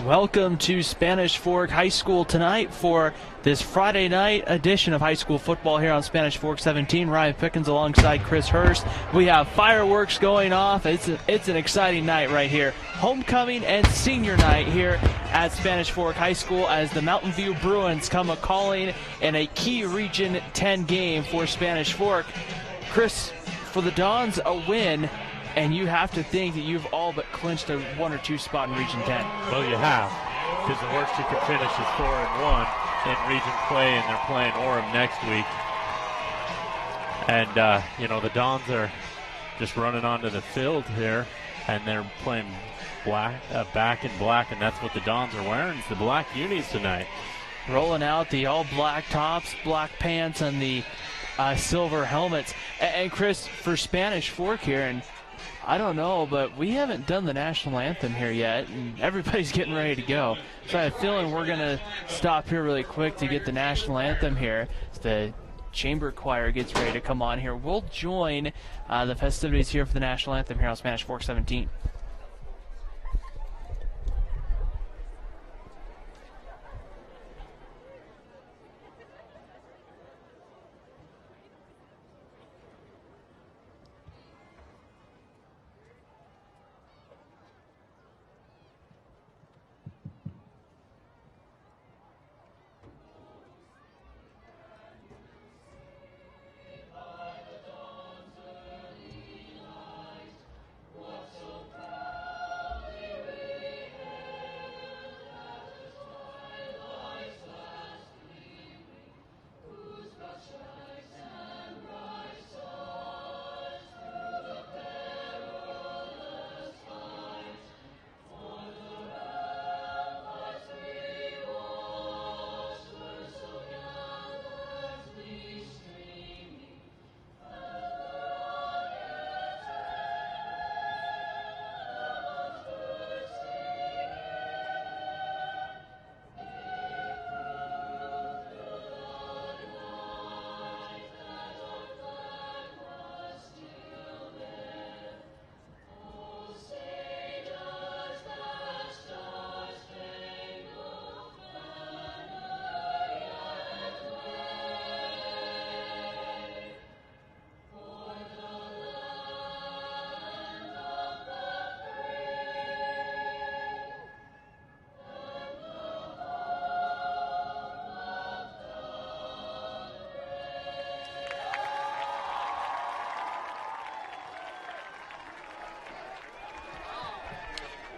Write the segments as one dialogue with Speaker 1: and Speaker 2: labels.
Speaker 1: Welcome to Spanish Fork High School tonight for this Friday night edition of high school football here on Spanish Fork 17. Ryan Pickens alongside Chris Hurst. We have fireworks going off. It's an exciting night right here. Homecoming and senior night here at Spanish Fork High School as the Mountain View Bruins come a-calling in a key Region 10 game for Spanish Fork. Chris, for the Dons, a win. And you have to think that you've all but clinched a 1 or 2 spot in Region 10.
Speaker 2: Well, you have, because the worst you can finish is 4-1 in Region play, and they're playing Orem next week. And, the Dons are just running onto the field here, and they're playing back in black, and that's what the Dons are wearing, is the black unis tonight.
Speaker 1: Rolling out the all-black tops, black pants, and the silver helmets. And Chris, for Spanish Fork here, and I don't know, but we haven't done the national anthem here yet, and everybody's getting ready to go. So I have a feeling we're going to stop here really quick to get the national anthem here. The chamber choir gets ready to come on here. We'll join the festivities here for the national anthem here on Spanish Fork 17.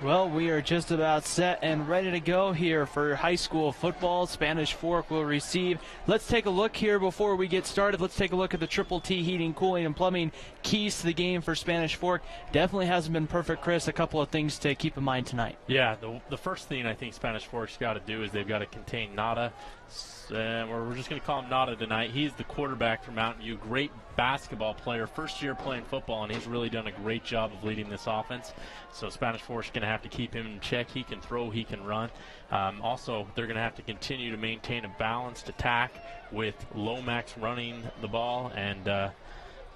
Speaker 1: Well, we are just about set and ready to go here for high school football. Spanish Fork will receive. Let's take a look here before we get started. Let's take a look at the Triple T Heating, Cooling, and Plumbing keys to the game for Spanish Fork. Definitely hasn't been perfect, Chris. A couple of things to keep in mind tonight. Yeah,
Speaker 2: the first thing I think Spanish Fork's got to do is they've got to contain Nada. We're just going to call him Nada tonight. He's the quarterback for Mountain View. Great basketball player, first year playing football, and he's really done a great job of leading this offense. So Spanish Fork's going to have to keep him in check. He can throw, he can run. Also, they're going to have to continue to maintain a balanced attack with Lomax running the ball, and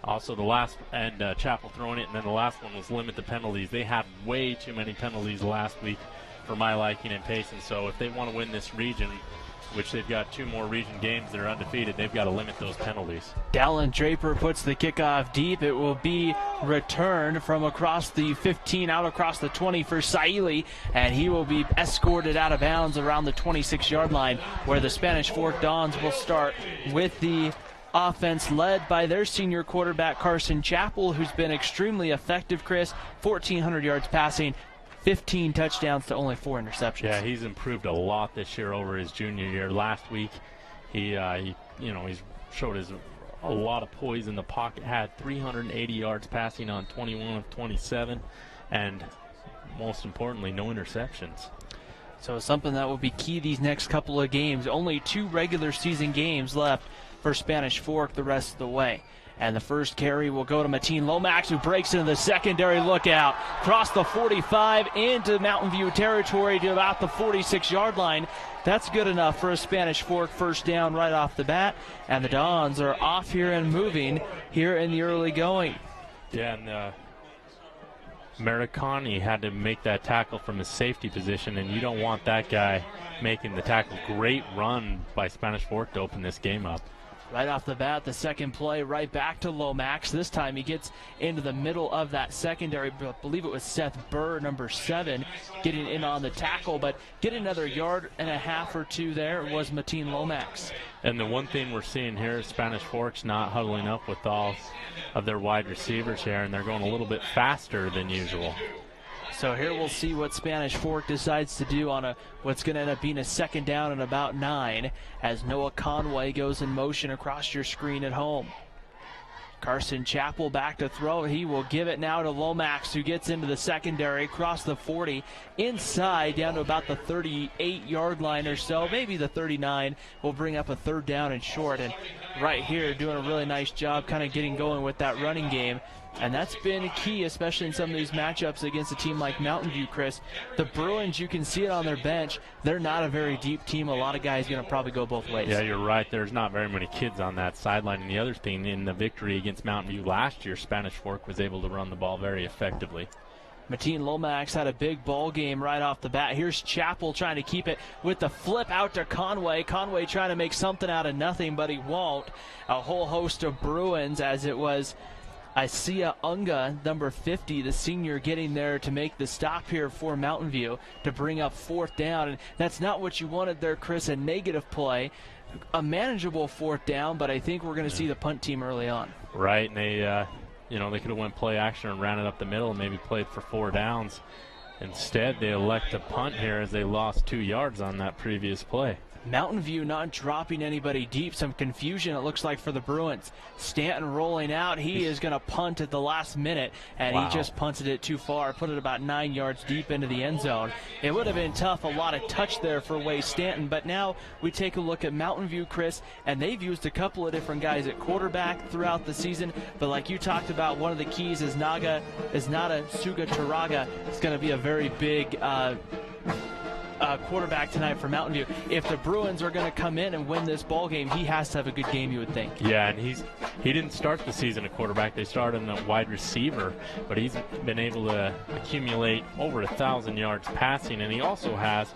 Speaker 2: also the last, and Chapel throwing it, and then the last one was limit the penalties. They had way too many penalties last week for my liking and pace, and so if they want to win this region, which they've got 2 more region games that are undefeated, they've got to limit those penalties.
Speaker 1: Dallin Draper puts the kickoff deep. It will be returned from across the 15 out across the 20 for Saili, and he will be escorted out of bounds around the 26-yard line, where the Spanish Fork Dons will start with the offense led by their senior quarterback Carson Chappell, who's been extremely effective, Chris. 1,400 yards passing, 15 touchdowns to only 4 interceptions.
Speaker 2: Yeah, he's improved a lot this year over his junior year. Last week, he's showed a lot of poise in the pocket. Had 380 yards passing on 21 of 27, and most importantly, no interceptions.
Speaker 1: So something that will be key these next couple of games. Only 2 regular season games left for Spanish Fork the rest of the way. And the first carry will go to Mateen Lomax, who breaks into the secondary. Look out. Across the 45 into Mountain View territory to about the 46-yard line. That's good enough for a Spanish Fork first down right off the bat. And the Dons are off here and moving here in the early going.
Speaker 2: Yeah, and Maricani had to make that tackle from his safety position, and you don't want that guy making the tackle. Great run by Spanish Fork to open this game up.
Speaker 1: Right off the bat, the second play right back to Lomax. This time he gets into the middle of that secondary. I believe it was Seth Burr, number 7, getting in on the tackle, but getting another yard and a half or two there was Mateen Lomax.
Speaker 2: And the one thing we're seeing here is Spanish Fork's not huddling up with all of their wide receivers here, and they're going a little bit faster than usual.
Speaker 1: So here we'll see what Spanish Fork decides to do on what's going to end up being a second down and about 9 as Noah Conway goes in motion across your screen at home. Carson Chappell back to throw. He will give it now to Lomax, who gets into the secondary across the 40, inside down to about the 38-yard line or so, maybe the 39. Will bring up a third down and short. And right here doing a really nice job kind of getting going with that running game. And that's been key, especially in some of these matchups against a team like Mountain View, Chris. The Bruins, you can see it on their bench. They're not a very deep team. A lot of guys going to probably go both ways.
Speaker 2: Yeah, you're right. There's not very many kids on that sideline. And the other thing, in the victory against Mountain View last year, Spanish Fork was able to run the ball very effectively.
Speaker 1: Mateen Lomax had a big ball game right off the bat. Here's Chappell trying to keep it with the flip out to Conway. Conway trying to make something out of nothing, but he won't. A whole host of Bruins, as it was Isia Unga, number 50, the senior, getting there to make the stop here for Mountain View to bring up fourth down. And that's not what you wanted there, Chris, a negative play. A manageable fourth down, but I think we're going to see the punt team early on.
Speaker 2: Right, and they could have went play action and ran it up the middle and maybe played for 4 downs. Instead, they elect to punt here as they lost 2 yards on that previous play.
Speaker 1: Mountain View not dropping anybody deep. Some confusion, it looks like, for the Bruins. Stanton rolling out. He is going to punt at the last minute, and He just punted it too far, put it about 9 yards deep into the end zone. It would have been tough, a lot of touch there for Wade Stanton, but now we take a look at Mountain View, Chris, and they've used a couple of different guys at quarterback throughout the season, but like you talked about, one of the keys is Nada Suga Taraga. It's going to be a very big quarterback tonight for Mountain View. If the Bruins are going to come in and win this ball game, he has to have a good game, you would think.
Speaker 2: Yeah, and he didn't start the season at quarterback. They started him at wide receiver, but he's been able to accumulate over 1,000 yards passing, and he also has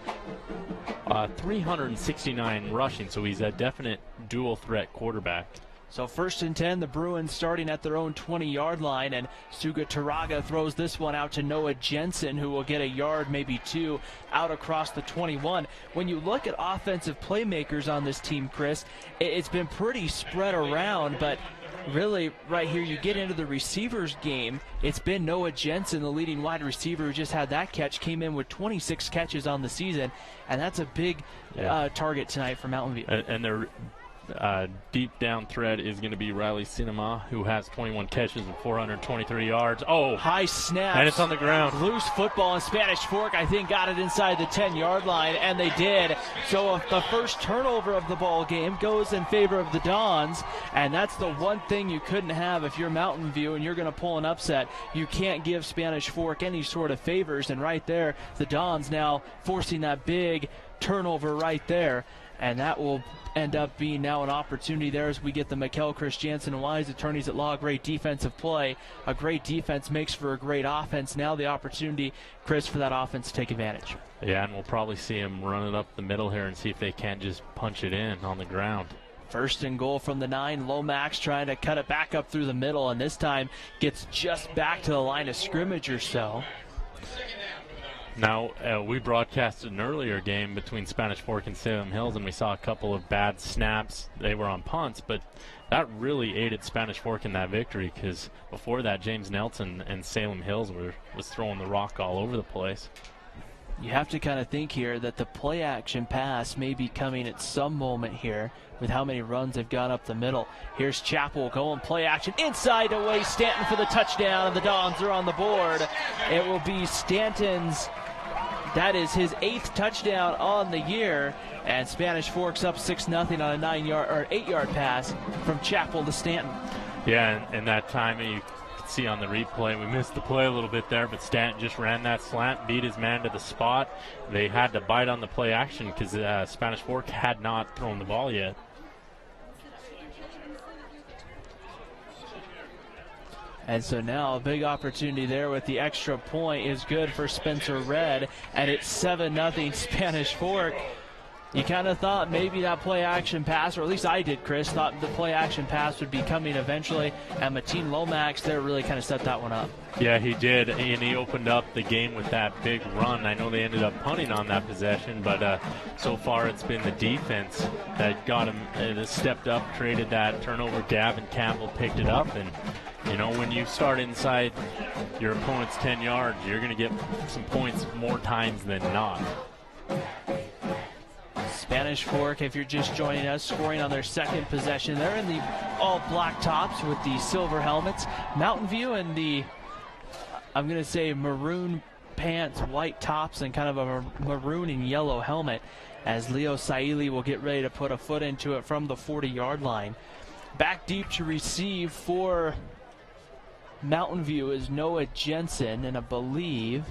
Speaker 2: 369 rushing, so he's a definite dual threat quarterback.
Speaker 1: So 1st and 10, the Bruins starting at their own 20-yard line, and Suga Taraga throws this one out to Noah Jensen, who will get a yard, maybe 2, out across the 21. When you look at offensive playmakers on this team, Chris, it's been pretty spread around, but really right here you get into the receivers game. It's been Noah Jensen, the leading wide receiver, who just had that catch, came in with 26 catches on the season, and that's a big target tonight for Mountain View.
Speaker 2: And they're deep down threat is going to be Riley Cinema, who has 21 catches and 423 yards. Oh,
Speaker 1: high snap.
Speaker 2: And it's on the ground.
Speaker 1: Loose football, and Spanish Fork, I think, got it inside the 10-yard line, and they did. So the first turnover of the ball game goes in favor of the Dons, and that's the one thing you couldn't have if you're Mountain View and you're going to pull an upset. You can't give Spanish Fork any sort of favors, and right there, the Dons now forcing that big turnover right there, and that will end up being now an opportunity there as we get the Mikkel Christiansen and Wise attorneys at law. Great defensive play. A great defense makes for a great offense. Now the opportunity, Chris, for that offense to take advantage.
Speaker 2: Yeah, and we'll probably see him run it up the middle here and see if they can just punch it in on the ground.
Speaker 1: 1st and goal from the 9. Lomax trying to cut it back up through the middle, and this time gets just back to the line of scrimmage or so.
Speaker 2: Now, we broadcasted an earlier game between Spanish Fork and Salem Hills, and we saw a couple of bad snaps. They were on punts, but that really aided Spanish Fork in that victory, because before that, James Nelson and Salem Hills was throwing the rock all over the place.
Speaker 1: You have to kind of think here that the play-action pass may be coming at some moment here with how many runs have gone up the middle. Here's Chappell going play-action inside to Wade Stanton for the touchdown, and the Dons are on the board. It will be Stanton's. That is his 8th touchdown on the year, and Spanish Fork's up 6-0 on a 8-yard pass from Chappell to Stanton.
Speaker 2: Yeah, and that time you can see on the replay, we missed the play a little bit there, but Stanton just ran that slant, beat his man to the spot. They had to bite on the play action because Spanish Fork had not thrown the ball yet.
Speaker 1: And so now a big opportunity there with the extra point is good for Spencer Red, and it's 7-0 Spanish Fork. You kind of thought maybe that play action pass, or at least I did, Chris, thought the play action pass would be coming eventually, and Mateen Lomax there really kind of set that one up.
Speaker 2: Yeah, he did, and he opened up the game with that big run. I know they ended up punting on that possession, but so far it's been the defense that got him, stepped up, created that turnover. Gavin Campbell picked it up, and you know, when you start inside your opponent's 10 yards, you're going to get some points more times than not.
Speaker 1: Spanish Fork, if you're just joining us, scoring on their second possession. They're in the all black tops with the silver helmets. Mountain View in the, I'm going to say, maroon pants, white tops, and kind of a maroon and yellow helmet, as Leo Saili will get ready to put a foot into it from the 40-yard line. Back deep to receive for Mountain View is Noah Jensen, and I believe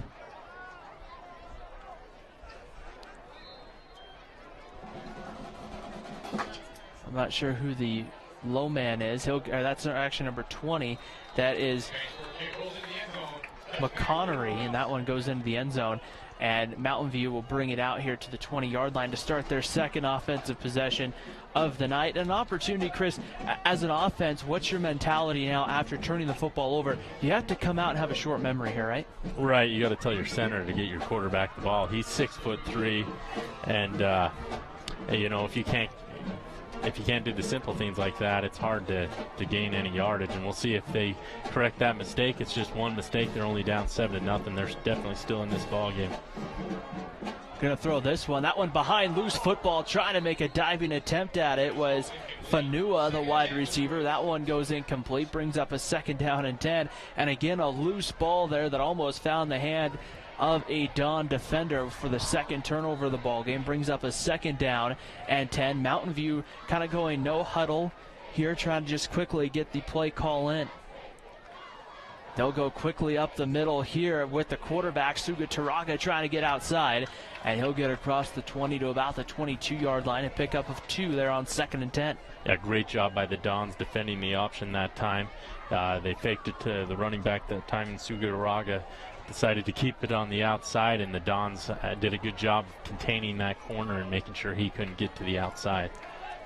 Speaker 1: I'm not sure who the low man is. That's actually number 20. That is McConnery, and that one goes into the end zone. And Mountain View will bring it out here to the 20-yard line to start their second offensive possession of the night. An opportunity, Chris, as an offense, what's your mentality now after turning the football over? You have to come out and have a short memory here, right?
Speaker 2: Right, you got to tell your center to get your quarterback the ball. He's 6'3", and you know, if you can't do the simple things like that, it's hard to gain any yardage. And we'll see if they correct that mistake. It's just one mistake. They're only down 7-0. They're definitely still in this ball game.
Speaker 1: Going to throw this one. That one behind, loose football, trying to make a diving attempt at it was Fanua, the wide receiver. That one goes incomplete, brings up a 2nd down and 10. And again, a loose ball there that almost found the hand of a Don defender for the second turnover of the ball game. Brings up a 2nd down and 10. Mountain View kind of going no huddle here, trying to just quickly get the play call in. They'll go quickly up the middle here with the quarterback, Suga Taraga, trying to get outside, and he'll get across the 20 to about the 22-yard line, and pick up of 2 there on 2nd and 10.
Speaker 2: Yeah, great job by the Dons defending the option that time. They faked it to the running back that time, and Suga Taraga decided to keep it on the outside, and the Dons did a good job containing that corner and making sure he couldn't get to the outside.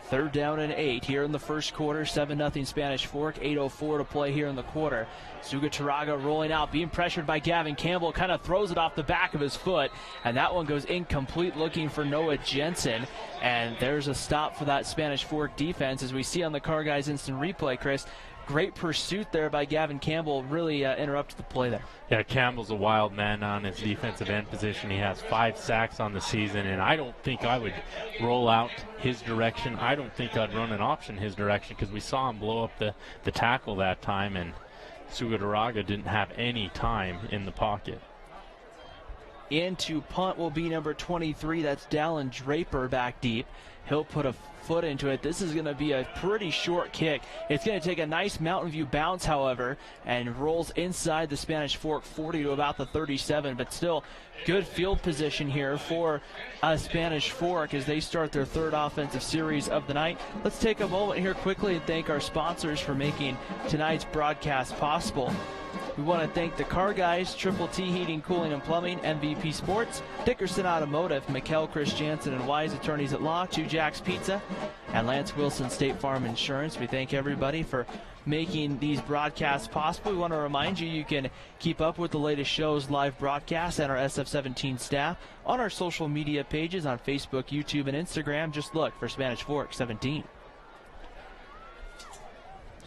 Speaker 1: 3rd down and 8 here in the first quarter. 7-0 Spanish Fork. 8:04 to play here in the quarter. Suga Taraga rolling out, being pressured by Gavin Campbell. Kind of throws it off the back of his foot, and that one goes incomplete, looking for Noah Jensen. And there's a stop for that Spanish Fork defense, as we see on the Car Guys instant replay, Chris. Great pursuit there by Gavin Campbell. Really interrupted the play there.
Speaker 2: Yeah, Campbell's a wild man on his defensive end position. He has 5 sacks on the season, and I don't think I would roll out his direction. I don't think I'd run an option his direction, because we saw him blow up the tackle that time, and Suga Taraga didn't have any time in the pocket.
Speaker 1: Into punt will be number 23. That's Dallin Draper back deep. He'll put a foot into it. This is going to be a pretty short kick. It's going to take a nice Mountain View bounce, however, and rolls inside the Spanish Fork 40 to about the 37, but still good field position here for Spanish Fork as they start their 3rd offensive series of the night. Let's take a moment here quickly and thank our sponsors for making tonight's broadcast possible. We want to thank the Car Guys, Triple T Heating, Cooling, and Plumbing, MVP Sports, Dickerson Automotive, Mikkel, Chris Jansen, and Wise Attorneys at Law, 2 Jack's Pizza, and Lance Wilson State Farm Insurance. We thank everybody for making these broadcasts possible. We want to remind you, you can keep up with the latest shows, live broadcasts, and our SF17 staff on our social media pages on Facebook, YouTube, and Instagram. Just look for Spanish Fork 17.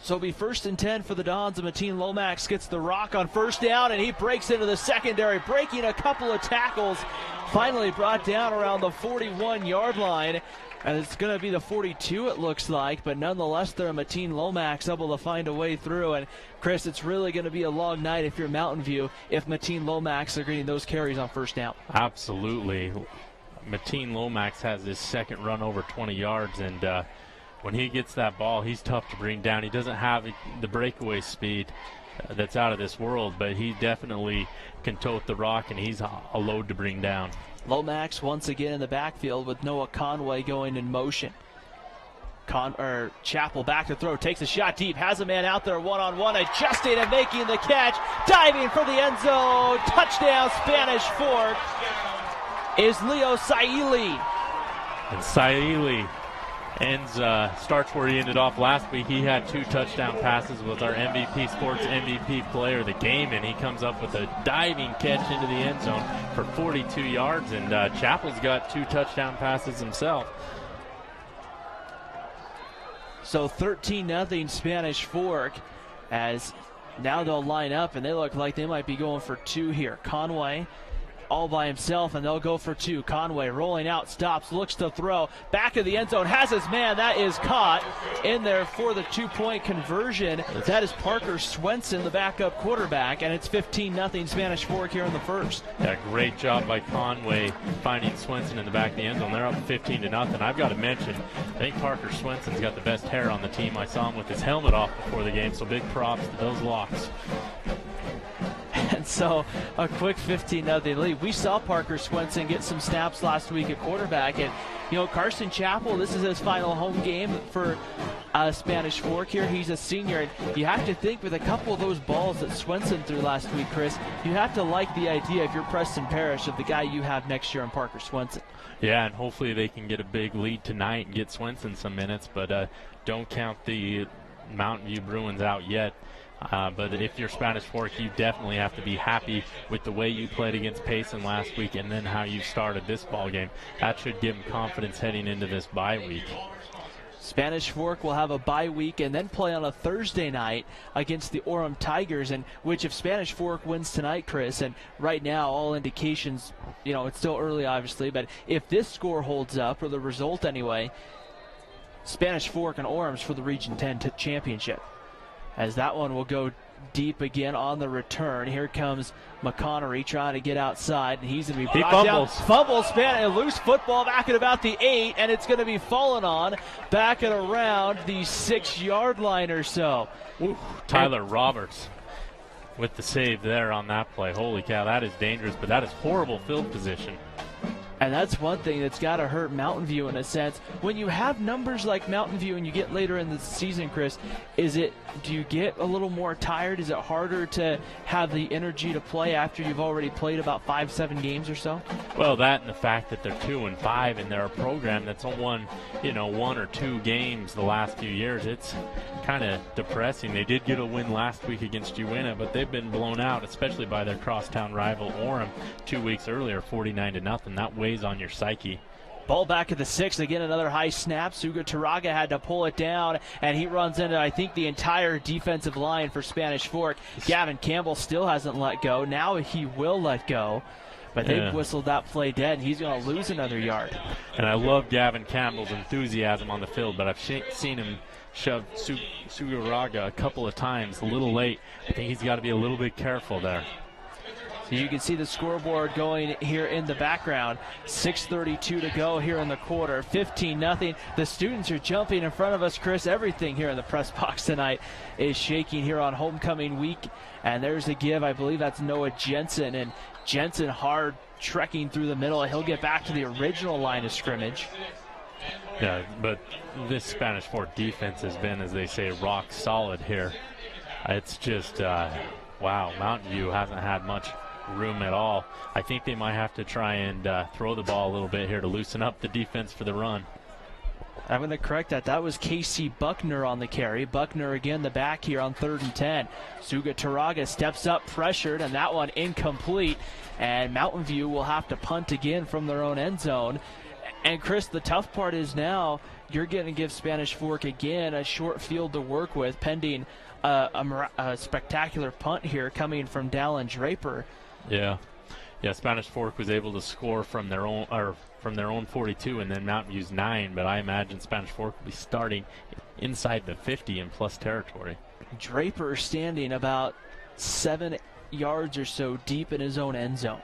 Speaker 1: So it'll be 1st and 10 for the Dons, and Mateen Lomax gets the rock on 1st down, and he breaks into the secondary, breaking a couple of tackles. Finally brought down around the 41-yard line, and it's going to be the 42, it looks like, but nonetheless there, Mateen Lomax able to find a way through. And Chris, it's really going to be a long night if you're Mountain View, if Mateen Lomax are getting those carries on 1st down. Absolutely.
Speaker 2: Mateen Lomax has his 2nd run over 20 yards, and when he gets that ball, he's tough to bring down. He doesn't have the breakaway speed that's out of this world, but he definitely can tote the rock, and he's a load to bring down.
Speaker 1: Lomax once again in the backfield with Noah Conway going in motion. Chappell back to throw, takes a shot deep, has a man out there one-on-one, adjusting and making the catch, diving for the end zone, touchdown Spanish Fork is Leo Saili.
Speaker 2: And Saili starts where he ended off last week. He had 2 touchdown passes, with our MVP Sports MVP player of the game, and he comes up with a diving catch into the end zone for 42 yards, and Chappell's got 2 touchdown passes himself.
Speaker 1: So 13-0 Spanish Fork, as now they'll line up, and they look like they might be going for 2 here. Conway all by himself, and they'll go for 2. Conway rolling out, stops, looks to throw, back of the end zone, has his man. That is caught in there for the 2-point conversion. That is Parker Swenson, the backup quarterback, and it's 15-0 Spanish Fork here in the first.
Speaker 2: Yeah, great job by Conway finding Swenson in the back of the end zone. They're up 15-0. I've got to mention, I think Parker Swenson's got the best hair on the team. I saw him with his helmet off before the game, so big props to those locks.
Speaker 1: And so a quick 15-0 lead. We saw Parker Swenson get some snaps last week at quarterback. And, Carson Chappell, this is his final home game for Spanish Fork here. He's a senior. And you have to think, with a couple of those balls that Swenson threw last week, Chris, you have to like the idea, if you're Preston Parrish, of the guy you have next year in Parker Swenson.
Speaker 2: Yeah, and hopefully they can get a big lead tonight and get Swenson some minutes. But don't count the Mountain View Bruins out yet. But if you're Spanish Fork, you definitely have to be happy with the way you played against Payson last week, and then how you started this ball game. That should give them confidence heading into this bye week.
Speaker 1: Spanish Fork will have a bye week and then play on a Thursday night against the Orem Tigers, and which, if Spanish Fork wins tonight, Chris, and right now all indications, it's still early obviously, but if this score holds up, or the result anyway, Spanish Fork and Orem's for the Region 10 championship. As that one will go deep again on the return. Here comes McConnery trying to get outside, and he's going to be brought down. Fumbles, a loose football back at about the 8, and it's going to be fallen on back at around the 6-yard line or so.
Speaker 2: Ooh, Tyler Roberts with the save there on that play. Holy cow, that is dangerous, but that is horrible field position.
Speaker 1: And that's one thing that's got to hurt Mountain View in a sense. When you have numbers like Mountain View and you get later in the season, Chris, do you get a little more tired? Is it harder to have the energy to play after you've already played about 5-7 games or so?
Speaker 2: Well, that and the fact that they're 2-5 and they're a program that's won, 1 or 2 games the last few years. It's kind of depressing. They did get a win last week against Uinta, but they've been blown out, especially by their crosstown rival Orem 2 weeks earlier, 49-0. That weighs on your psyche.
Speaker 1: Ball back at the 6. Again, another high snap. Suga Taraga had to pull it down, and he runs into, I think, the entire defensive line for Spanish Fork. Gavin Campbell still hasn't let go. Now he will let go. But they've whistled that play dead, and he's going to lose another yard.
Speaker 2: And I love Gavin Campbell's enthusiasm on the field, but I've seen him shove Sugaraga a couple of times, a little late. I think he's got to be a little bit careful there.
Speaker 1: So you can see the scoreboard going here in the background. 6:32 to go here in the quarter. 15-0. The students are jumping in front of us, Chris. Everything here in the press box tonight is shaking here on homecoming week. And there's a give. I believe that's Noah Jensen. And Jensen hard trekking through the middle. He'll get back to the original line of scrimmage.
Speaker 2: Yeah, but this Spanish Fork defense has been, as they say, rock solid here. It's just, wow, Mountain View hasn't had much room at all. I think they might have to try and throw the ball a little bit here to loosen up the defense for the run.
Speaker 1: I'm going to correct that. That was Casey Buckner on the carry. Buckner again the back here on 3rd and 10. Suga Taraga steps up, pressured, and that one incomplete. And Mountain View will have to punt again from their own end zone. And Chris, the tough part is now you're going to give Spanish Fork again a short field to work with, pending a spectacular punt here coming from Dallin Draper.
Speaker 2: Yeah, Spanish Fork was able to score from their own 42, and then Mountain View's 9. But I imagine Spanish Fork will be starting inside the 50 in plus territory. Draper
Speaker 1: standing about 7 yards or so deep in his own end zone.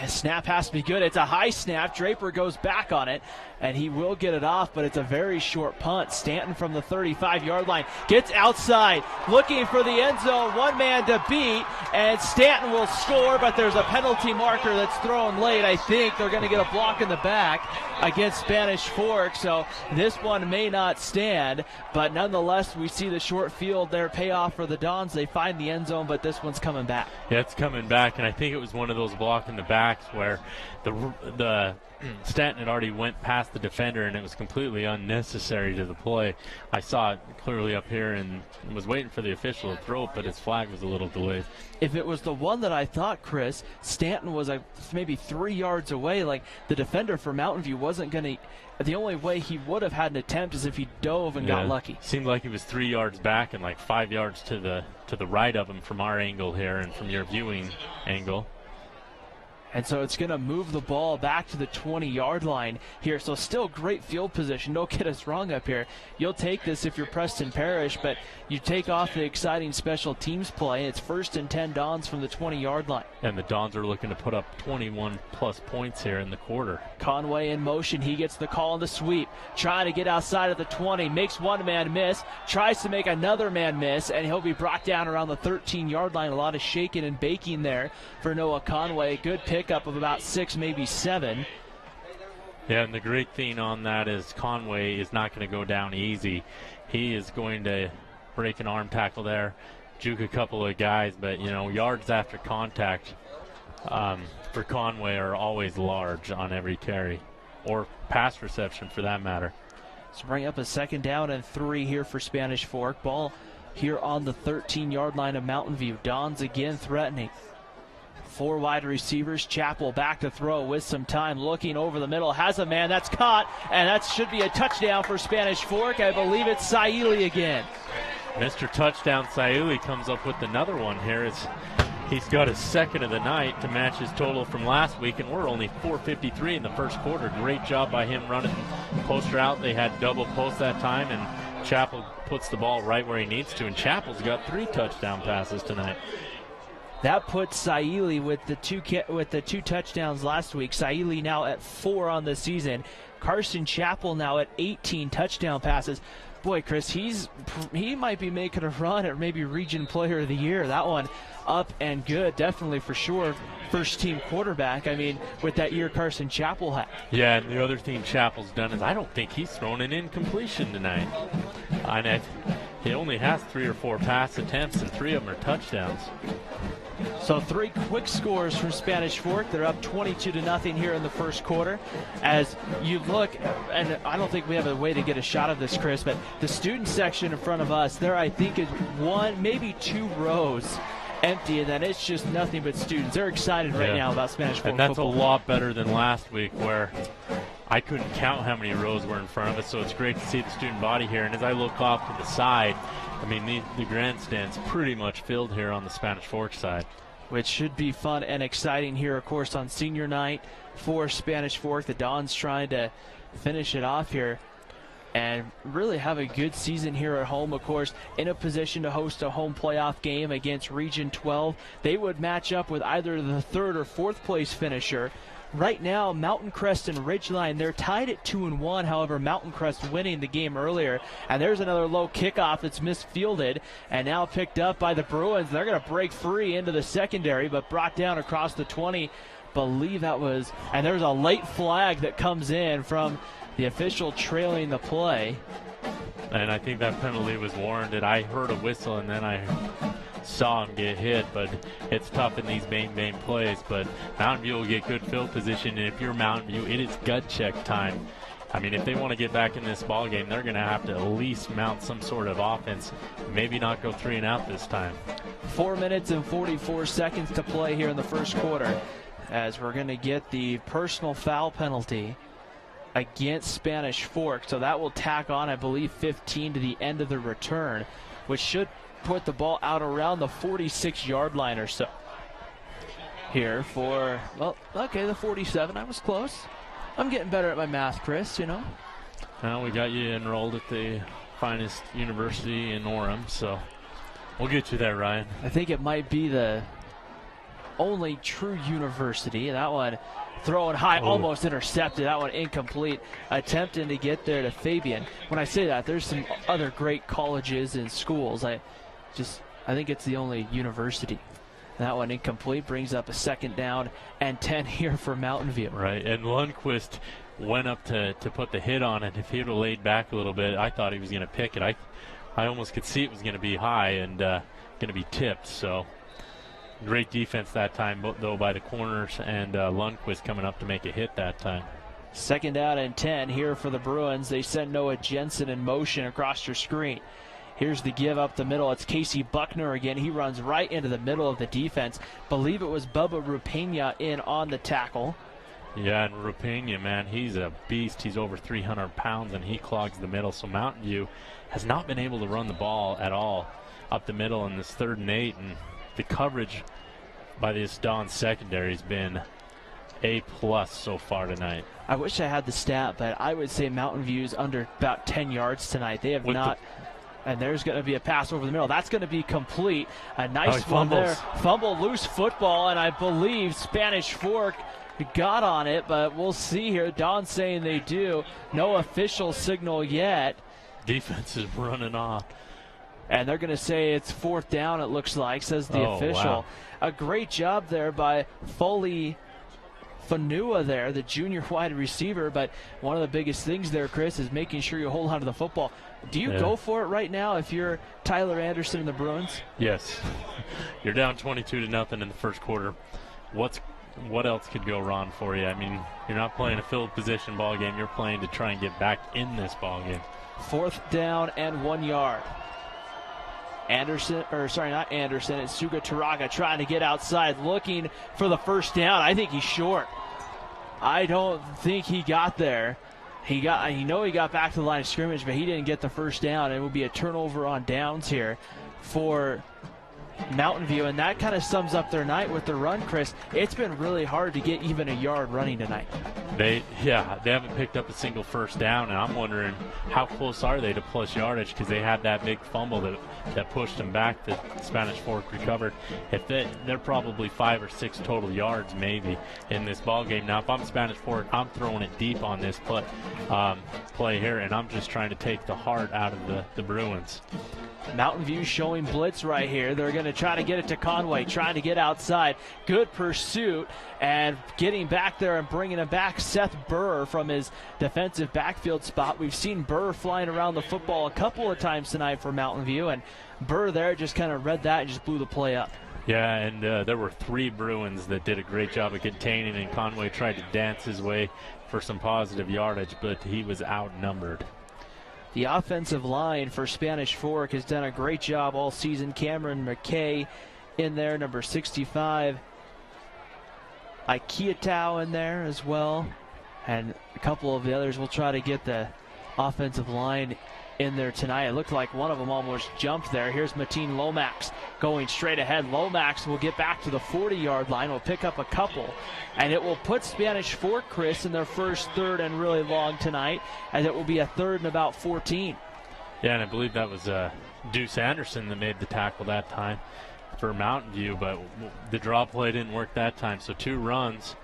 Speaker 1: Snap has to be good. It's a high snap. Draper goes back on it, and he will get it off, but it's a very short punt. Stanton from the 35-yard line gets outside, looking for the end zone. One man to beat, and Stanton will score, but there's a penalty marker that's thrown late. I think they're going to get a block in the back against Spanish Fork, so this one may not stand, but nonetheless, we see the short field there pay off for the Dons. They find the end zone, but this one's coming back.
Speaker 2: Yeah, it's coming back, and I think it was one of those block in the backs where the Stanton had already went past the defender, and it was completely unnecessary to the play. I saw it clearly up here and was waiting for the official to throw it, but his flag was a little delayed.
Speaker 1: If it was the one that I thought, Chris, Stanton was maybe 3 yards away, like the defender for Mountain View wasn't going to, the only way he would have had an attempt is if he dove and got lucky.
Speaker 2: Seemed like he was 3 yards back and like 5 yards to the right of him from our angle here and from your viewing angle.
Speaker 1: And so it's going to move the ball back to the 20-yard line here. So still great field position. Don't get us wrong up here. You'll take this if you're Preston Parish, but you take off the exciting special teams play. It's 1st and 10 Dons from the 20-yard line.
Speaker 2: And the Dons are looking to put up 21-plus points here in the quarter.
Speaker 1: Conway in motion. He gets the call on the sweep. Trying to get outside of the 20. Makes one man miss. Tries to make another man miss, and he'll be brought down around the 13-yard line. A lot of shaking and baking there for Noah Conway. Good pickup of about 6, maybe 7.
Speaker 2: Yeah, and the great thing on that is Conway is not going to go down easy. He is going to break an arm tackle there, juke a couple of guys, but, yards after contact for Conway are always large on every carry, or pass reception for that matter.
Speaker 1: So bring up a 2nd down and 3 here for Spanish Fork. Ball here on the 13-yard line of Mountain View. Dons again threatening. 4 wide receivers. Chappell back to throw with some time, looking over the middle, has a man that's caught, and that should be a touchdown for Spanish Fork. I believe it's Saili again.
Speaker 2: Mr. Touchdown Saili comes up with another one here. He's got his 2nd of the night to match his total from last week, and we're only 4:53 in the first quarter. Great job by him running poster out. They had double post that time, and Chappell puts the ball right where he needs to, and Chappell's got 3 touchdown passes tonight.
Speaker 1: That puts Saili with the 2 touchdowns last week. Saili now at 4 on the season. Carson Chappell now at 18 touchdown passes. Boy, Chris, he might be making a run at maybe Region Player of the Year. That one up and good, definitely for sure. First team quarterback, with that year Carson Chappell had.
Speaker 2: Yeah, and the other thing Chappell's done is I don't think he's thrown an incompletion tonight. He only has 3 or 4 pass attempts, and 3 of them are touchdowns.
Speaker 1: So 3 quick scores from Spanish Fork. They're up 22-0 here in the first quarter. As you look, and I don't think we have a way to get a shot of this, Chris, but the student section in front of us, there I think is 1, maybe 2 rows empty, and then it's just nothing but students. They're excited right now about Spanish Fork
Speaker 2: and that's
Speaker 1: football.
Speaker 2: a lot better than last week where I couldn't count how many rows were in front of us, so it's great to see the student body here. And as I look off to the side, the grandstand's pretty much filled here on the Spanish Fork side.
Speaker 1: Which should be fun and exciting here, of course, on senior night for Spanish Fork. The Dons trying to finish it off here and really have a good season here at home, of course, in a position to host a home playoff game against Region 12. They would match up with either the 3rd or 4th place finisher. Right now, Mountain Crest and Ridgeline, they're tied at 2-1. However, Mountain Crest winning the game earlier. And there's another low kickoff that's misfielded and now picked up by the Bruins. They're going to break free into the secondary, but brought down across the 20. Believe that was, and there's a late flag that comes in from the official trailing the play.
Speaker 2: And I think that penalty was warranted. I heard a whistle, and then I saw him get hit, but it's tough in these bang plays. But Mountain View will get good field position, and if you're Mountain View, it is gut check time. If they want to get back in this ball game, they're going to have to at least mount some sort of offense, maybe not go 3 and out this time.
Speaker 1: 4 minutes and 44 seconds to play here in the first quarter, as we're going to get the personal foul penalty against Spanish Fork. So that will tack on, I believe, 15 to the end of the return, which should put the ball out around the 46-yard line or so. Here for, the 47. I was close. I'm getting better at my math, Chris,
Speaker 2: Well, we got you enrolled at the finest university in Orem, so we'll get you there, Ryan.
Speaker 1: I think it might be the only true university. That one throwing high, almost intercepted. That one incomplete, attempting to get there to Fabian. When I say that, there's some other great colleges and schools. I think it's the only university. That one incomplete, brings up a 2nd down and 10 here for Mountain View.
Speaker 2: Right, and Lundquist went up to put the hit on it. If he would have laid back a little bit, I thought he was going to pick it. I almost could see it was going to be high and going to be tipped. So great defense that time, though, by the corners, and Lundquist coming up to make a hit that time.
Speaker 1: 2nd down and 10 here for the Bruins. They send Noah Jensen in motion across your screen. Here's the give up the middle. It's Casey Buckner again. He runs right into the middle of the defense. Believe it was Bubba Rupena in on the tackle.
Speaker 2: Yeah, and Rupena, man, he's a beast. He's over 300 pounds, and he clogs the middle. So Mountain View has not been able to run the ball at all up the middle in this 3rd and 8. And the coverage by this Dawn secondary has been A+ so far tonight.
Speaker 1: I wish I had the stat, but I would say Mountain View's under about 10 yards tonight. They have not... And there's going to be a pass over the middle. That's going to be complete. A nice one there. Fumble, loose football, and I believe Spanish Fork got on it, but we'll see here. Don's saying they do. No official signal yet.
Speaker 2: Defense is running off.
Speaker 1: And they're going to say it's 4th down, it looks like, says the official.
Speaker 2: Wow.
Speaker 1: A great job there by Foley Fanua there, the junior wide receiver, but one of the biggest things there, Chris, is making sure you hold on to the football. Do you go for it right now if you're Tyler Anderson and the Bruins?
Speaker 2: Yes. You're down 22-0 in the first quarter. What else could go wrong for you? I mean, you're not playing a field position ball game. You're playing to try and get back in this ball game.
Speaker 1: 4th down and 1 yard. Anderson, or sorry, not Anderson, it's Suga Taraga trying to get outside, looking for the 1st down. I think he's short. I don't think he got there. He got back to the line of scrimmage, but he didn't get the 1st down. It will be a turnover on downs here for Mountain View, and that kind of sums up their night with the run, Chris. It's been really hard to get even a yard running tonight.
Speaker 2: They haven't picked up a single 1st down, and I'm wondering how close are they to plus yardage, because they had that big fumble that pushed them back that Spanish Fork recovered. If they're probably 5 or 6 total yards maybe in this ball game. Now, if I'm Spanish Fork, I'm throwing it deep on this play here, and I'm just trying to take the heart out of the Bruins.
Speaker 1: Mountain View showing blitz right here. They're going to try to get it to Conway, trying to get outside. Good pursuit, and getting back there and bringing it back, Seth Burr from his defensive backfield spot. We've seen Burr flying around the football a couple of times tonight for Mountain View, and Burr there just kind of read that and just blew the play up.
Speaker 2: Yeah, and there were 3 Bruins that did a great job of containing, and Conway tried to dance his way for some positive yardage, but he was outnumbered.
Speaker 1: The offensive line for Spanish Fork has done a great job all season. Cameron McKay in there, number 65. Ikeatau in there as well. And a couple of the others will try to get the offensive line in there tonight. It looked like one of them almost jumped there. Here's Mateen Lomax going straight ahead. Lomax will get back to the 40-yard line. Will pick up a couple. And it will put Spanish Fork, Chris, in their first 3rd and really long tonight, as it will be a 3rd and about 14.
Speaker 2: Yeah, and I believe that was Deuce Anderson that made the tackle that time for Mountain View, but the draw play didn't work that time. So 2 runs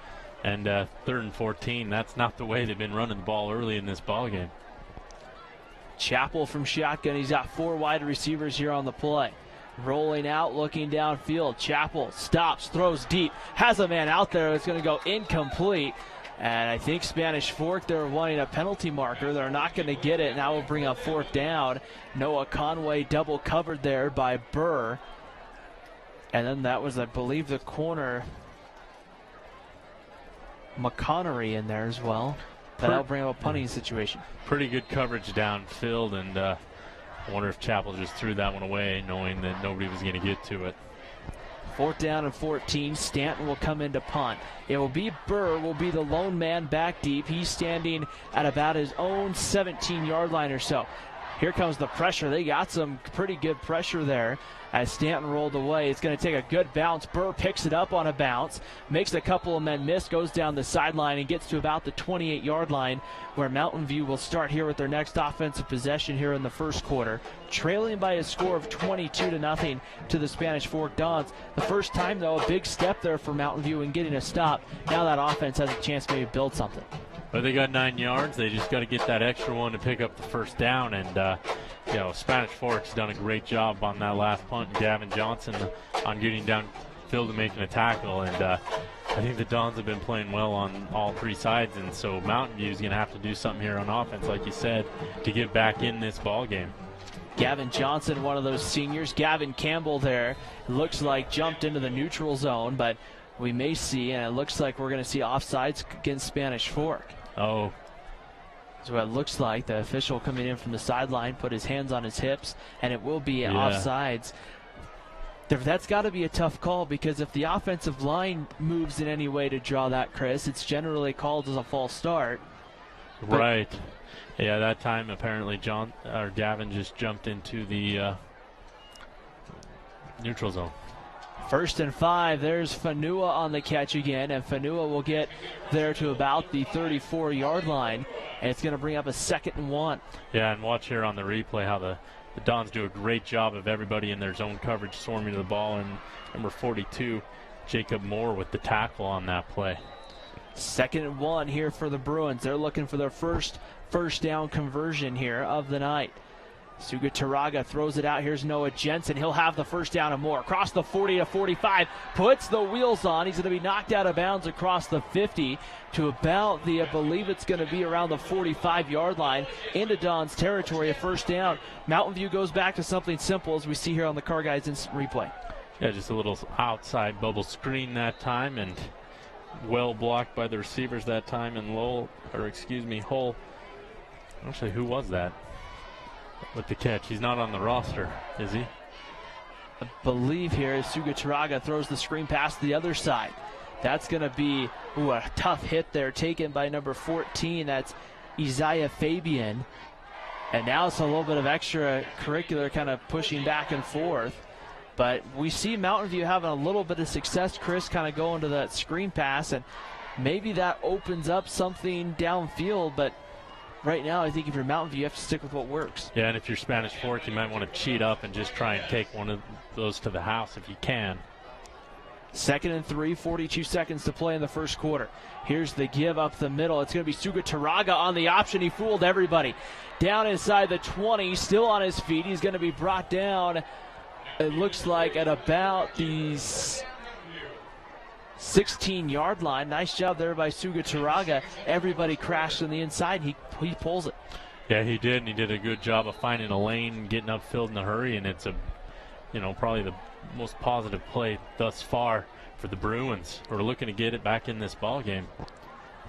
Speaker 2: and 3rd and 14. That's not the way they've been running the ball early in this ball game.
Speaker 1: Chappell from shotgun. He's got 4 wide receivers here on the play. Rolling out, looking downfield. Chappell stops, throws deep, has a man out there. It's going to go incomplete. And I think Spanish Fork, they're wanting a penalty marker. They're not going to get it. Now we'll bring up 4th down. Noah Conway double covered there by Burr. And then that was, I believe, the corner, McConnery in there as well. That'll bring up a punting situation.
Speaker 2: Pretty good coverage downfield, and I wonder if Chappell just threw that one away, knowing that nobody was going to get to it.
Speaker 1: 4th down and 14. Stanton will come in to punt. It will be Burr, will be the lone man back deep. He's standing at about his own 17-yard line or so. Here comes the pressure. They got some pretty good pressure there as Stanton rolled away. It's going to take a good bounce. Burr picks it up on a bounce, makes a couple of men miss, goes down the sideline and gets to about the 28-yard line, where Mountain View will start here with their next offensive possession here in the first quarter, trailing by a score of 22-0 to the Spanish Fork Dons. The first time, though, a big step there for Mountain View in getting a stop. Now that offense has a chance to maybe build something.
Speaker 2: But they got 9 yards. They just got to get that extra one to pick up the first down. And, Spanish Fork's done a great job on that last punt. Gavin Johnson on getting downfield and making a tackle. And I think the Dons have been playing well on all three sides. And so Mountain View is going to have to do something here on offense, like you said, to get back in this ball game.
Speaker 1: Gavin Johnson, one of those seniors. Gavin Campbell there, looks like jumped into the neutral zone, but we may see, and it looks like we're going to see offsides against Spanish Fork.
Speaker 2: Oh.
Speaker 1: That's what it looks like. The official coming in from the sideline put his hands on his hips, and it will be offsides. That's got to be a tough call, because if the offensive line moves in any way to draw that, Chris, it's generally called as a false start.
Speaker 2: Right. Yeah, that time apparently Gavin just jumped into the neutral zone.
Speaker 1: 1st and 5. There's Fanua on the catch again, and Fanua will get there to about the 34-yard line, and it's going to bring up a 2nd and 1.
Speaker 2: Yeah, and watch here on the replay how the Dons do a great job of everybody in their zone coverage swarming to the ball, and number 42, Jacob Moore, with the tackle on that play.
Speaker 1: 2nd and 1 here for the Bruins. They're looking for their first down conversion here of the night. Sugataraga throws it out. Here's Noah Jensen. He'll have the first down and more. Across the 40 to 45. Puts the wheels on. He's going to be knocked out of bounds across the 50 to about I believe it's going to be around the 45-yard line into Don's territory. A first down. Mountain View goes back to something simple, as we see here on the Car Guys instant replay.
Speaker 2: Yeah, just a little outside bubble screen that time, and well blocked by the receivers that time. And Hull. Actually, who was that with the catch? He's not on the roster, is he?
Speaker 1: I believe here Sugataraga throws the screen pass to the other side. That's going to be a tough hit there taken by number 14. That's Isaiah Fabian. And now it's a little bit of extracurricular kind of pushing back and forth. But we see Mountain View having a little bit of success, Chris, kind of going to that screen pass. And maybe that opens up something downfield, but right now, I think if you're Mountain View, you have to stick with what works.
Speaker 2: Yeah, and if you're Spanish Fork, you might want to cheat up and just try and take one of those to the house if you can.
Speaker 1: 2nd and 3, 42 seconds to play in the first quarter. Here's the give up the middle. It's going to be Sugataraga on the option. He fooled everybody. Down inside the 20, still on his feet. He's going to be brought down, it looks like, at about the 16-yard line. Nice job there by Sugataraga. Everybody crashed on the inside. He pulls it.
Speaker 2: Yeah, he did, and he did a good job of finding a lane, getting upfield in a hurry, and it's probably the most positive play thus far for the Bruins, who are looking to get it back in this ball game.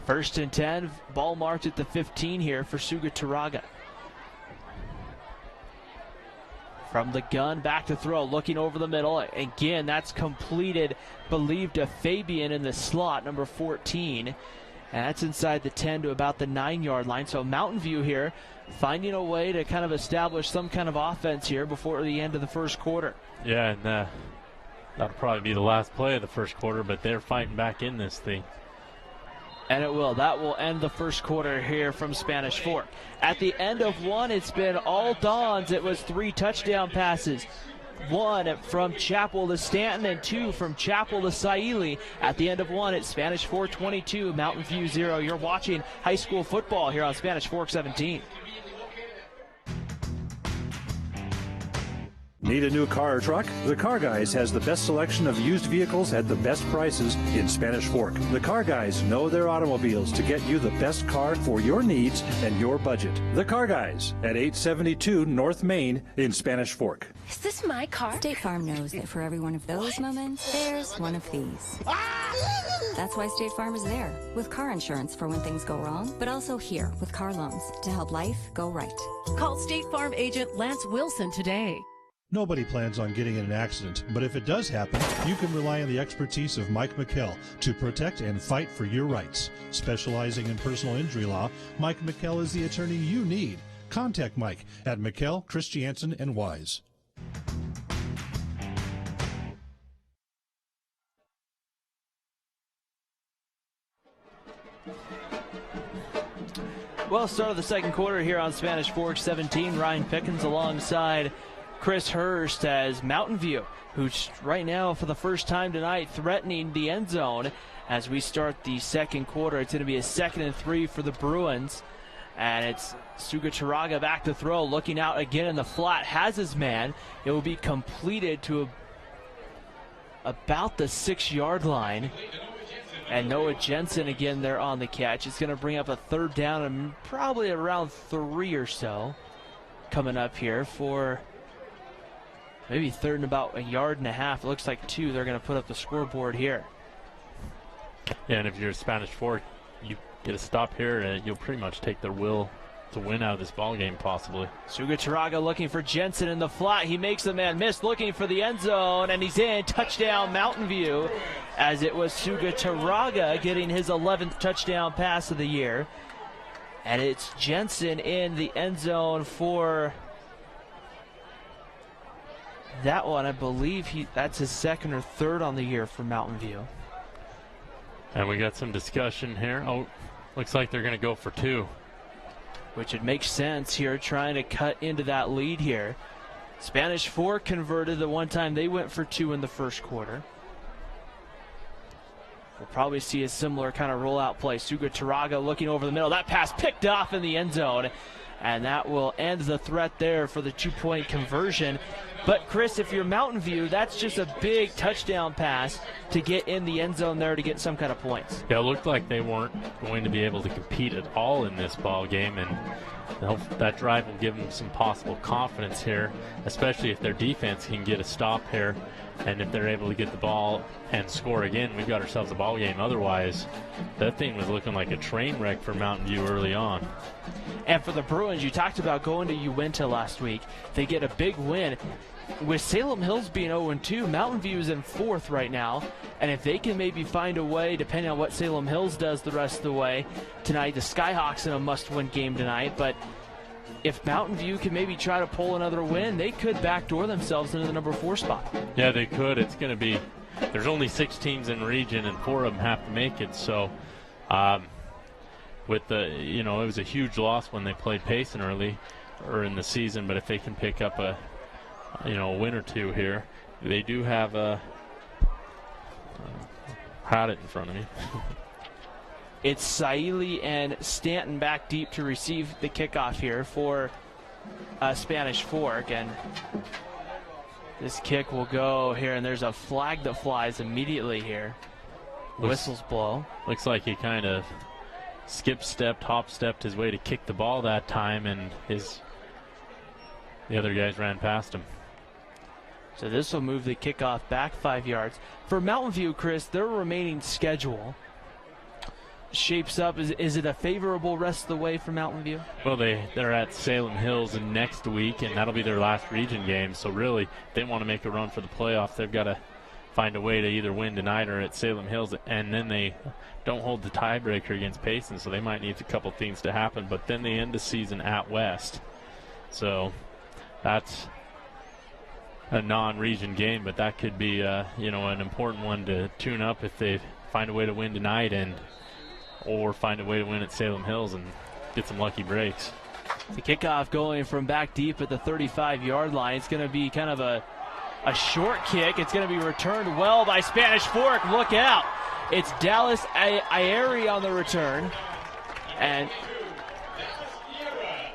Speaker 1: 1st and 10, ball marked at the 15 here for Sugataraga. From the gun, back to throw, looking over the middle. Again, that's completed, believed to Fabian in the slot, number 14. And that's inside the 10 to about the 9-yard line. So Mountain View here finding a way to kind of establish some kind of offense here before the end of the first quarter.
Speaker 2: Yeah, and that'll probably be the last play of the first quarter, but they're fighting back in this thing.
Speaker 1: And it will. That will end the first quarter here from Spanish Fork. At the end of one, it's been all Dons. It was 3 touchdown passes. 1 from Chapel to Stanton and 2 from Chapel to Saili. At the end of one, it's Spanish Fork 22, Mountain View 0. You're watching high school football here on Spanish Fork 17.
Speaker 3: Need a new car or truck? The Car Guys has the best selection of used vehicles at the best prices in Spanish Fork. The Car Guys know their automobiles to get you the best car for your needs and your budget. The Car Guys at 872 North Main in Spanish Fork.
Speaker 4: Is this my car?
Speaker 5: State Farm knows that for every one of those moments, there's one of these. That's why State Farm is there, with car insurance for when things go wrong, but also here with car loans to help life go right.
Speaker 4: Call State Farm agent Lance Wilson today.
Speaker 6: Nobody plans on getting in an accident, but if it does happen, you can rely on the expertise of Mike McKell to protect and fight for your rights. Specializing in personal injury law, Mike McKell is the attorney you need. Contact Mike at McKell, Christiansen, and Wise.
Speaker 1: Well, start of the second quarter here on Spanish Fork 17. Ryan Pickens alongside Chris Hurst as Mountain View, who's right now for the first time tonight threatening the end zone as we start the second quarter. It's going to be a 2nd and 3 for the Bruins. And it's Suga Charaga back to throw, looking out again in the flat, has his man. It will be completed to about the 6-yard line. And Noah Jensen again there on the catch. It's going to bring up a 3rd down and probably around 3 or so coming up here for maybe 3rd and about 1.5 yards. It looks like 2. They're going to put up the scoreboard here.
Speaker 2: Yeah, and if you're Spanish Fork, you get a stop here, and you'll pretty much take their will to win out of this ball game, possibly.
Speaker 1: Suga Charaga looking for Jensen in the flat. He makes the man miss, looking for the end zone, and he's in. Touchdown, Mountain View, as it was Suga Charaga getting his 11th touchdown pass of the year. And it's Jensen in the end zone for that one. I believe that's his 2nd or 3rd on the year for Mountain View.
Speaker 2: And we got some discussion here. Oh, looks like they're going to go for 2.
Speaker 1: Which would make sense here, trying to cut into that lead here. Spanish Fork converted the one time they went for 2 in the first quarter. We'll probably see a similar kind of rollout play. Suga Charaga looking over the middle. That pass picked off in the end zone. And that will end the threat there for the 2-point conversion. But, Chris, if you're Mountain View, that's just a big touchdown pass to get in the end zone there to get some kind of points.
Speaker 2: Yeah, it looked like they weren't going to be able to compete at all in this ball game, and that drive will give them some possible confidence here, especially if their defense can get a stop here, and if they're able to get the ball and score again, we've got ourselves a ball game. Otherwise, that thing was looking like a train wreck for Mountain View early on.
Speaker 1: And for the Bruins, you talked about going to Uinta last week. They get a big win. With Salem Hills being 0-2, Mountain View is in 4th right now. And if they can maybe find a way, depending on what Salem Hills does the rest of the way tonight, the Skyhawks in a must-win game tonight. But if Mountain View can maybe try to pull another win, they could backdoor themselves into the number 4 spot.
Speaker 2: Yeah, they could. It's going to be, there's only 6 teams in the region, and 4 of them have to make it. So, with the, it was a huge loss when they played Payson early or in the season. But if they can pick up a win or 2 here, they do have a. Had it in front of me.
Speaker 1: It's Saili and Stanton back deep to receive the kickoff here for Spanish Fork, and this kick will go here, and there's a flag that flies immediately here. Whistles blow. Looks
Speaker 2: like he kind of hop-stepped his way to kick the ball that time, and the other guys ran past him.
Speaker 1: So this will move the kickoff back 5 yards. For Mountain View, Chris, their remaining schedule shapes up. Is it a favorable rest of the way for Mountain View?
Speaker 2: Well, they're at Salem Hills next week, and that'll be their last region game. So really, if they want to make a run for the playoffs, they've got to find a way to either win tonight or at Salem Hills, and then they don't hold the tiebreaker against Payson, so they might need a couple things to happen. But then they end the season at West. So that's a non-region game, but that could be an important one to tune up if they find a way to win tonight or find a way to win at Salem Hills and get some lucky breaks.
Speaker 1: The kickoff going from back deep at the 35-yard line. It's going to be kind of a short kick. It's going to be returned well by Spanish Fork. Look out. It's Dallas Ieri on the return. And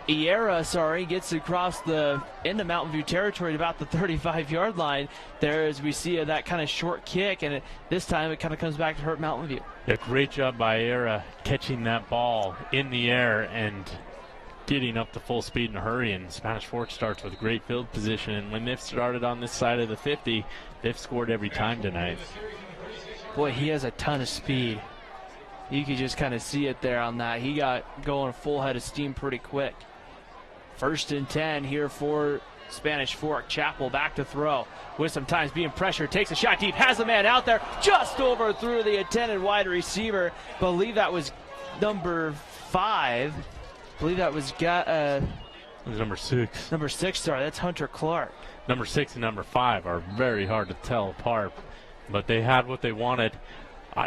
Speaker 1: Iera, gets across into Mountain View territory at about the 35-yard line there as we see that kind of short kick, and this time it kind of comes back to hurt Mountain View.
Speaker 2: Yeah, great job by Iera catching that ball in the air and getting up to full speed in a hurry, and Spanish Fork starts with great field position, and when they've started on this side of the 50, they've scored every time tonight.
Speaker 1: Boy, he has a ton of speed. You could just kind of see it there on that. He got going full head of steam pretty quick. 1st and 10 here for Spanish Fork. Chappell back to throw. With some times being pressured. Takes a shot deep. Has a man out there. Just overthrew the intended wide receiver. Believe that was number 5. Believe that was
Speaker 2: It's number 6.
Speaker 1: Number 6, sorry, that's Hunter Clark.
Speaker 2: Number 6 and number 5 are very hard to tell apart, but they had what they wanted.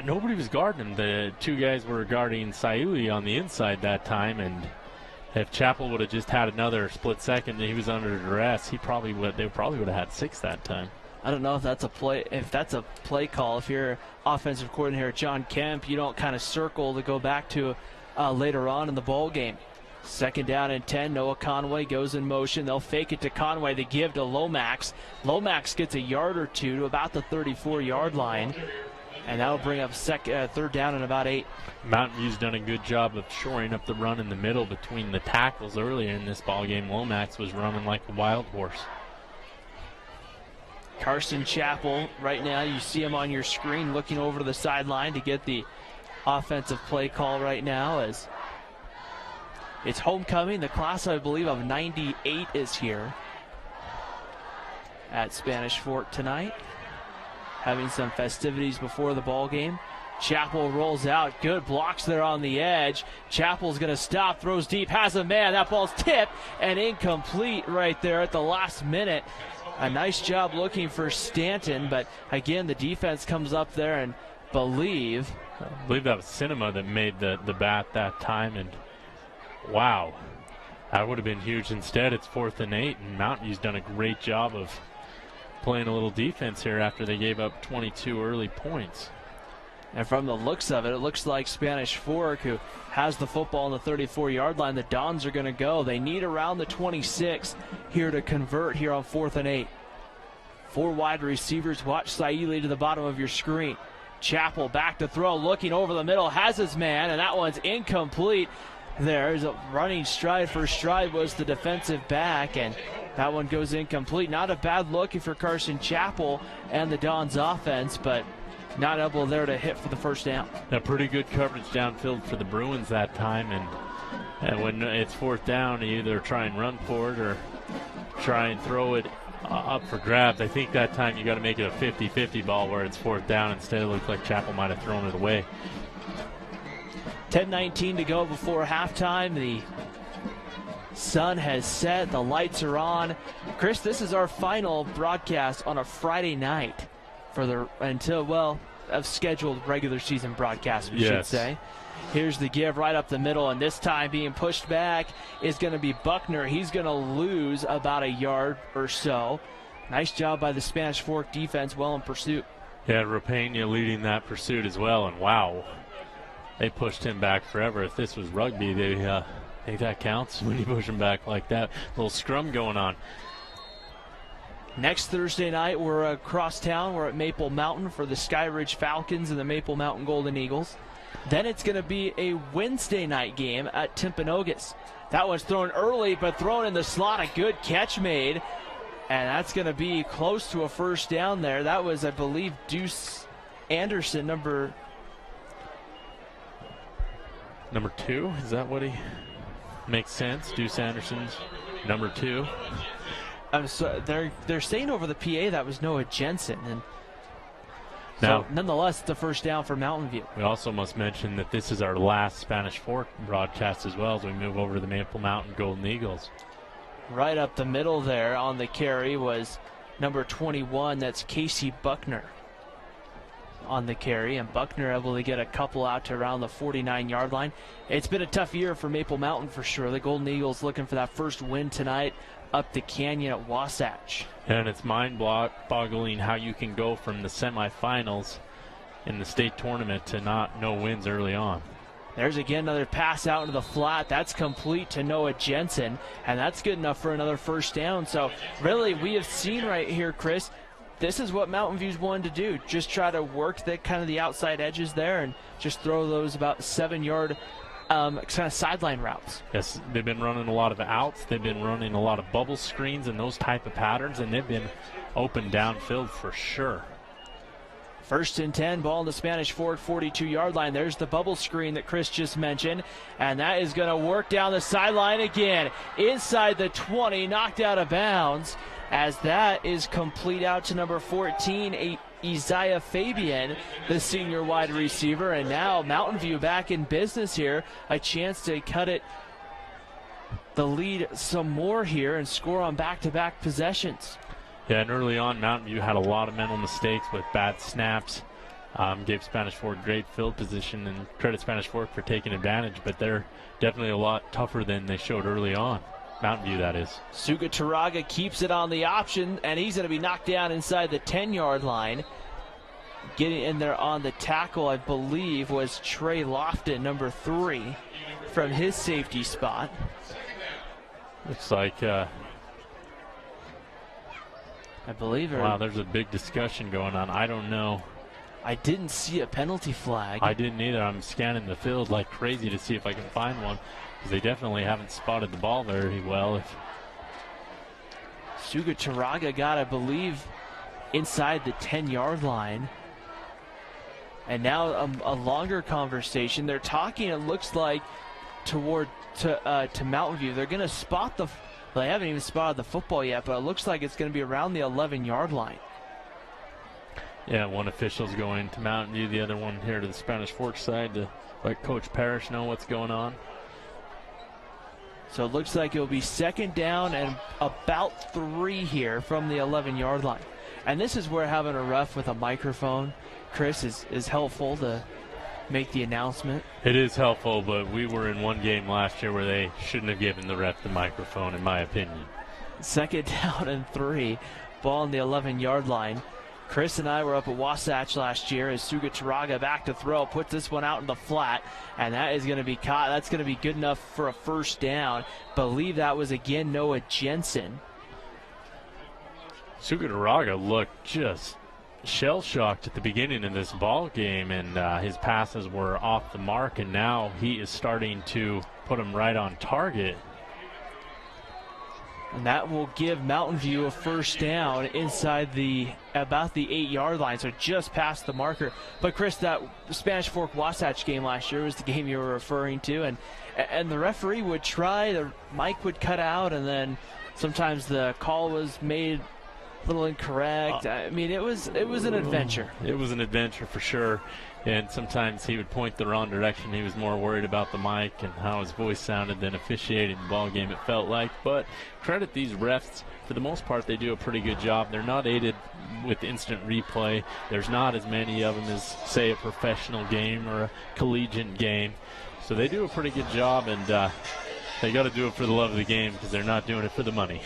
Speaker 2: Nobody was guarding him. The 2 guys were guarding Sayuli on the inside that time, and if Chappell would have just had another split second and he was under duress, they probably would have had 6 that time.
Speaker 1: I don't know if that's a play call. If you're offensive coordinator John Kemp, you don't kind of circle to go back to later on in the ball game. 2nd down and 10. Noah Conway goes in motion. They'll fake it to Conway. They give to Lomax. Lomax gets a yard or 2 to about the 34-yard line, and that'll bring up 3rd down and about 8.
Speaker 2: Mountain View's done a good job of shoring up the run in the middle between the tackles earlier in this ball game. Lomax was running like a wild horse.
Speaker 1: Carson Chappell, right now, you see him on your screen looking over to the sideline to get the offensive play call right now as it's homecoming. The class, I believe, of 98 is here at Spanish Fork tonight, having some festivities before the ball game. Chappell rolls out. Good blocks there on the edge. Chappell's going to stop, throws deep, has a man. That ball's tipped and incomplete right there at the last minute. A nice job looking for Stanton, but again, the defense comes up there and I believe
Speaker 2: that was Cinema that made the bat that time, and wow, that would have been huge. Instead, it's 4th and 8, and Mountain View's done a great job of playing a little defense here after they gave up 22 early points.
Speaker 1: And from the looks of it, it looks like Spanish Fork, who has the football on the 34-yard line, the Dons are going to go. They need around the 26 here to convert here on 4th and 8. 4 wide receivers. Watch Saili to the bottom of your screen. Chappell back to throw, looking over the middle, has his man, and that one's incomplete. There's a running stride for stride was the defensive back, and that one goes incomplete. Not a bad look for Carson Chappell and the Dons offense, but not able there to hit for the 1st down.
Speaker 2: A pretty good coverage downfield for the Bruins that time, and when it's 4th down, you either try and run for it or try and throw it up for grabs. I think that time you got to make it a 50-50 ball where it's 4th down. Instead, it looked like Chappell might have thrown it away.
Speaker 1: 10:19 to go before halftime. The sun has set. The lights are on. Chris, this is our final broadcast on a Friday night for the of scheduled regular season broadcast, we should say. Here's the give right up the middle, and this time being pushed back is going to be Buckner. He's going to lose about a yard or so. Nice job by the Spanish Fork defense, well in pursuit.
Speaker 2: Yeah, Rapena leading that pursuit as well, and wow, they pushed him back forever. If this was rugby, they think that counts when you push him back like that. A little scrum going on.
Speaker 1: Next Thursday night, we're across town. We're at Maple Mountain for the Sky Ridge Falcons and the Maple Mountain Golden Eagles. Then it's going to be a Wednesday night game at Timpanogos. That one's thrown early, but thrown in the slot. A good catch made, and that's going to be close to a 1st down there. That was, I believe, Deuce Anderson, number
Speaker 2: 2. Is that what he makes sense? Deuce Anderson's number 2.
Speaker 1: So they're saying over the PA that was Noah Jensen, and
Speaker 2: now,
Speaker 1: so nonetheless, it's a 1st down for Mountain View.
Speaker 2: We also must mention that this is our last Spanish Fork broadcast as well as we move over to the Maple Mountain Golden Eagles.
Speaker 1: Right up the middle there on the carry was number 21. That's Casey Buckner on the carry, and Buckner able to get a couple out to around the 49-yard line. It's been a tough year for Maple Mountain for sure. The Golden Eagles looking for that first win tonight up the canyon at Wasatch.
Speaker 2: And it's mind-boggling how you can go from the semifinals in the state tournament to no wins early on.
Speaker 1: There's again another pass out into the flat. That's complete to Noah Jensen, and that's good enough for another 1st down. So really, we have seen right here, Chris, this is what Mountain View's wanted to do. Just try to work the outside edges there and just throw those about 7-yard kind of sideline routes.
Speaker 2: Yes, they've been running a lot of outs. They've been running a lot of bubble screens and those type of patterns, and they've been open downfield for sure.
Speaker 1: 1st and 10, ball in the Spanish Fork 42-yard line. There's the bubble screen that Chris just mentioned, and that is going to work down the sideline again. Inside the 20, knocked out of bounds, as that is complete out to number 14, Isaiah Fabian, the senior wide receiver. And now Mountain View back in business here. A chance to cut it the lead some more here and score on back-to-back possessions.
Speaker 2: Yeah, and early on, Mountain View had a lot of mental mistakes with bad snaps. Gave Spanish Fork great field position, and credit Spanish Fork for taking advantage, but they're definitely a lot tougher than they showed early on. Mountain View, that is.
Speaker 1: Suga Taraga keeps it on the option, and he's going to be knocked down inside the 10-yard line. Getting in there on the tackle, I believe, was Trey Lofton, number 3, from his safety spot.
Speaker 2: Looks like,
Speaker 1: I believe.
Speaker 2: Wow, there's a big discussion going on. I don't know.
Speaker 1: I didn't see a penalty flag.
Speaker 2: I didn't either. I'm scanning the field like crazy to see if I can find one, because they definitely haven't spotted the ball very well.
Speaker 1: Suga Taraga got, I believe, inside the 10-yard line. And now a longer conversation. They're talking, it looks like, to Mountain View. They're going to spot they haven't even spotted the football yet, but it looks like it's going to be around the 11-yard line.
Speaker 2: Yeah, one official's going to Mountain View, the other one here to the Spanish Fork side to let Coach Parrish know what's going on.
Speaker 1: So it looks like it'll be second down and about 3 here from the 11-yard line. And this is where having a ref with a microphone, Chris, is helpful to make the announcement.
Speaker 2: It is helpful, but we were in one game last year where they shouldn't have given the ref the microphone, in my opinion.
Speaker 1: Second down and 3, ball on the 11-yard line. Chris and I were up at Wasatch last year as Suga Taraga back to throw, puts this one out in the flat, and that is going to be caught. That's going to be good enough for a first down. Believe that was again Noah Jensen.
Speaker 2: Suga Taraga looked just shell-shocked at the beginning of this ball game, and his passes were off the mark, and now he is starting to put them right on target.
Speaker 1: And that will give Mountain View a first down inside about the 8-yard line, so just past the marker. But Chris, that Spanish Fork Wasatch game last year was the game you were referring to, and the referee would try, the mic would cut out, and then sometimes the call was made a little incorrect. I mean, it was an adventure.
Speaker 2: It was an adventure for sure. And sometimes he would point the wrong direction. He was more worried about the mic and how his voice sounded than officiating the ball game, it felt like. But credit these refs. For the most part, they do a pretty good job. They're not aided with instant replay. There's not as many of them as, say, a professional game or a collegiate game. So they do a pretty good job, and they got to do it for the love of the game because they're not doing it for the money.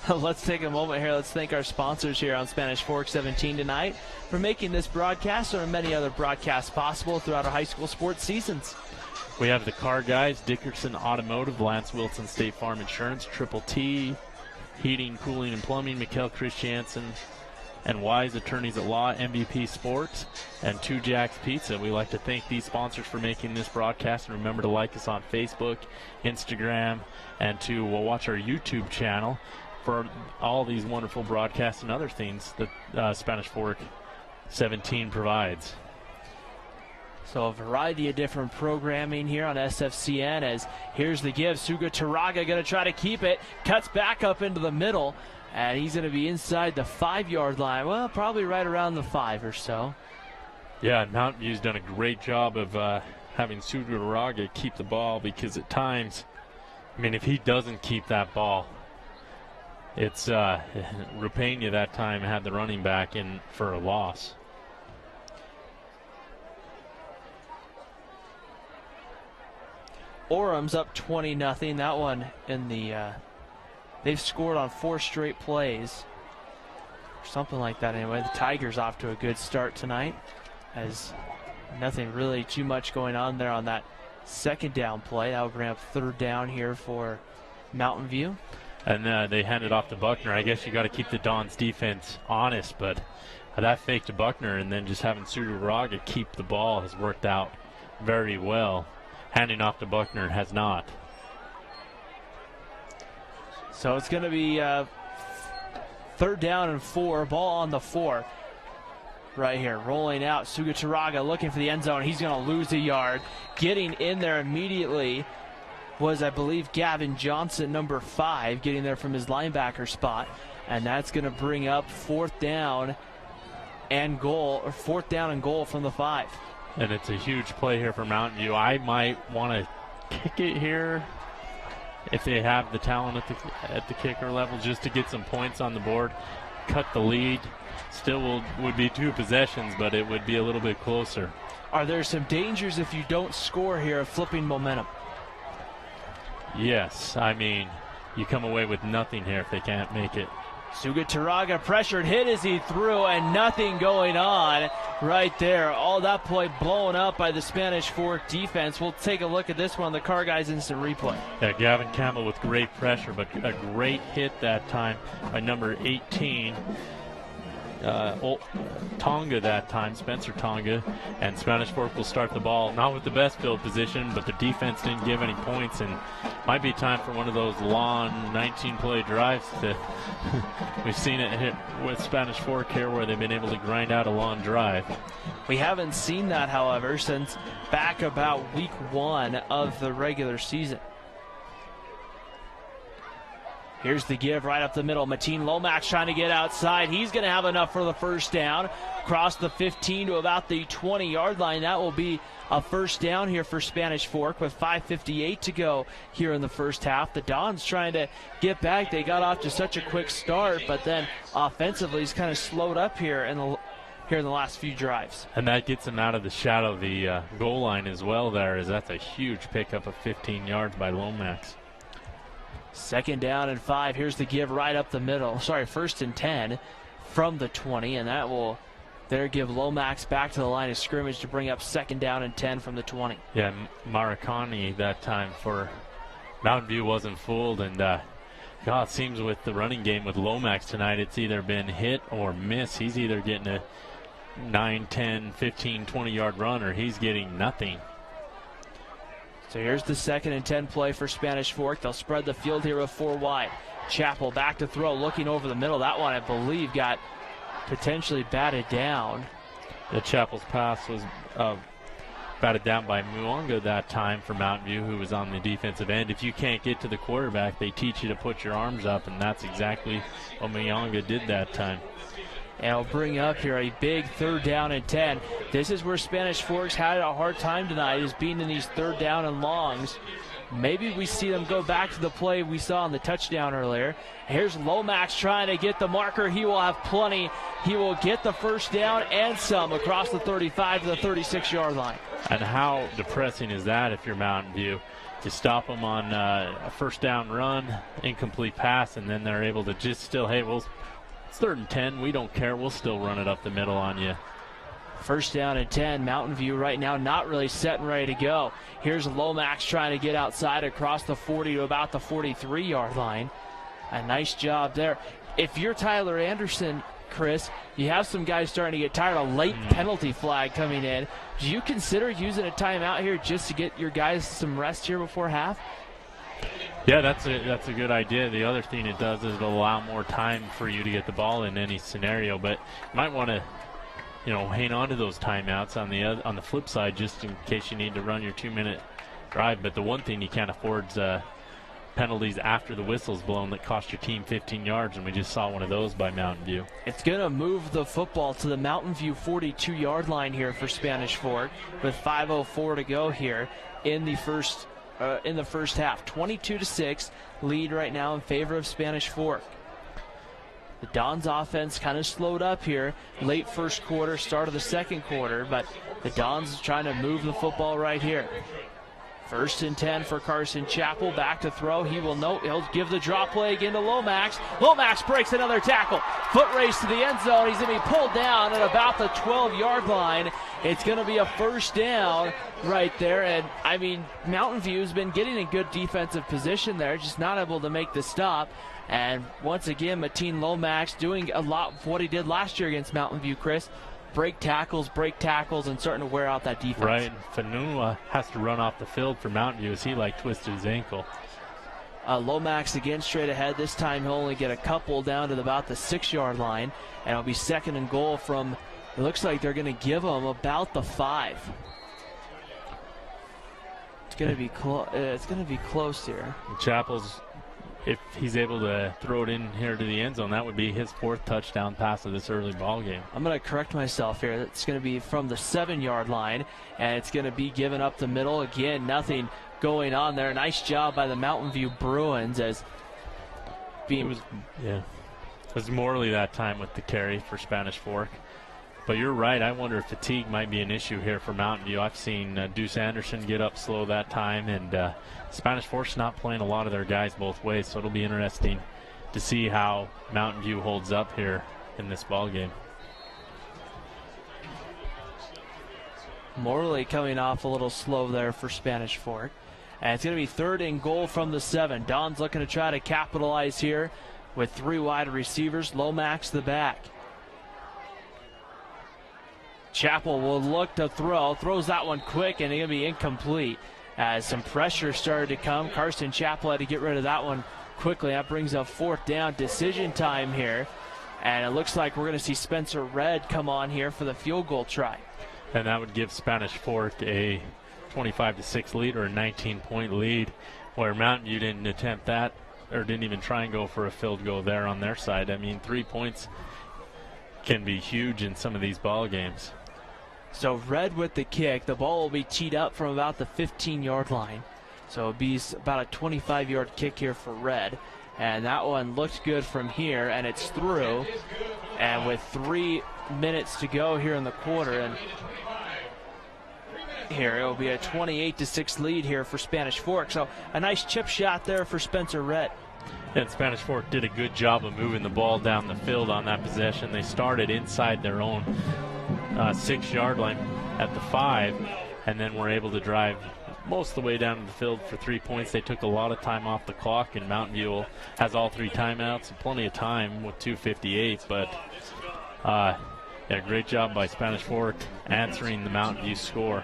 Speaker 1: Let's take a moment here. Let's thank our sponsors here on Spanish Fork 17 tonight for making this broadcast and many other broadcasts possible throughout our high school sports seasons.
Speaker 2: We have the Car Guys, Dickerson Automotive, Lance Wilson State Farm Insurance, Triple T, Heating, Cooling, and Plumbing, Mikkel Christiansen, and Wise Attorneys at Law, MVP Sports, and Two Jacks Pizza. We like to thank these sponsors for making this broadcast, and remember to like us on Facebook, Instagram, and to watch our YouTube channel for all these wonderful broadcasts and other things that Spanish Fork 17 provides.
Speaker 1: So a variety of different programming here on SFCN as here's the give. Suga Taraga going to try to keep it. Cuts back up into the middle, and he's going to be inside the 5-yard line. Well, probably right around the 5 or so.
Speaker 2: Yeah, and Mountain View's done a great job of having Suga Taraga keep the ball, because at times, I mean, if he doesn't keep that ball, it's Rupena that time had the running back in for a loss.
Speaker 1: Orem's up 20-0. That one in the they've scored on 4 straight plays. Or something like that anyway. The Tigers off to a good start tonight, as nothing really too much going on there on that second down play. That will bring up third down here for Mountain View.
Speaker 2: And they hand it off to Buckner. I guess you got to keep the Dons defense honest, but that fake to Buckner and then just having Suga Taraga keep the ball has worked out very well. Handing off to Buckner has not.
Speaker 1: So it's going to be third down and 4. Ball on the 4. Right here, rolling out. Suga Taraga looking for the end zone. He's going to lose a yard. Getting in there immediately was, I believe, Gavin Johnson, number 5, getting there from his linebacker spot. And that's going to bring up fourth down and goal from the 5.
Speaker 2: And it's a huge play here for Mountain View. I might want to kick it here. if they have the talent at the kicker level, just to get some points on the board, cut the lead. Still would be 2 possessions, but it would be a little bit closer.
Speaker 1: Are there some dangers if you don't score here of flipping momentum?
Speaker 2: Yes, I mean, you come away with nothing here if they can't make it.
Speaker 1: Sugataraga pressured, hit as he threw, and nothing going on right there. All that play blown up by the Spanish Fork defense. We'll take a look at this one, the Car Guys instant replay.
Speaker 2: Yeah, Gavin Campbell with great pressure, but a great hit that time by number 18. Tonga that time, Spencer Tonga, and Spanish Fork will start the ball, not with the best field position, but the defense didn't give any points, and might be time for one of those long 19-play drives. We've seen it hit with Spanish Fork here where they've been able to grind out a long drive.
Speaker 1: We haven't seen that, however, since back about week 1 of the regular season. Here's the give right up the middle. Mateen Lomax trying to get outside. He's going to have enough for the first down. Across the 15 to about the 20-yard line. That will be a first down here for Spanish Fork with 5:58 to go here in the first half. The Dons trying to get back. They got off to such a quick start, but then offensively he's kind of slowed up here in the last few drives.
Speaker 2: And that gets them out of the shadow of the goal line as well there, as that's a huge pickup of 15 yards by Lomax.
Speaker 1: 2nd down and 5. Here's the give right up the middle. Sorry, 1st and 10 from the 20, and that will there give Lomax back to the line of scrimmage to bring up 2nd down and 10 from the 20.
Speaker 2: Yeah, Maricani that time for Mountain View wasn't fooled, and it seems with the running game with Lomax tonight, it's either been hit or miss. He's either getting a 9, 10, 15, 20-yard run, or he's getting nothing.
Speaker 1: So here's the 2nd and 10 play for Spanish Fork. They'll spread the field here with 4 wide. Chappell back to throw, looking over the middle. That one, I believe, got potentially batted down.
Speaker 2: The Chappell's pass was batted down by Muonga that time for Mountain View, who was on the defensive end. If you can't get to the quarterback, they teach you to put your arms up, and that's exactly what Muonga did that time.
Speaker 1: And it'll bring up here a big 3rd down and 10. This is where Spanish Forks had a hard time tonight, is being in these 3rd down and longs. Maybe we see them go back to the play we saw on the touchdown earlier. Here's Lomax trying to get the marker. He will have plenty. He will get the first down and some across the 35 to the 36-yard line.
Speaker 2: And how depressing is that if you're Mountain View? You stop them on a first down run, incomplete pass, and then they're able to just still, hey, it's 3rd and 10. We don't care. We'll still run it up the middle on you.
Speaker 1: 1st down and 10. Mountain View right now not really set and ready to go. Here's Lomax trying to get outside across the 40 to about the 43-yard line. A nice job there. If you're Tyler Anderson, Chris, you have some guys starting to get tired of late penalty flag coming in. Do you consider using a timeout here just to get your guys some rest here before half?
Speaker 2: Yeah, that's a good idea. The other thing it does is it'll allow more time for you to get the ball in any scenario, but you might want to, hang on to those timeouts on the flip side, just in case you need to run your 2-minute drive. But the one thing you can't afford is penalties after the whistle's blown that cost your team 15 yards, and we just saw one of those by Mountain View. It's
Speaker 1: going to move the football to the Mountain View 42-yard line here for Spanish Fork with 5:04 to go here in the first half. 22-6 lead right now in favor of Spanish Fork. The Dons offense kind of slowed up here late first quarter, start of the second quarter, but the Dons trying to move the football right here. 1st and 10 for Carson Chappell. Back to throw. He'll give the drop play again to Lomax. Lomax breaks another tackle. Foot race to the end zone. He's going to be pulled down at about the 12-yard line. It's going to be a first down right there. And, Mountain View's been getting in good defensive position there, just not able to make the stop. And once again, Mateen Lomax doing a lot of what he did last year against Mountain View, Chris. Break tackles, and starting to wear out that defense.
Speaker 2: Right. Fanua has to run off the field for Mountain View as he twisted his ankle.
Speaker 1: Lomax again straight ahead. This time he'll only get a couple down to about the 6-yard line. And it'll be 2nd and goal from, it looks like they're going to give him about the 5. It's going to be close here.
Speaker 2: Chappell's, if he's able to throw it in here to the end zone, that would be his 4th touchdown pass of this early ball game.
Speaker 1: I'm going to correct myself here. It's going to be from the 7-yard line, and it's going to be given up the middle. Again, nothing going on there. Nice job by the Mountain View Bruins as being...
Speaker 2: It was Morley that time with the carry for Spanish Fork. But you're right. I wonder if fatigue might be an issue here for Mountain View. I've seen Deuce Anderson get up slow that time, and Spanish Fork's not playing a lot of their guys both ways, so it'll be interesting to see how Mountain View holds up here in this ball game.
Speaker 1: Morley coming off a little slow there for Spanish Fork. And it's going to be 3rd and goal from the 7. Don's looking to try to capitalize here with 3 wide receivers. Lomax the back. Chappell will look to throw. Throws that one quick, and it's going to be incomplete as some pressure started to come. Carson Chappell had to get rid of that one quickly. That brings up 4th down. Decision time here. And it looks like we're going to see Spencer Red come on here for the field goal try.
Speaker 2: And that would give Spanish Fork a 25-6 lead, or a 19-point lead, where Mountain View didn't attempt that, or didn't even try and go for a field goal there on their side. I mean, 3 points can be huge in some of these ball games.
Speaker 1: So Red with the kick. The ball will be teed up from about the 15-yard line. So it'll be about a 25-yard kick here for Red. And that one looked good from here, and it's through. And with 3 minutes to go here in the quarter, and here it will be a 28-6 lead here for Spanish Fork. So a nice chip shot there for Spencer Red.
Speaker 2: And Spanish Fork did a good job of moving the ball down the field on that possession. They started inside their own 6-yard line at the 5, and then were able to drive most of the way down to the field for 3 points. They took a lot of time off the clock, and Mountain View has all 3 timeouts and plenty of time with 2:58. But great job by Spanish Fork answering the Mountain View score.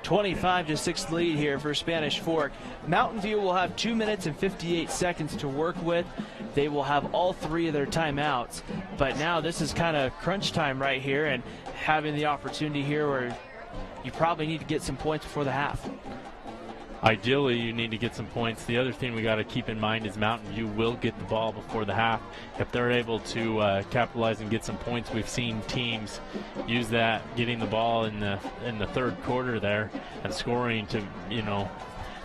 Speaker 1: 25-6 lead here for Spanish Fork. Mountain View will have 2 minutes and 58 seconds to work with. They will have all 3 of their timeouts. But now this is kind of crunch time right here, and having the opportunity here where you probably need to get some points before the half.
Speaker 2: Ideally, you need to get some points. The other thing we got to keep in mind is Mountain View will get the ball before the half. If they're able to capitalize and get some points, we've seen teams use that, getting the ball in the 3rd quarter there and scoring to,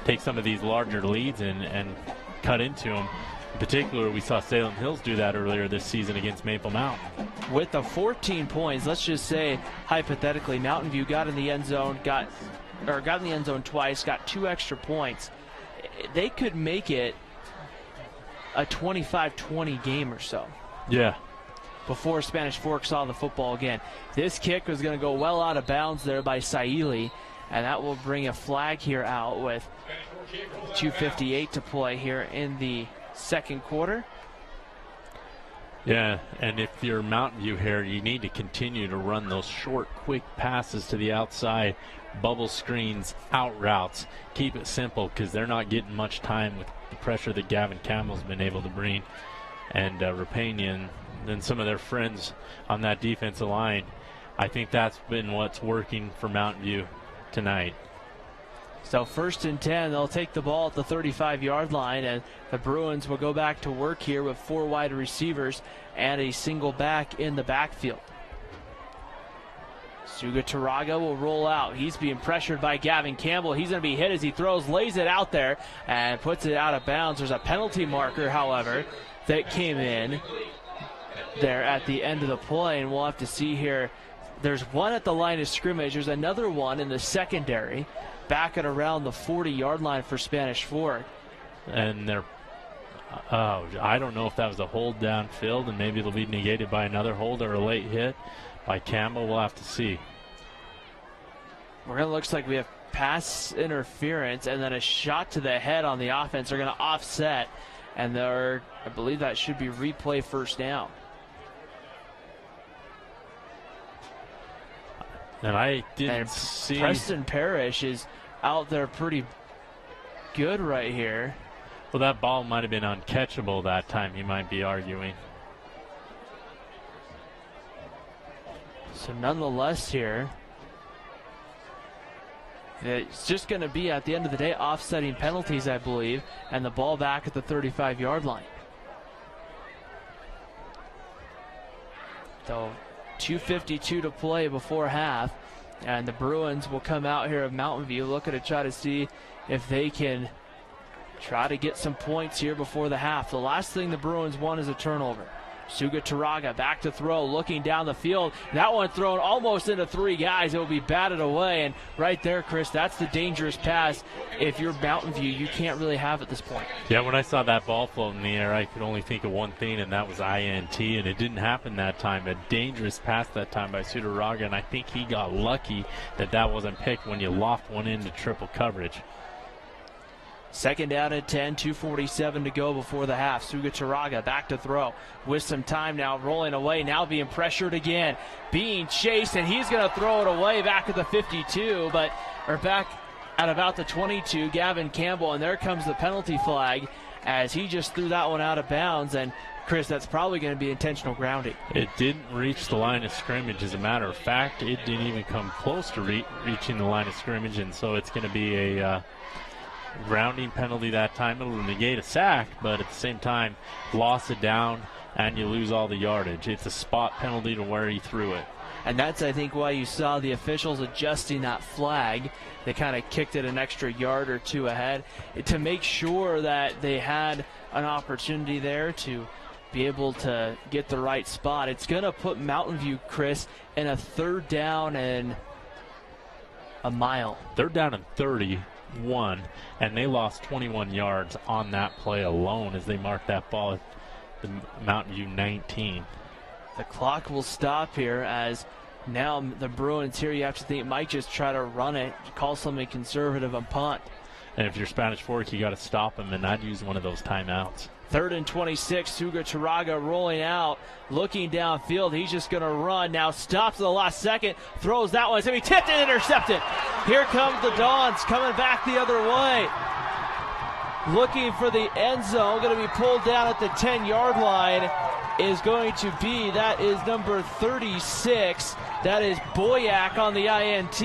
Speaker 2: take some of these larger leads and cut into them. In particular, we saw Salem Hills do that earlier this season against Maple Mountain.
Speaker 1: With the 14 points, let's just say hypothetically, Mountain View got in the end zone, got in the end zone twice, got 2 extra points. They could make it a 25-20 game or so.
Speaker 2: Yeah.
Speaker 1: Before Spanish Fork saw the football again. This kick was going to go well out of bounds there by Saili, and that will bring a flag here out with 2:58 to play here in the 2nd quarter.
Speaker 2: Yeah, and if you're Mountain View here, you need to continue to run those short, quick passes to the outside, bubble screens, out routes. Keep it simple because they're not getting much time with the pressure that Gavin Campbell's been able to bring. And Rapanian and some of their friends on that defensive line, I think that's been what's working for Mountain View tonight.
Speaker 1: So 1st and 10, they'll take the ball at the 35-yard line, and the Bruins will go back to work here with 4 wide receivers and a single back in the backfield. Suga Taraga will roll out. He's being pressured by Gavin Campbell. He's going to be hit as he throws, lays it out there, and puts it out of bounds. There's a penalty marker, however, that came in there at the end of the play, and we'll have to see here. There's one at the line of scrimmage. There's another one in the secondary, back at around the 40-yard line for Spanish Fork.
Speaker 2: And they're, I don't know if that was a hold downfield, and maybe it'll be negated by another hold or a late hit by Campbell. We'll have to see.
Speaker 1: We're going to looks like we have pass interference and then a shot to the head on the offense. They're going to offset, and I believe that should be replay 1st down.
Speaker 2: And I didn't see.
Speaker 1: Preston Parrish is out there pretty good right here.
Speaker 2: Well, that ball might have been uncatchable that time, he might be arguing.
Speaker 1: So nonetheless here, it's just going to be, at the end of the day, offsetting penalties, I believe, and the ball back at the 35-yard line. So 2:52 to play before half. And the Bruins will come out here of Mountain View looking to try to see if they can try to get some points here before the half. The last thing the Bruins want is a turnover. Suga Taraga back to throw, looking down the field. That one thrown almost into 3 guys. It will be batted away. And right there, Chris, that's the dangerous pass. If you're Mountain View, you can't really have at this point.
Speaker 2: Yeah, when I saw that ball float in the air, I could only think of one thing, and that was INT, and it didn't happen that time. A dangerous pass that time by Sudaraga, and I think he got lucky that wasn't picked when you loft one into triple coverage.
Speaker 1: Second down at 10, 2:47 to go before the half. Suga Taraga back to throw with some time now, rolling away, now being pressured again, being chased, and he's going to throw it away back at the 52, or back at about the 22, Gavin Campbell, and there comes the penalty flag as he just threw that one out of bounds. And Chris, that's probably going to be intentional grounding.
Speaker 2: It didn't reach the line of scrimmage. As a matter of fact, it didn't even come close to reaching the line of scrimmage, and so it's going to be a grounding penalty that time. It'll negate a sack, but at the same time, loss it down, and you lose all the yardage. It's a spot penalty to where he threw it.
Speaker 1: And that's, I think, why you saw the officials adjusting that flag. They kind of kicked it an extra yard or 2 ahead to make sure that they had an opportunity there to be able to get the right spot. It's going to put Mountain View, Chris, in a 3rd down and a mile.
Speaker 2: 3rd down and 31, and they lost 21 yards on that play alone as they marked that ball at the Mountain View 19.
Speaker 1: The clock will stop here as now the Bruins here, you have to think, might just try to run it, call something conservative and punt.
Speaker 2: And if you're Spanish Fork, you got to stop them, and I'd use one of those timeouts.
Speaker 1: 3rd and 26, Suga Taraga rolling out, looking downfield. He's just going to run. Now stops at the last second, throws that one. It's going to be tipped and intercepted. Here comes the Dons coming back the other way. Looking for the end zone, going to be pulled down at the 10-yard line is going to be, that is number 36. That is Boyack on the INT,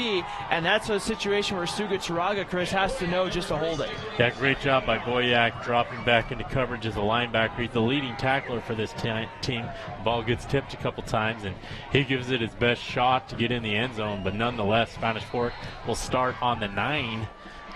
Speaker 1: and that's a situation where Suga Taraga, Chris, has to know just to hold it.
Speaker 2: Yeah, great job by Boyack dropping back into coverage as a linebacker. He's the leading tackler for this team. The ball gets tipped a couple times, and he gives it his best shot to get in the end zone, but nonetheless, Spanish Fork will start on the 9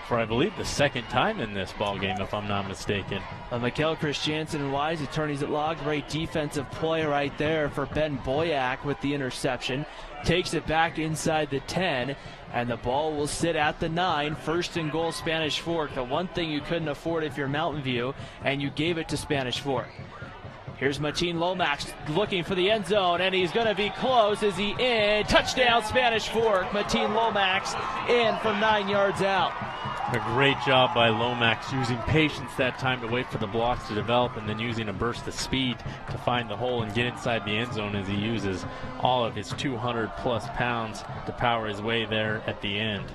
Speaker 2: for, I believe, the 2nd time in this ball game, if I'm not mistaken.
Speaker 1: Mikel Christiansen and Wise, attorneys at law, great defensive play right there for Ben Boyack with the interception. Takes it back inside the 10, and the ball will sit at the 9. 1st and goal, Spanish Fork. The one thing you couldn't afford if you're Mountain View, and you gave it to Spanish Fork. Here's Mateen Lomax looking for the end zone, and he's going to be close. Is he in? Touchdown, Spanish Fork. Mateen Lomax in from 9 yards out.
Speaker 2: A great job by Lomax, using patience that time to wait for the blocks to develop, and then using a burst of speed to find the hole and get inside the end zone as he uses all of his 200-plus pounds to power his way there at the end.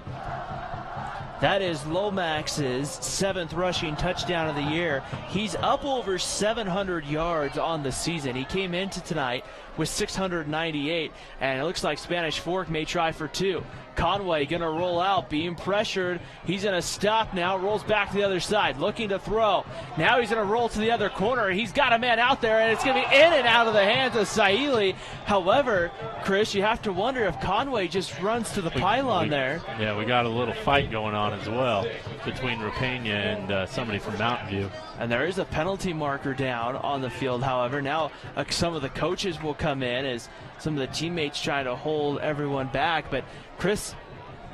Speaker 1: That is Lomax's 7th rushing touchdown of the year. He's up over 700 yards on the season. He came into tonight with 698, and it looks like Spanish Fork may try for 2. Conway going to roll out, being pressured. He's going to stop now, rolls back to the other side, looking to throw. Now he's going to roll to the other corner. He's got a man out there, and it's going to be in and out of the hands of Saili. However, Chris, you have to wonder if Conway just runs to the pylon there.
Speaker 2: Yeah, we got a little fight going on as well between Rapena and somebody from Mountain View.
Speaker 1: And there is a penalty marker down on the field, however. Now some of the coaches will come in as some of the teammates try to hold everyone back. But, Chris,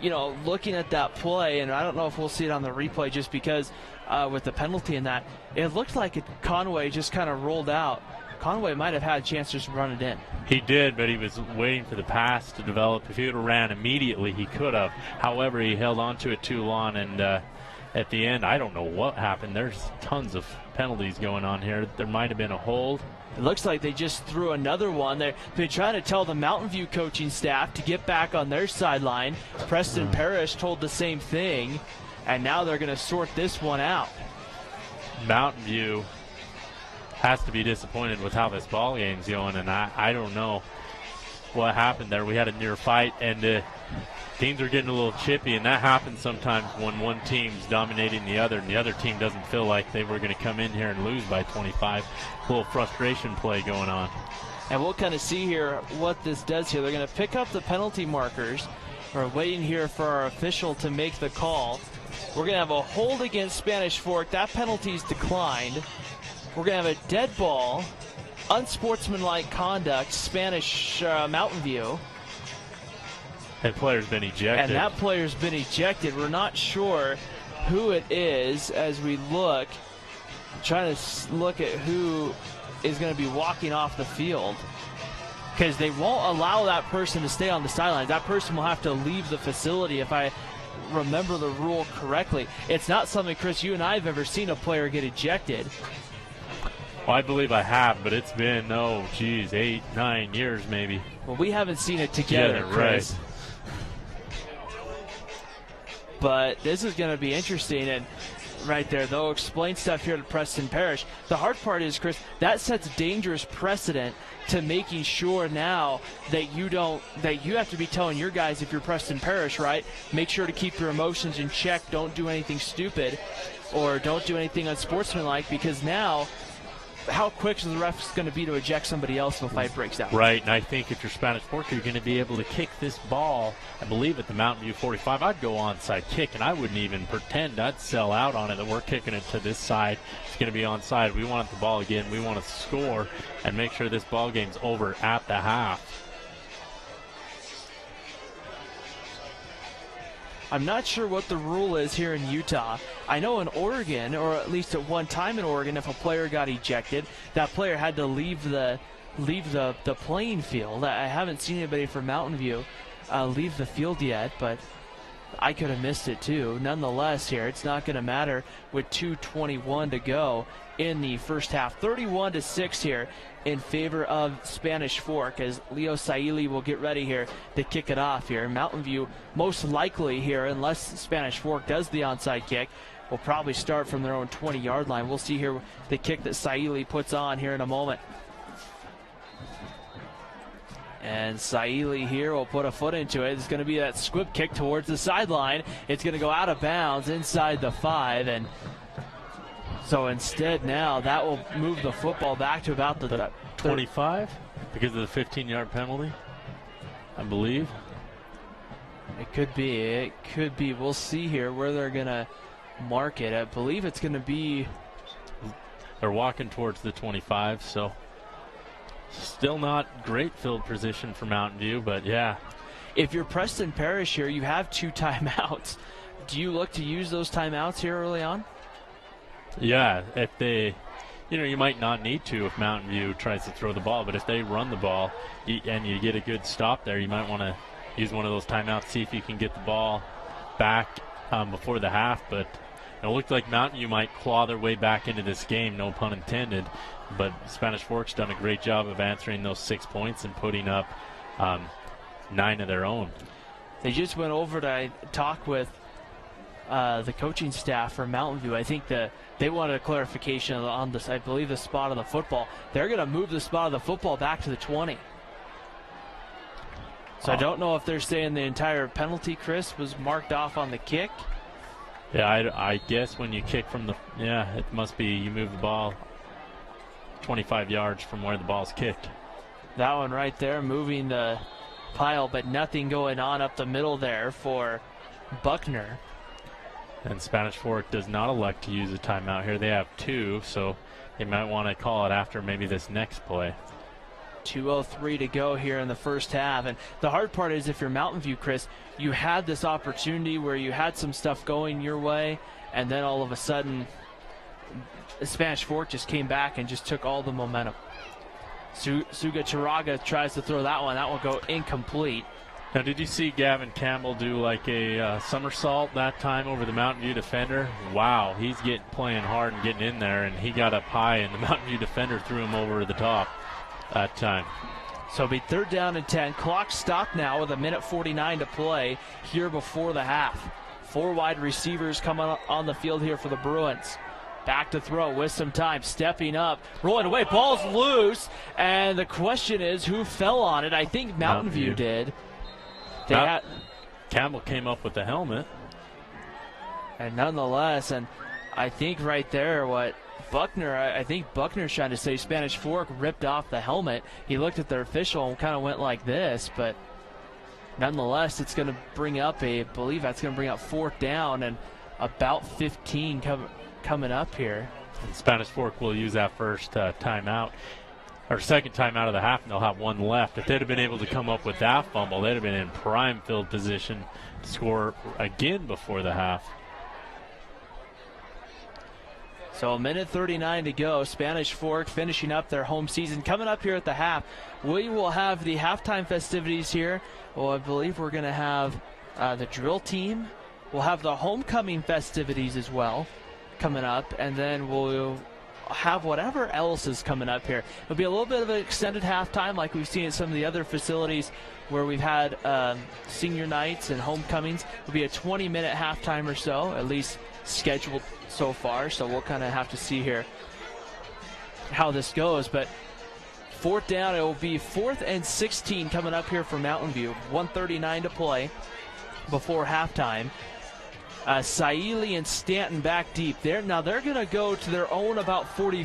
Speaker 1: you know, looking at that play, and I don't know if we'll see it on the replay just because with the penalty in that, it looked like Conway just kind of rolled out. Conway might have had a chance to just run it in.
Speaker 2: He did, but he was waiting for the pass to develop. If he would have ran immediately, he could have. However, he held on to it too long, and at the end, I don't know what happened. There's tons of penalties going on here. There might have been a hold.
Speaker 1: It looks like they just threw another one. They've been trying to tell the Mountain View coaching staff to get back on their sideline. Preston Parrish told the same thing, and now they're going to sort this one out.
Speaker 2: Mountain View has to be disappointed with how this ball game's going, and I don't know what happened there. We had a near fight, and teams are getting a little chippy, and that happens sometimes when one team's dominating the other and the other team doesn't feel like they were going to come in here and lose by 25. A little frustration play going on.
Speaker 1: And we'll kind of see here what this does here. They're going to pick up the penalty markers, We're waiting here for our official to make the call. We're going to have a hold against Spanish Fork. That penalty's declined. We're going to have a dead ball, unsportsmanlike conduct, Spanish Mountain View.
Speaker 2: That player's been ejected.
Speaker 1: And that player's been ejected. We're not sure who it is as we look, trying to look at who is going to be walking off the field, because they won't allow that person to stay on the sidelines. That person will have to leave the facility, if I remember the rule correctly. It's not something, Chris, you and I have ever seen a player get ejected.
Speaker 2: Well, I believe I have, but it's been, 8, 9 years maybe.
Speaker 1: Well, we haven't seen it together, Chris.
Speaker 2: Right.
Speaker 1: But this is going to be interesting, and right there, they'll explain stuff here to Preston Parrish. The hard part is, Chris, that sets dangerous precedent to making sure now that you have to be telling your guys, if you're Preston Parrish, right, make sure to keep your emotions in check, don't do anything stupid, or don't do anything unsportsmanlike, because now, how quick is the ref going to be to eject somebody else if a fight breaks out?
Speaker 2: Right, and I think if you're Spanish Fork, you're going to be able to kick this ball, I believe at the Mountain View 45, I'd go onside kick, and I wouldn't even pretend I'd sell out on it, that we're kicking it to this side. It's going to be onside. We want the ball again. We want to score and make sure this ball game's over at the half.
Speaker 1: I'm not sure what the rule is here in Utah. I know in Oregon, or at least at one time in Oregon, if a player got ejected, that player had to leave the playing field. I haven't seen anybody from Mountain View leave the field yet, but I could have missed it too. Nonetheless, here it's not going to matter with 2:21 to go in the first half. 31-6 here in favor of Spanish Fork, as Leo Saili will get ready here to kick it off here. Mountain View most likely here, unless Spanish Fork does the onside kick, will probably start from their own 20-yard line. We'll see here the kick that Saili puts on here in a moment. And Saili here will put a foot into it. It's going to be that squib kick towards the sideline. It's going to go out of bounds inside the 5, and so instead now that will move the football back to about the
Speaker 2: 25 because of the 15-yard penalty, I believe.
Speaker 1: It could be. It could be. We'll see here where they're going to mark it. I believe it's going to be.
Speaker 2: They're walking towards the 25, so still not great field position for Mountain View, but yeah.
Speaker 1: If you're Preston Parrish here, you have 2 timeouts. Do you look to use those timeouts here early on?
Speaker 2: Yeah, if they, you might not need to if Mountain View tries to throw the ball, but if they run the ball and you get a good stop there, you might want to use one of those timeouts, see if you can get the ball back before the half. But it looked like Mountain View might claw their way back into this game, no pun intended. But Spanish Fork's done a great job of answering those 6 points and putting up 9 of their own.
Speaker 1: They just went over to talk with the coaching staff for Mountain View. I think they wanted a clarification on this. I believe the spot of the football. They're going to move the spot of the football back to the 20. So I don't know if they're saying the entire penalty, Chris, was marked off on the kick.
Speaker 2: Yeah, I guess when you kick from it must be you move the ball 25 yards from where the ball's kicked.
Speaker 1: That one right there, moving the pile, but nothing going on up the middle there for Buckner.
Speaker 2: And Spanish Fork does not elect to use a timeout here. They have 2, so they might want to call it after maybe this next play.
Speaker 1: 2:03 to go here in the first half. And the hard part is, if you're Mountain View, Chris, you had this opportunity where you had some stuff going your way, and then all of a sudden Spanish Fork just came back and just took all the momentum. Suga Chiraga tries to throw that one. That will go incomplete.
Speaker 2: Now, did you see Gavin Campbell do like a somersault that time over the Mountain View defender? Wow, he's playing hard and getting in there, and he got up high, and the Mountain View defender threw him over the top that time.
Speaker 1: So it'll be 3rd down and 10. Clock stopped now with 1:49 to play here before the half. 4 wide receivers coming on the field here for the Bruins. Back to throw with some time, stepping up, rolling away, ball's loose, and the question is who fell on it. I think Mountain View did.
Speaker 2: Campbell came up with the helmet.
Speaker 1: And nonetheless, and I think right there what Buckner, I think Buckner's trying to say Spanish Fork ripped off the helmet. He looked at their official and kind of went like this, but nonetheless, it's going to bring up I believe that's going to bring up 4th down and about 15 coming up here.
Speaker 2: And Spanish Fork will use that first timeout, or second timeout of the half, and they'll have one left. If they'd have been able to come up with that fumble, they'd have been in prime field position to score again before the half.
Speaker 1: So 1:39 to go. Spanish Fork finishing up their home season. Coming up here at the half, we will have the halftime festivities here. Well, I believe we're going to have the drill team. We'll have the homecoming festivities as well coming up, and then we'll have whatever else is coming up here. It'll be a little bit of an extended halftime like we've seen at some of the other facilities where we've had senior nights and homecomings. It'll be a 20-minute halftime or so, at least scheduled so far, so we'll kind of have to see here how this goes. But 4th down, it will be 4th and 16 coming up here for Mountain View. 1:39 to play before halftime. Saili and Stanton back deep there. Now they're going to go to their own about 40,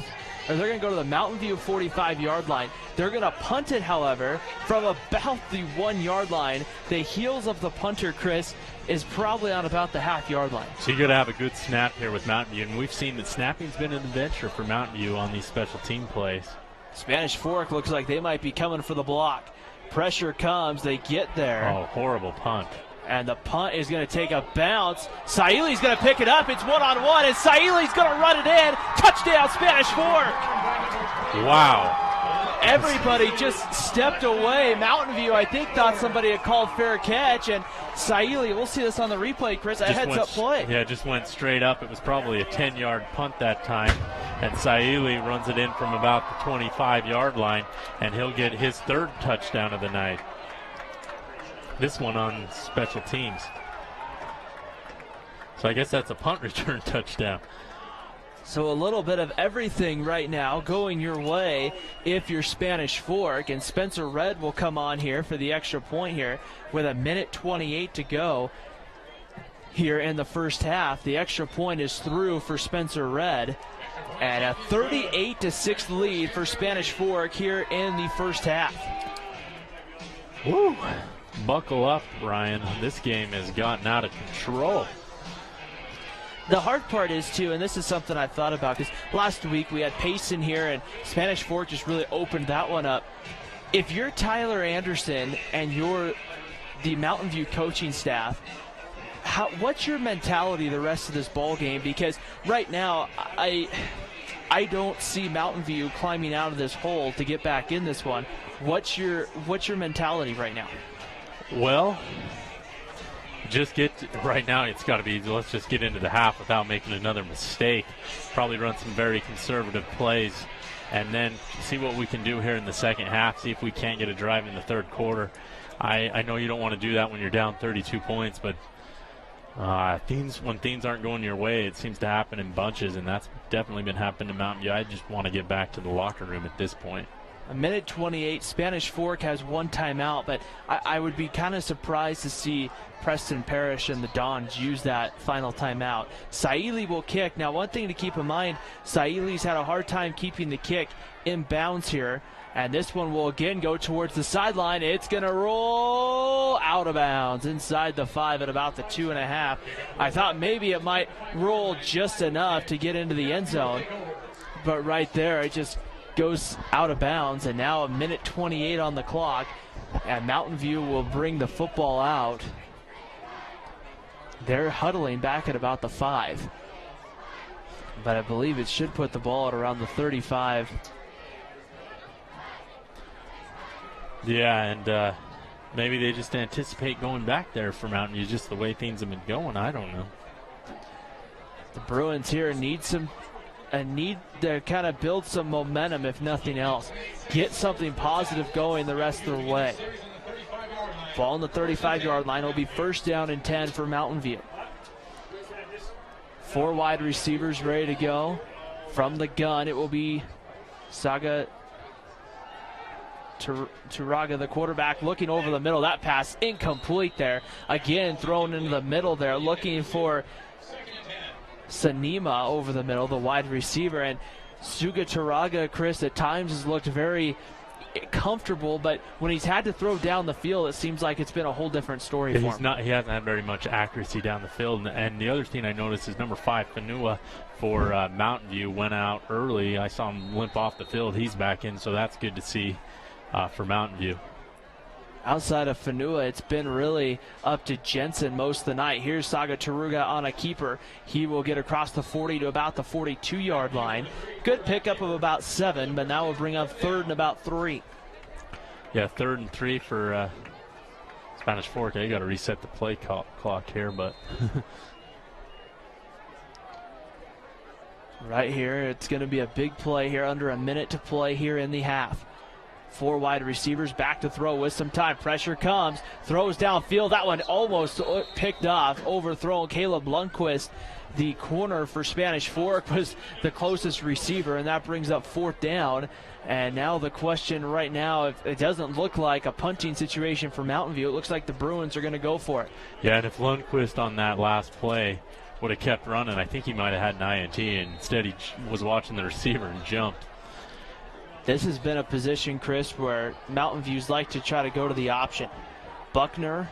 Speaker 1: or they're going to go to the Mountain View 45-yard line. They're going to punt it, however, from about the 1-yard line. The heels of the punter, Chris, is probably on about the half-yard line.
Speaker 2: So you're going to have a good snap here with Mountain View, and we've seen that snapping's been an adventure for Mountain View on these special team plays.
Speaker 1: Spanish Fork looks like they might be coming for the block. Pressure comes, they get there.
Speaker 2: Oh, horrible punt.
Speaker 1: And the punt is going to take a bounce. Saili's going to pick it up. It's one-on-one, and Saili's going to run it in. Touchdown, Spanish Fork.
Speaker 2: Wow.
Speaker 1: Everybody just stepped away. Mountain View, I think, thought somebody had called fair catch, and Saili, we'll see this on the replay, Chris, a heads-up play.
Speaker 2: Yeah, just went straight up. It was probably a 10-yard punt that time, and Saili runs it in from about the 25-yard line, and he'll get his 3rd touchdown of the night. This one on special teams. So I guess that's a punt return touchdown.
Speaker 1: So a little bit of everything right now going your way if you're Spanish Fork. And Spencer Red will come on here for the extra point here with 1:28 to go here in the first half. The extra point is through for Spencer Red. And a 38-6 lead for Spanish Fork here in the first half.
Speaker 2: Woo! Buckle up, Ryan. This game has gotten out of control.
Speaker 1: The hard part is, too, and this is something I've thought about, because last week we had Payson here, and Spanish Fork just really opened that one up. If you're Tyler Anderson and you're the Mountain View coaching staff, what's your mentality the rest of this ball game? Because right now, I don't see Mountain View climbing out of this hole to get back in this one. What's your mentality right now?
Speaker 2: Well, right now it's got to be, let's just get into the half without making another mistake. Probably run some very conservative plays, and then see what we can do here in the second half, see if we can't get a drive in the 3rd quarter. I know you don't want to do that when you're down 32 points, but when things aren't going your way, it seems to happen in bunches, and that's definitely been happening to Mountain View. I just want to get back to the locker room at this point.
Speaker 1: 1:28. Spanish Fork has one timeout, but I would be kind of surprised to see Preston Parrish and the Dons use that final timeout. Saili will kick. Now, one thing to keep in mind, Saili's had a hard time keeping the kick in bounds here, and this one will again go towards the sideline. It's going to roll out of bounds inside the 5 at about the 2.5. I thought maybe it might roll just enough to get into the end zone, but right there it just goes out of bounds, and now 1:28 on the clock, and Mountain View will bring the football out. They're huddling back at about the 5, but I believe it should put the ball at around the 35.
Speaker 2: Yeah, and maybe they just anticipate going back there for Mountain View, just the way things have been going. I don't know.
Speaker 1: The Bruins here need to kind of build some momentum, if nothing else. Get something positive going the rest of the way. Ball on the 35-yard line. Will be 1st down and 10 for Mountain View. 4 wide receivers ready to go. From the gun, it will be Saga Turaga, the quarterback, looking over the middle. That pass incomplete there. Again, thrown into the middle there, looking for Sanima over the middle, the wide receiver. And Suga Turaga, Chris, at times has looked very comfortable, but when he's had to throw down the field, it seems like it's been a whole different story for him.
Speaker 2: He hasn't had very much accuracy down the field. And the other thing I noticed is number 5, Fanua, for Mountain View, went out early. I saw him limp off the field. He's back in, so that's good to see for Mountain View.
Speaker 1: Outside of Fanua, it's been really up to Jensen most of the night. Here's Saga Taruga on a keeper. He will get across the 40 to about the 42-yard line. Good pickup of about 7, but now we'll bring up 3rd and about 3.
Speaker 2: Yeah, 3rd and 3 for Spanish Fork. You got to reset the play clock here, but
Speaker 1: right here, it's going to be a big play here, under a minute to play here in the half. 4 wide receivers back to throw with some time. Pressure comes, throws downfield. That one almost picked off, overthrown. Caleb Lundquist, the corner for Spanish Fork, was the closest receiver, and that brings up 4th down. And now the question right now, if it doesn't look like a punting situation for Mountain View, it looks like the Bruins are going to go for it.
Speaker 2: Yeah, and if Lundquist on that last play would have kept running, I think he might have had an INT, and instead he was watching the receiver and jumped.
Speaker 1: This has been a position, Chris, where Mountain Views like to try to go to the option. Buckner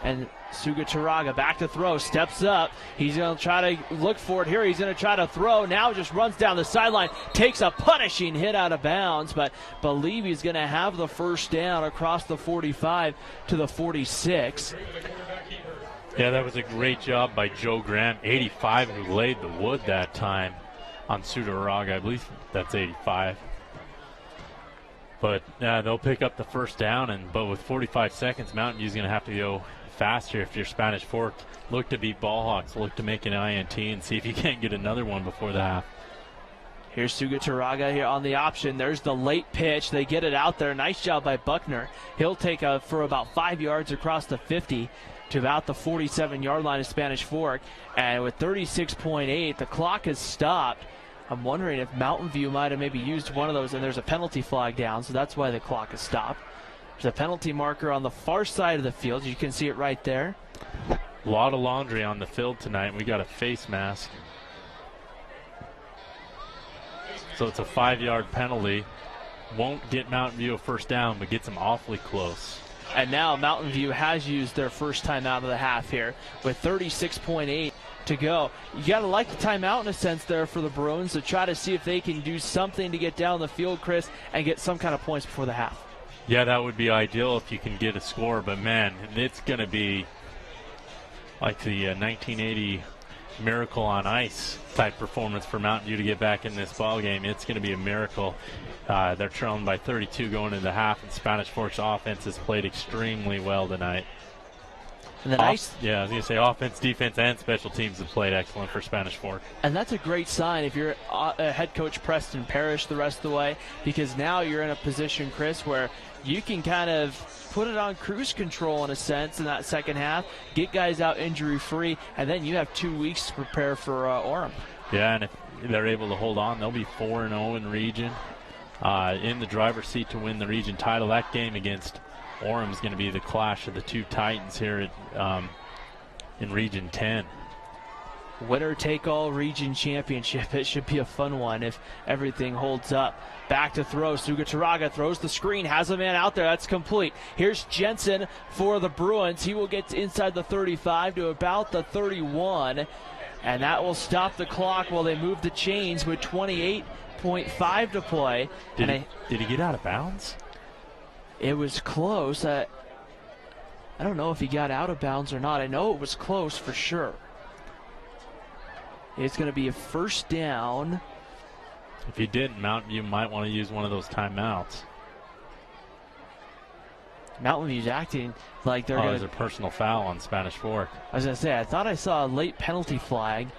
Speaker 1: and Sugataraga back to throw, steps up. He's going to try to look for it here. He's going to try to throw. Now just runs down the sideline, takes a punishing hit out of bounds, but believe he's going to have the 1st down across the 45 to the 46.
Speaker 2: Yeah, that was a great job by Joe Graham, 85, who laid the wood that time on Sugataraga. I believe that's 85. But they'll pick up the 1st down, but with 45 seconds, Mountain View's going to have to go faster if you're Spanish Fork. Look to beat Ballhawks, look to make an INT and see if you can't get another one before the half.
Speaker 1: Here's Sugataraga here on the option. There's the late pitch. They get it out there. Nice job by Buckner. He'll take for about 5 yards across the 50 to about the 47-yard line of Spanish Fork. And with 36.8, the clock has stopped. I'm wondering if Mountain View might have maybe used one of those, and there's a penalty flag down, so that's why the clock has stopped. There's a penalty marker on the far side of the field. You can see it right there.
Speaker 2: A lot of laundry on the field tonight. We got a face mask. So it's a 5-yard penalty. Won't get Mountain View a 1st down, but gets them awfully close.
Speaker 1: And now Mountain View has used their first timeout of the half here with 36.8 to go. You got to like the timeout in a sense there for the Bruins to try to see if they can do something to get down the field, Chris, and get some kind of points before the half.
Speaker 2: Yeah, that would be ideal if you can get a score, but man, it's going to be like the 1980 Miracle on Ice type performance for Mountain View to get back in this ball game. It's going to be a miracle. They're trailing by 32 going into the half, and Spanish Fork's offense has played extremely well tonight.
Speaker 1: And I was
Speaker 2: going to say offense, defense, and special teams have played excellent for Spanish Fork.
Speaker 1: And that's a great sign if you're head coach Preston Parrish the rest of the way, because now you're in a position, Chris, where you can kind of put it on cruise control in a sense in that second half, get guys out injury-free, and then you have 2 weeks to prepare for Orem.
Speaker 2: Yeah, and if they're able to hold on, they'll be 4-0 in region, in the driver's seat to win the region title. That game against Orem is going to be the clash of the 2 Titans here in Region 10.
Speaker 1: Winner-take-all region championship. It should be a fun one if everything holds up. Back to throw. Sugataraga throws the screen, has a man out there. That's complete. Here's Jensen for the Bruins. He will get inside the 35 to about the 31, and that will stop the clock while they move the chains with 28.5 to play.
Speaker 2: Did he get out of bounds?
Speaker 1: It was close. I don't know if he got out of bounds or not. I know it was close for sure. It's going to be a 1st down.
Speaker 2: If he didn't, Mountain View might want to use one of those timeouts.
Speaker 1: Mountain View's acting like they're going to...
Speaker 2: There's a personal foul on Spanish Fork.
Speaker 1: I was going to say, I thought I saw a late penalty flag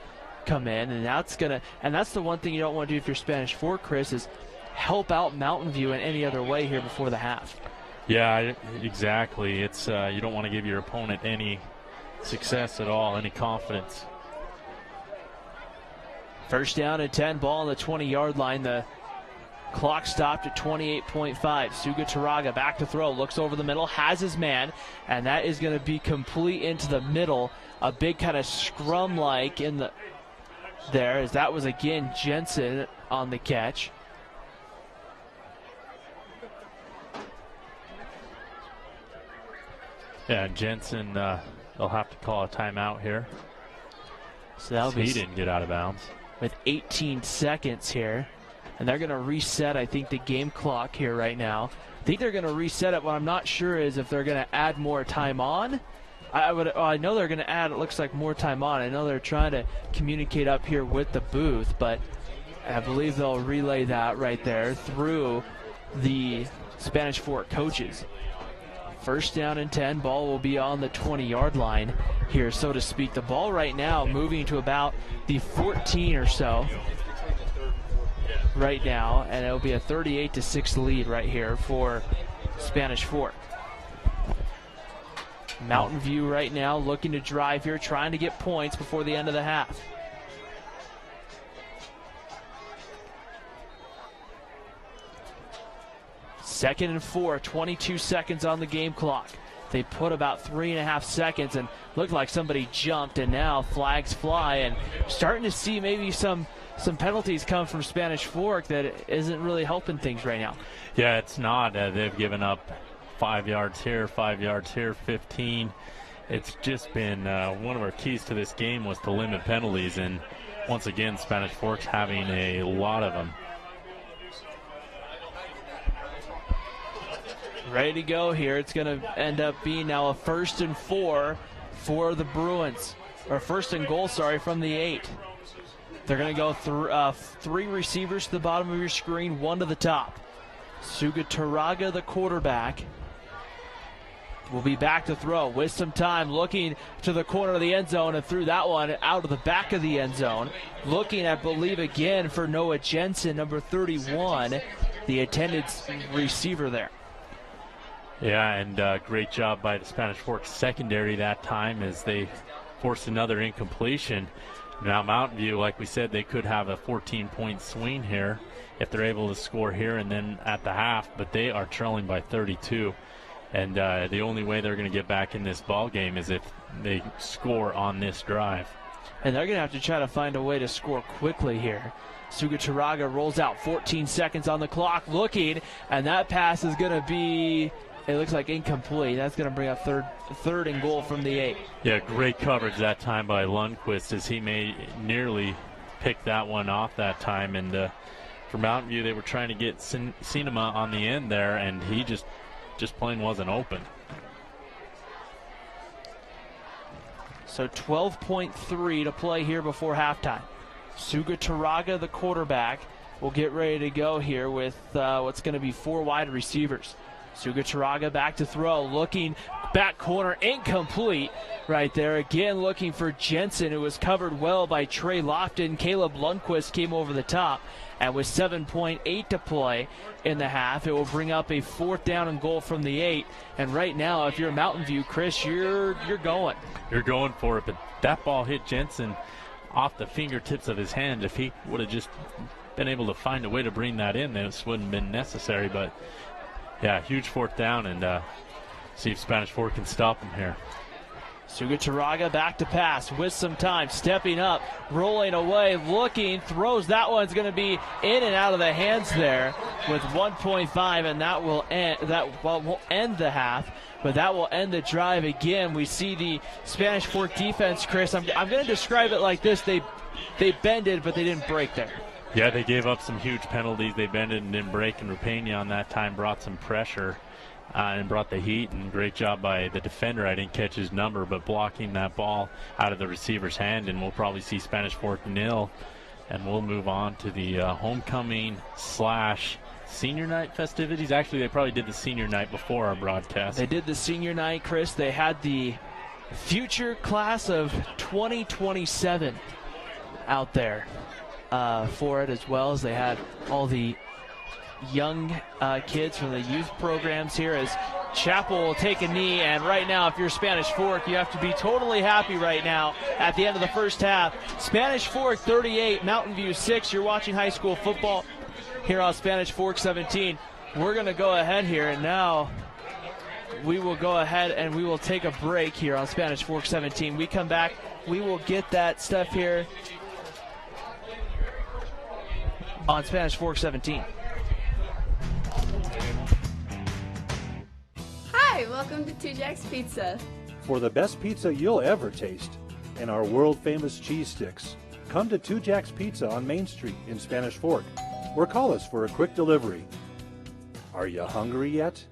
Speaker 1: come in, and that's the one thing you don't want to do if you're Spanish Fork, Chris, is help out Mountain View in any other way here before the half.
Speaker 2: Yeah, exactly. It's you don't want to give your opponent any success at all, any confidence.
Speaker 1: 1st down and 10, ball on the 20-yard line. The clock stopped at 28.5. Sugataraga back to throw, looks over the middle, has his man, and that is going to be complete into the middle. A big kind of scrum-like in the there, as that was again Jensen on the catch.
Speaker 2: Yeah, Jensen, they'll have to call a timeout here.
Speaker 1: So that'll be
Speaker 2: he didn't get out of bounds.
Speaker 1: With 18 seconds here. And they're going to reset, I think, the game clock here right now. I think they're going to reset it. What I'm not sure is if they're going to add more time on. I know they're going to add, it looks like, more time on. I know they're trying to communicate up here with the booth, but I believe they'll relay that right there through the Spanish Fork coaches. First down and 10. Ball will be on the 20-yard line here, so to speak. The ball right now moving to about the 14 or so right now, and it'll be a 38-6 lead right here for Spanish Fork. Mountain View right now looking to drive here, trying to get points before the end of the half. Second and 4, 22 seconds on the game clock. They put about 3.5 seconds and looked like somebody jumped, and now flags fly, and starting to see maybe some penalties come from Spanish Fork that isn't really helping things right now.
Speaker 2: Yeah, it's not. They've given up 5 yards here, 5 yards here, 15. It's just been one of our keys to this game was to limit penalties, and once again, Spanish Fork's having a lot of them.
Speaker 1: Ready to go here. It's going to end up being now a 1st and 4 for the Bruins, or 1st and goal, sorry, from the 8. They're going to go through 3 receivers to the bottom of your screen, 1 to the top. Sugataraga, the quarterback, will be back to throw with some time, looking to the corner of the end zone and threw that one out of the back of the end zone. Looking, I believe, again for Noah Jensen, number 31, the intended receiver there.
Speaker 2: Yeah, and great job by the Spanish Fork secondary that time as they forced another incompletion. Now Mountain View, like we said, they could have a 14-point swing here if they're able to score here and then at the half, but they are trailing by 32. And the only way they're going to get back in this ball game is if they score on this drive.
Speaker 1: And they're going to have to try to find a way to score quickly here. Sugataraga rolls out, 14 seconds on the clock, looking, and that pass is going to be, it looks like, incomplete. That's going to bring up third and goal from the 8.
Speaker 2: Yeah, great coverage that time by Lundquist as he may nearly pick that one off that time. And for Mountain View, they were trying to get Cinema on the end there, and he just plain wasn't open.
Speaker 1: So 12.3 to play here before halftime. Sugataraga, the quarterback, will get ready to go here with what's going to be 4 wide receivers. Sugataraga back to throw, looking back corner, incomplete right there. Again, looking for Jensen, who was covered well by Trey Lofton. Caleb Lundquist came over the top, and with 7.8 to play in the half, it will bring up a 4th down and goal from the 8. And right now, if you're Mountain View, Chris, you're going.
Speaker 2: You're going for it, but that ball hit Jensen off the fingertips of his hand. If he would have just been able to find a way to bring that in, this wouldn't have been necessary. But yeah, huge 4th down, and see if Spanish Fork can stop him here.
Speaker 1: Sugataraga back to pass with some time, stepping up, rolling away, looking, throws. That one's going to be in and out of the hands there with 1.5, and that will won't end the half, but that will end the drive. Again, we see the Spanish Fork defense, Chris. I'm going to describe it like this: they bended, but they didn't break there.
Speaker 2: Yeah, they gave up some huge penalties. They bended and didn't break, and Rapena on that time brought some pressure and brought the heat, and great job by the defender. I didn't catch his number, but blocking that ball out of the receiver's hand, and we'll probably see Spanish Fork nil, and we'll move on to the homecoming / senior night festivities. Actually, they probably did the senior night before our broadcast.
Speaker 1: They did the senior night, Chris. They had the future class of 2027 out there for it, as well as they had all the young kids from the youth programs here, as Chapel will take a knee. And right now, if you're Spanish Fork, you have to be totally happy right now at the end of the first half. Spanish Fork 38, Mountain View 6. You're watching high school football here on Spanish Fork 17. We're going to go ahead here, and now we will go ahead and we will take a break here on Spanish Fork 17. We come back, we will get that stuff here on Spanish Fork 17.
Speaker 7: Hi, welcome Come to 2 Jack's Pizza.
Speaker 3: For the best pizza you'll ever taste and our world-famous cheese sticks, come to 2 Jack's Pizza on Main Street in Spanish Fork, or call us for a quick delivery. Are you hungry yet?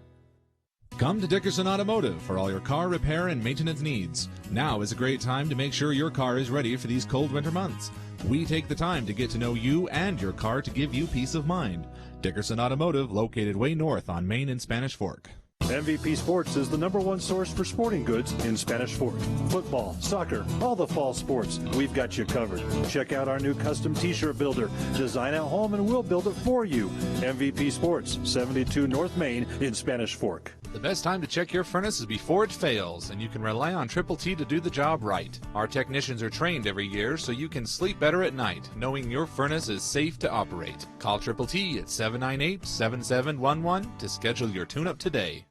Speaker 8: Come to Dickerson Automotive for all your car repair and maintenance needs. Now is a great time to make sure your car is ready for these cold winter months. We take the time to get to know you and your car to give you peace of mind. Dickerson Automotive, located way north on Main in Spanish Fork.
Speaker 3: MVP Sports is the #1 source for sporting goods in Spanish Fork. Football, soccer, all the fall sports, we've got you covered. Check out our new custom t-shirt builder. Design at home and we'll build it for you. MVP Sports, 72 North Main in Spanish Fork.
Speaker 9: The best time to check your furnace is before it fails, and you can rely on Triple T to do the job right. Our technicians are trained every year so you can sleep better at night, knowing your furnace is safe to operate. Call Triple T at 798-7711 to schedule your tune-up today.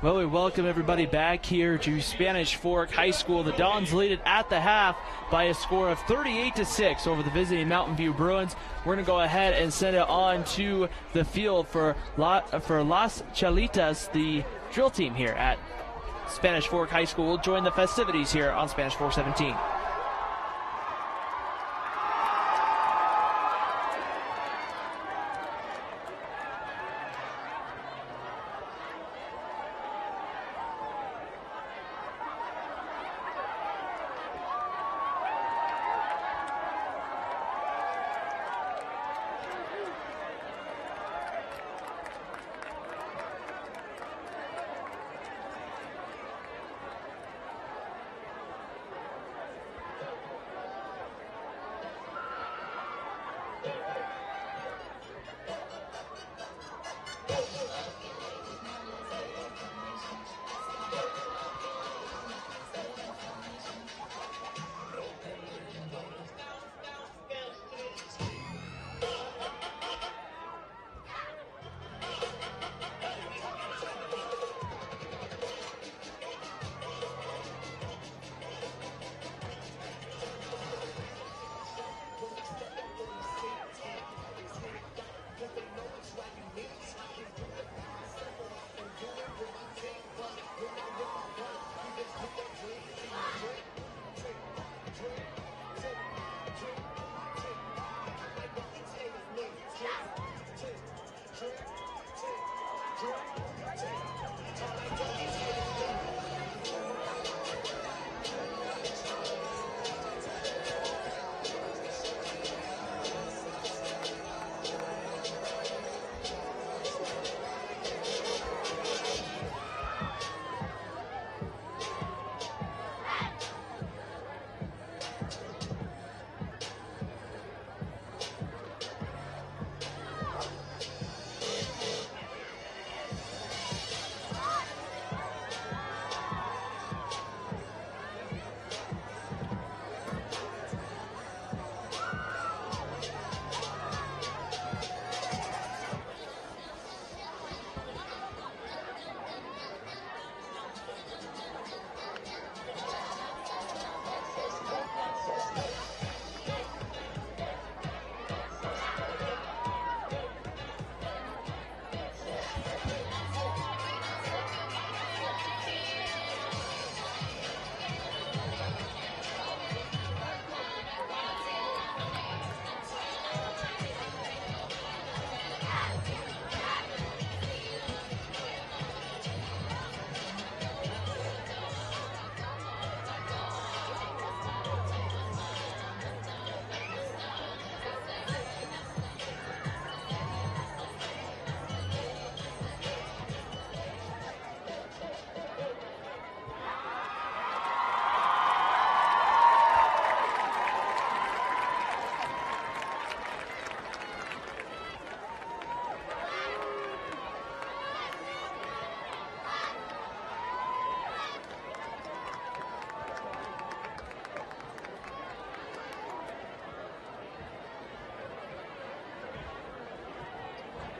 Speaker 1: Well, we welcome everybody back here to Spanish Fork High School. The Dons lead it at the half by a score of 38-6 over the visiting Mountain View Bruins. We're going to go ahead and send it on to the field for Las Chalitas, the drill team here at Spanish Fork High School. Will join the festivities here on Spanish Fork 17.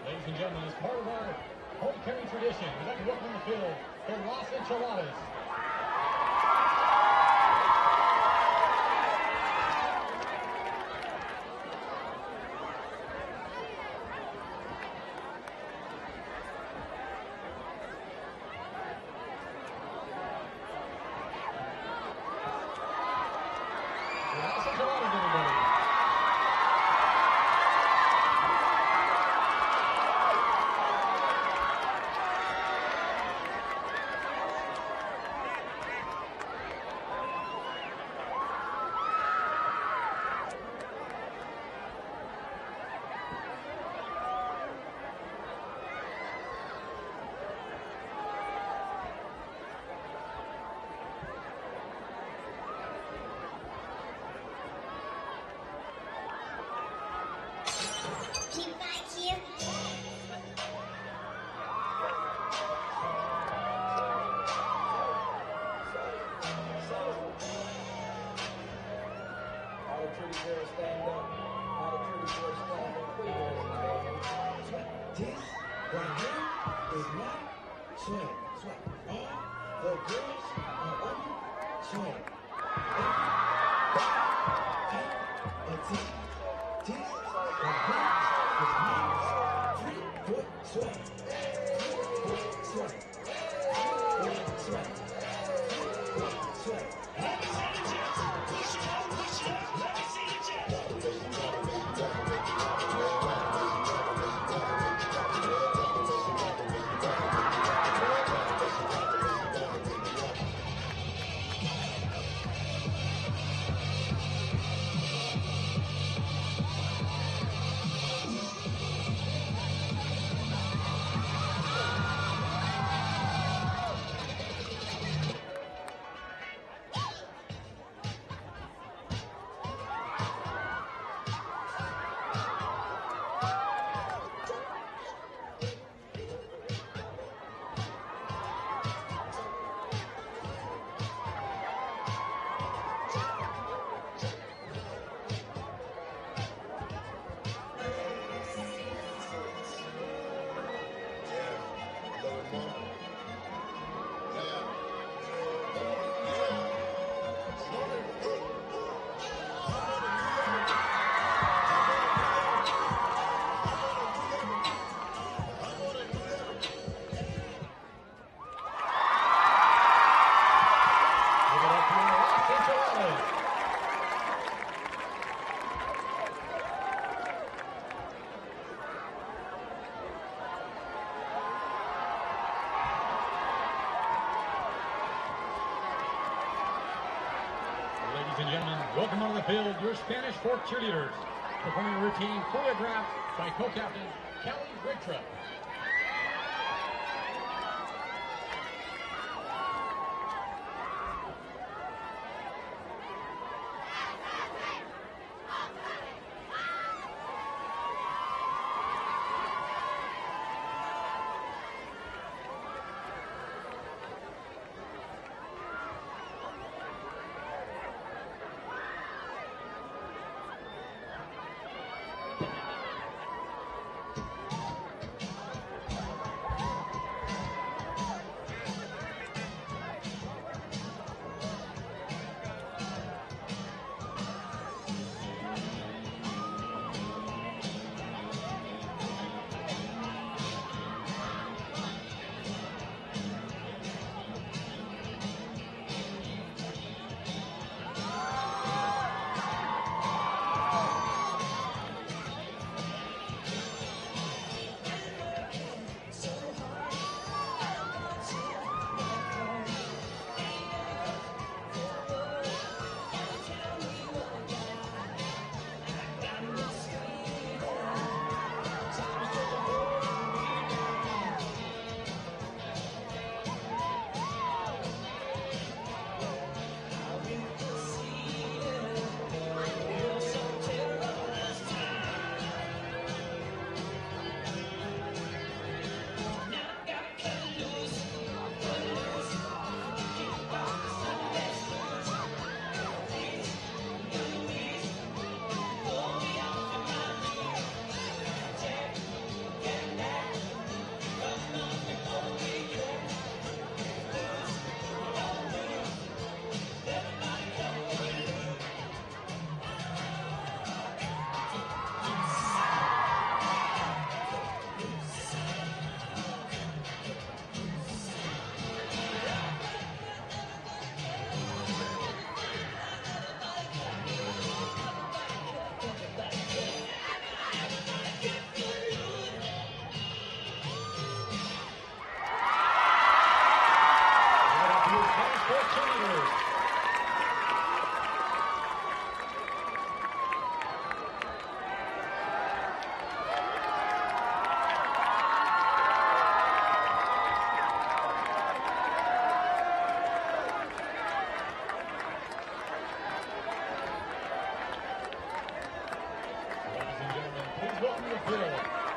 Speaker 10: Ladies and gentlemen, as part of our home carry tradition, we'd like to welcome on the field the Las Enchiladas. Ladies and gentlemen, welcome on the field, your Spanish Fork cheerleaders. Performing a routine choreographed by co-captain Kelly Wigtrup.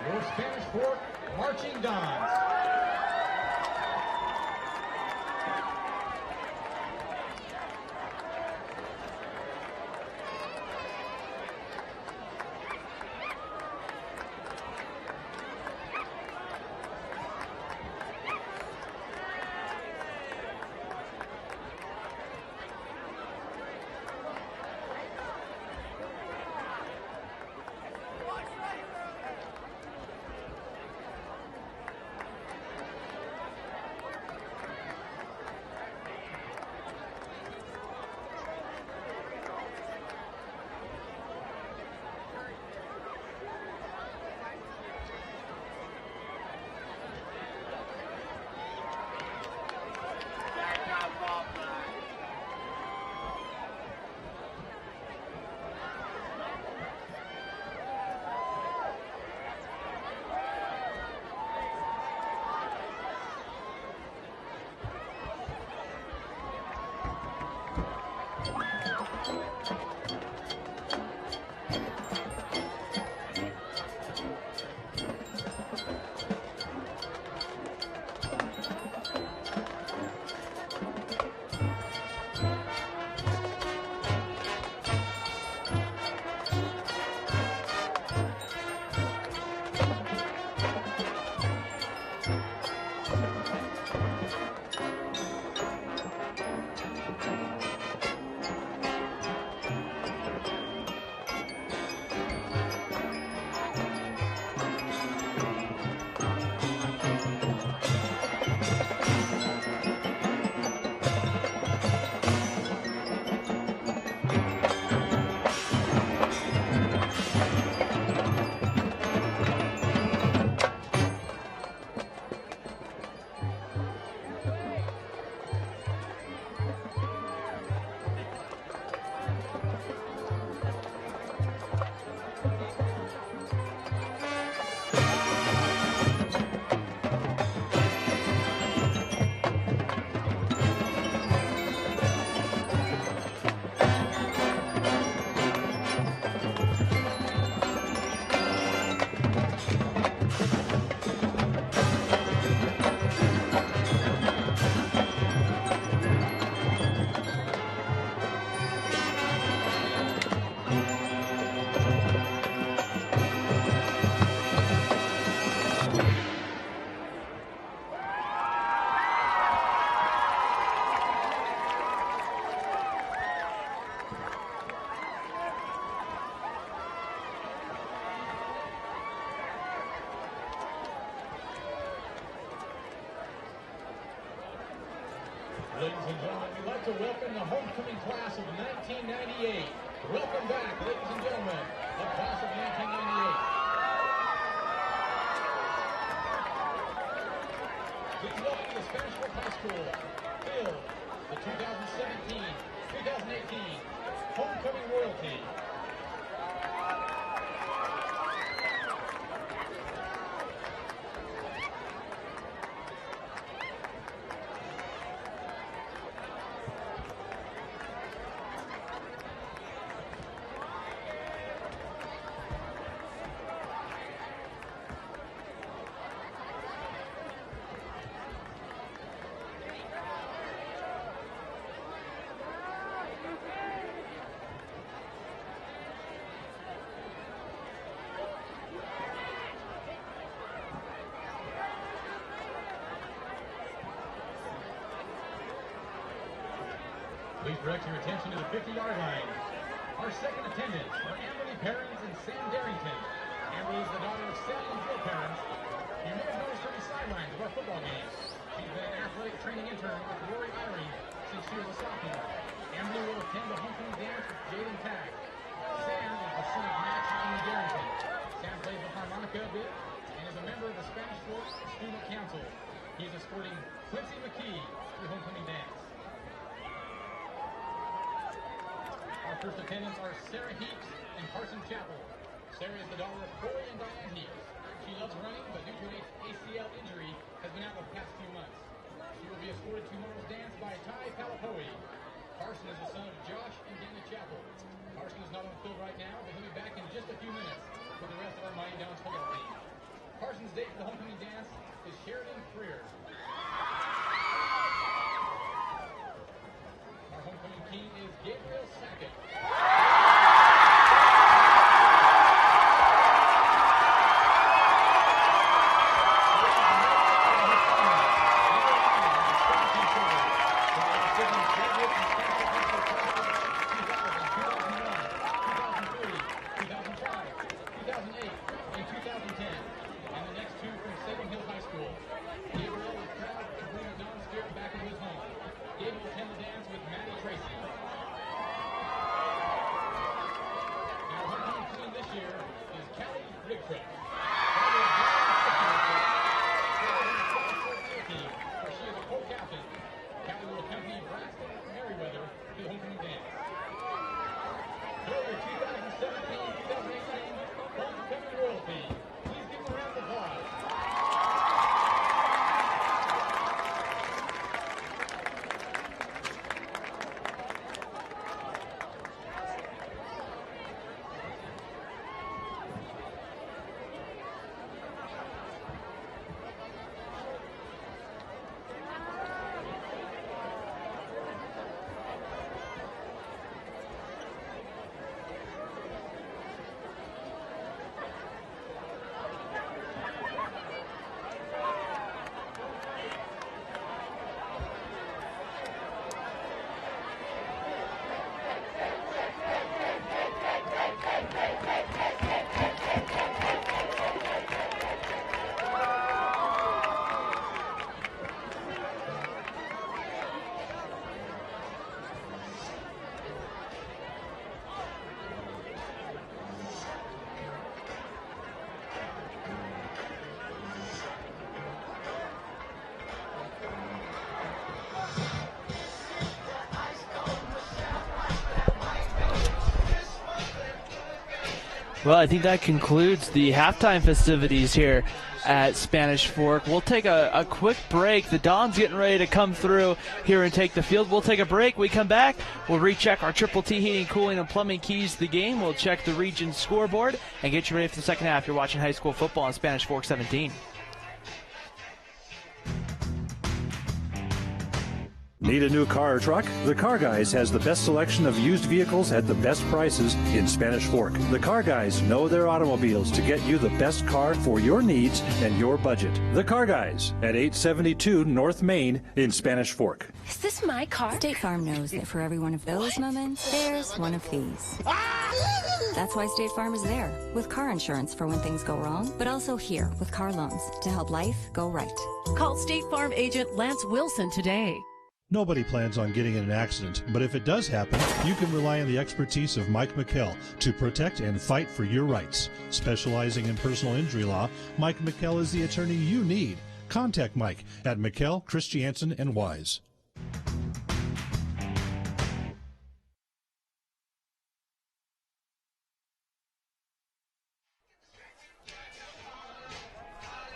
Speaker 10: Your Spanish Fork Marching Dons. Ladies and gentlemen, we'd like to welcome the homecoming class of 1998. Welcome back, ladies and gentlemen, the class of 1998. Please welcome the Spanish Fork High School, Phil, the 2017-2018 homecoming royalty. Please direct your attention to the 50-yard line. Our second attendants are Amberly Perrins and Sam Darrington. Amberly is the daughter of Sally and Jill Perrins. You may have noticed her on the sidelines of our football games. She's been an athletic training intern with Rory Irie since she was a sophomore. Amberly will attend the homecoming dance with Jaden Tagg. Sam is the son of Max and Darrington. Sam plays the harmonica a bit and is a member of the Spanish Fork Student Council. He is escorting Quincy McKee to the homecoming dance. Our first attendants are Sarah Heaps and Carson Chappell. Sarah is the daughter of Corey and Diane Heaps. She loves running, but due to an ACL injury, has been out the past few months. She will be escorted to tomorrow's dance by Ty Palapoe. Carson is the son of Josh and Dana Chappell. Carson is not on the field right now, but he'll be back in just a few minutes with the rest of our Mighty Downs football team. Carson's date for the homecoming dance is Sheridan Freer. Our homecoming king is Gabriel Sackett.
Speaker 1: Well, I think that concludes the halftime festivities here at Spanish Fork. We'll take a quick break. The Dawn's getting ready to come through here and take the field. We'll take a break. We come back. We'll recheck our Triple T heating, cooling, and plumbing keys to the game. We'll check the region scoreboard and get you ready for the second half. You're watching high school football on Spanish Fork 17.
Speaker 3: Need a new car or truck? The Car Guys has the best selection of used vehicles at the best prices in Spanish Fork. The Car Guys know their automobiles to get you the best car for your needs and your budget. The Car Guys at 872 North Main in Spanish Fork.
Speaker 4: Is this my car?
Speaker 5: State Farm knows that for every one of those moments, there's one of these. That's why State Farm is there, with car insurance for when things go wrong, but also here with car loans to help life go right.
Speaker 4: Call State Farm agent Lance Wilson today.
Speaker 6: Nobody plans on getting in an accident, but if it does happen, you can rely on the expertise of Mike McKell to protect and fight for your rights. Specializing in personal injury law, Mike McKell is the attorney you need. Contact Mike at McKell, Christiansen, and Wise.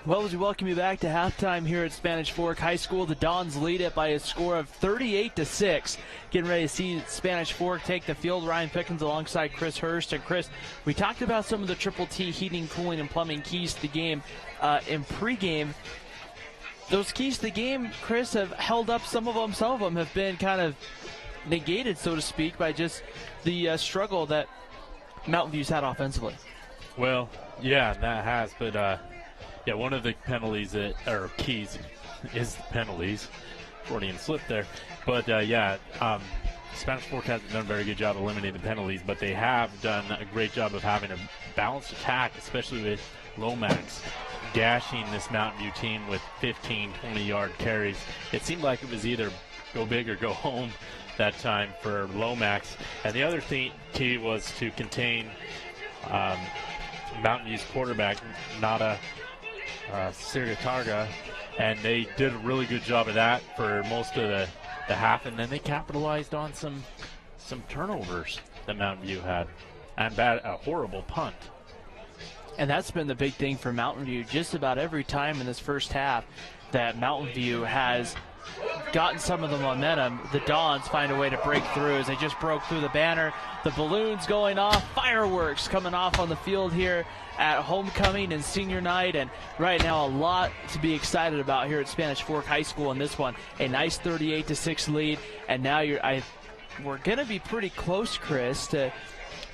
Speaker 1: Well, as we welcome you back to halftime here at Spanish Fork High School, the Dons lead it by a score of 38-6. Getting ready to see Spanish Fork take the field. Ryan Pickens alongside Chris Hurst. And Chris, we talked about some of the Triple T heating, cooling, and plumbing keys to the game in pregame. Those keys to the game, Chris, have held up. Some of them have been kind of negated, so to speak, by just the struggle that Mountain View's had offensively.
Speaker 2: Well, yeah, that has, but yeah, one of the penalties or keys is the penalties. Freudian slip there. But Spanish Fork hasn't done a very good job of eliminating the penalties, but they have done a great job of having a balanced attack, especially with Lomax gashing this Mountain View team with 15, 20-yard carries. It seemed like it was either go big or go home that time for Lomax. And the other key was to contain Mountain View's quarterback, Nada Siritarga, and they did a really good job of that for most of the half, and then they capitalized on some turnovers that Mountain View had, and a horrible punt.
Speaker 1: And that's been the big thing for Mountain View. Just about every time in this first half that Mountain View has gotten some of the momentum, the Dons find a way to break through as they just broke through the banner. The balloons going off, fireworks coming off on the field here at homecoming and senior night, and right now a lot to be excited about here at Spanish Fork High School in this one. A nice 38-6 lead, and now we're going to be pretty close, Chris, to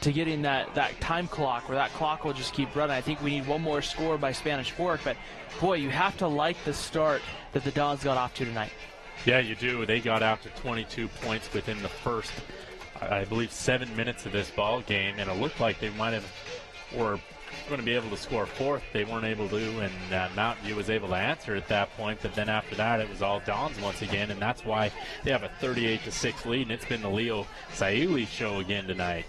Speaker 1: getting that time clock where that clock will just keep running. I think we need one more score by Spanish Fork, but boy, you have to like the start that the Dons got off to tonight.
Speaker 2: Yeah, you do. They got out to 22 points within the first, I believe, 7 minutes of this ball game, and it looked like they might have were going to be able to score fourth. They weren't able to, and Mountain View was able to answer at that point, but then after that it was all Dons once again, and that's why they have a 38-6 lead, and it's been the Leo Saili show again tonight.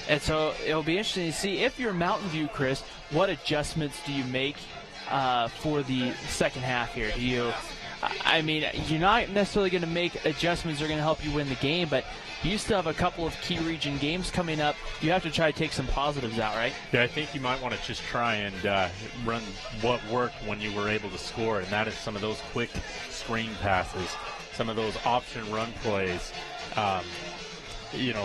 Speaker 1: And so it'll be interesting to see, if you're Mountain View, Chris, what adjustments do you make for the second half here? I mean, you're not necessarily going to make adjustments that are going to help you win the game, but you still have a couple of key region games coming up. You have to try to take some positives out, right?
Speaker 2: Yeah, I think you might want to just try and run what worked when you were able to score, and that is some of those quick screen passes, some of those option run plays.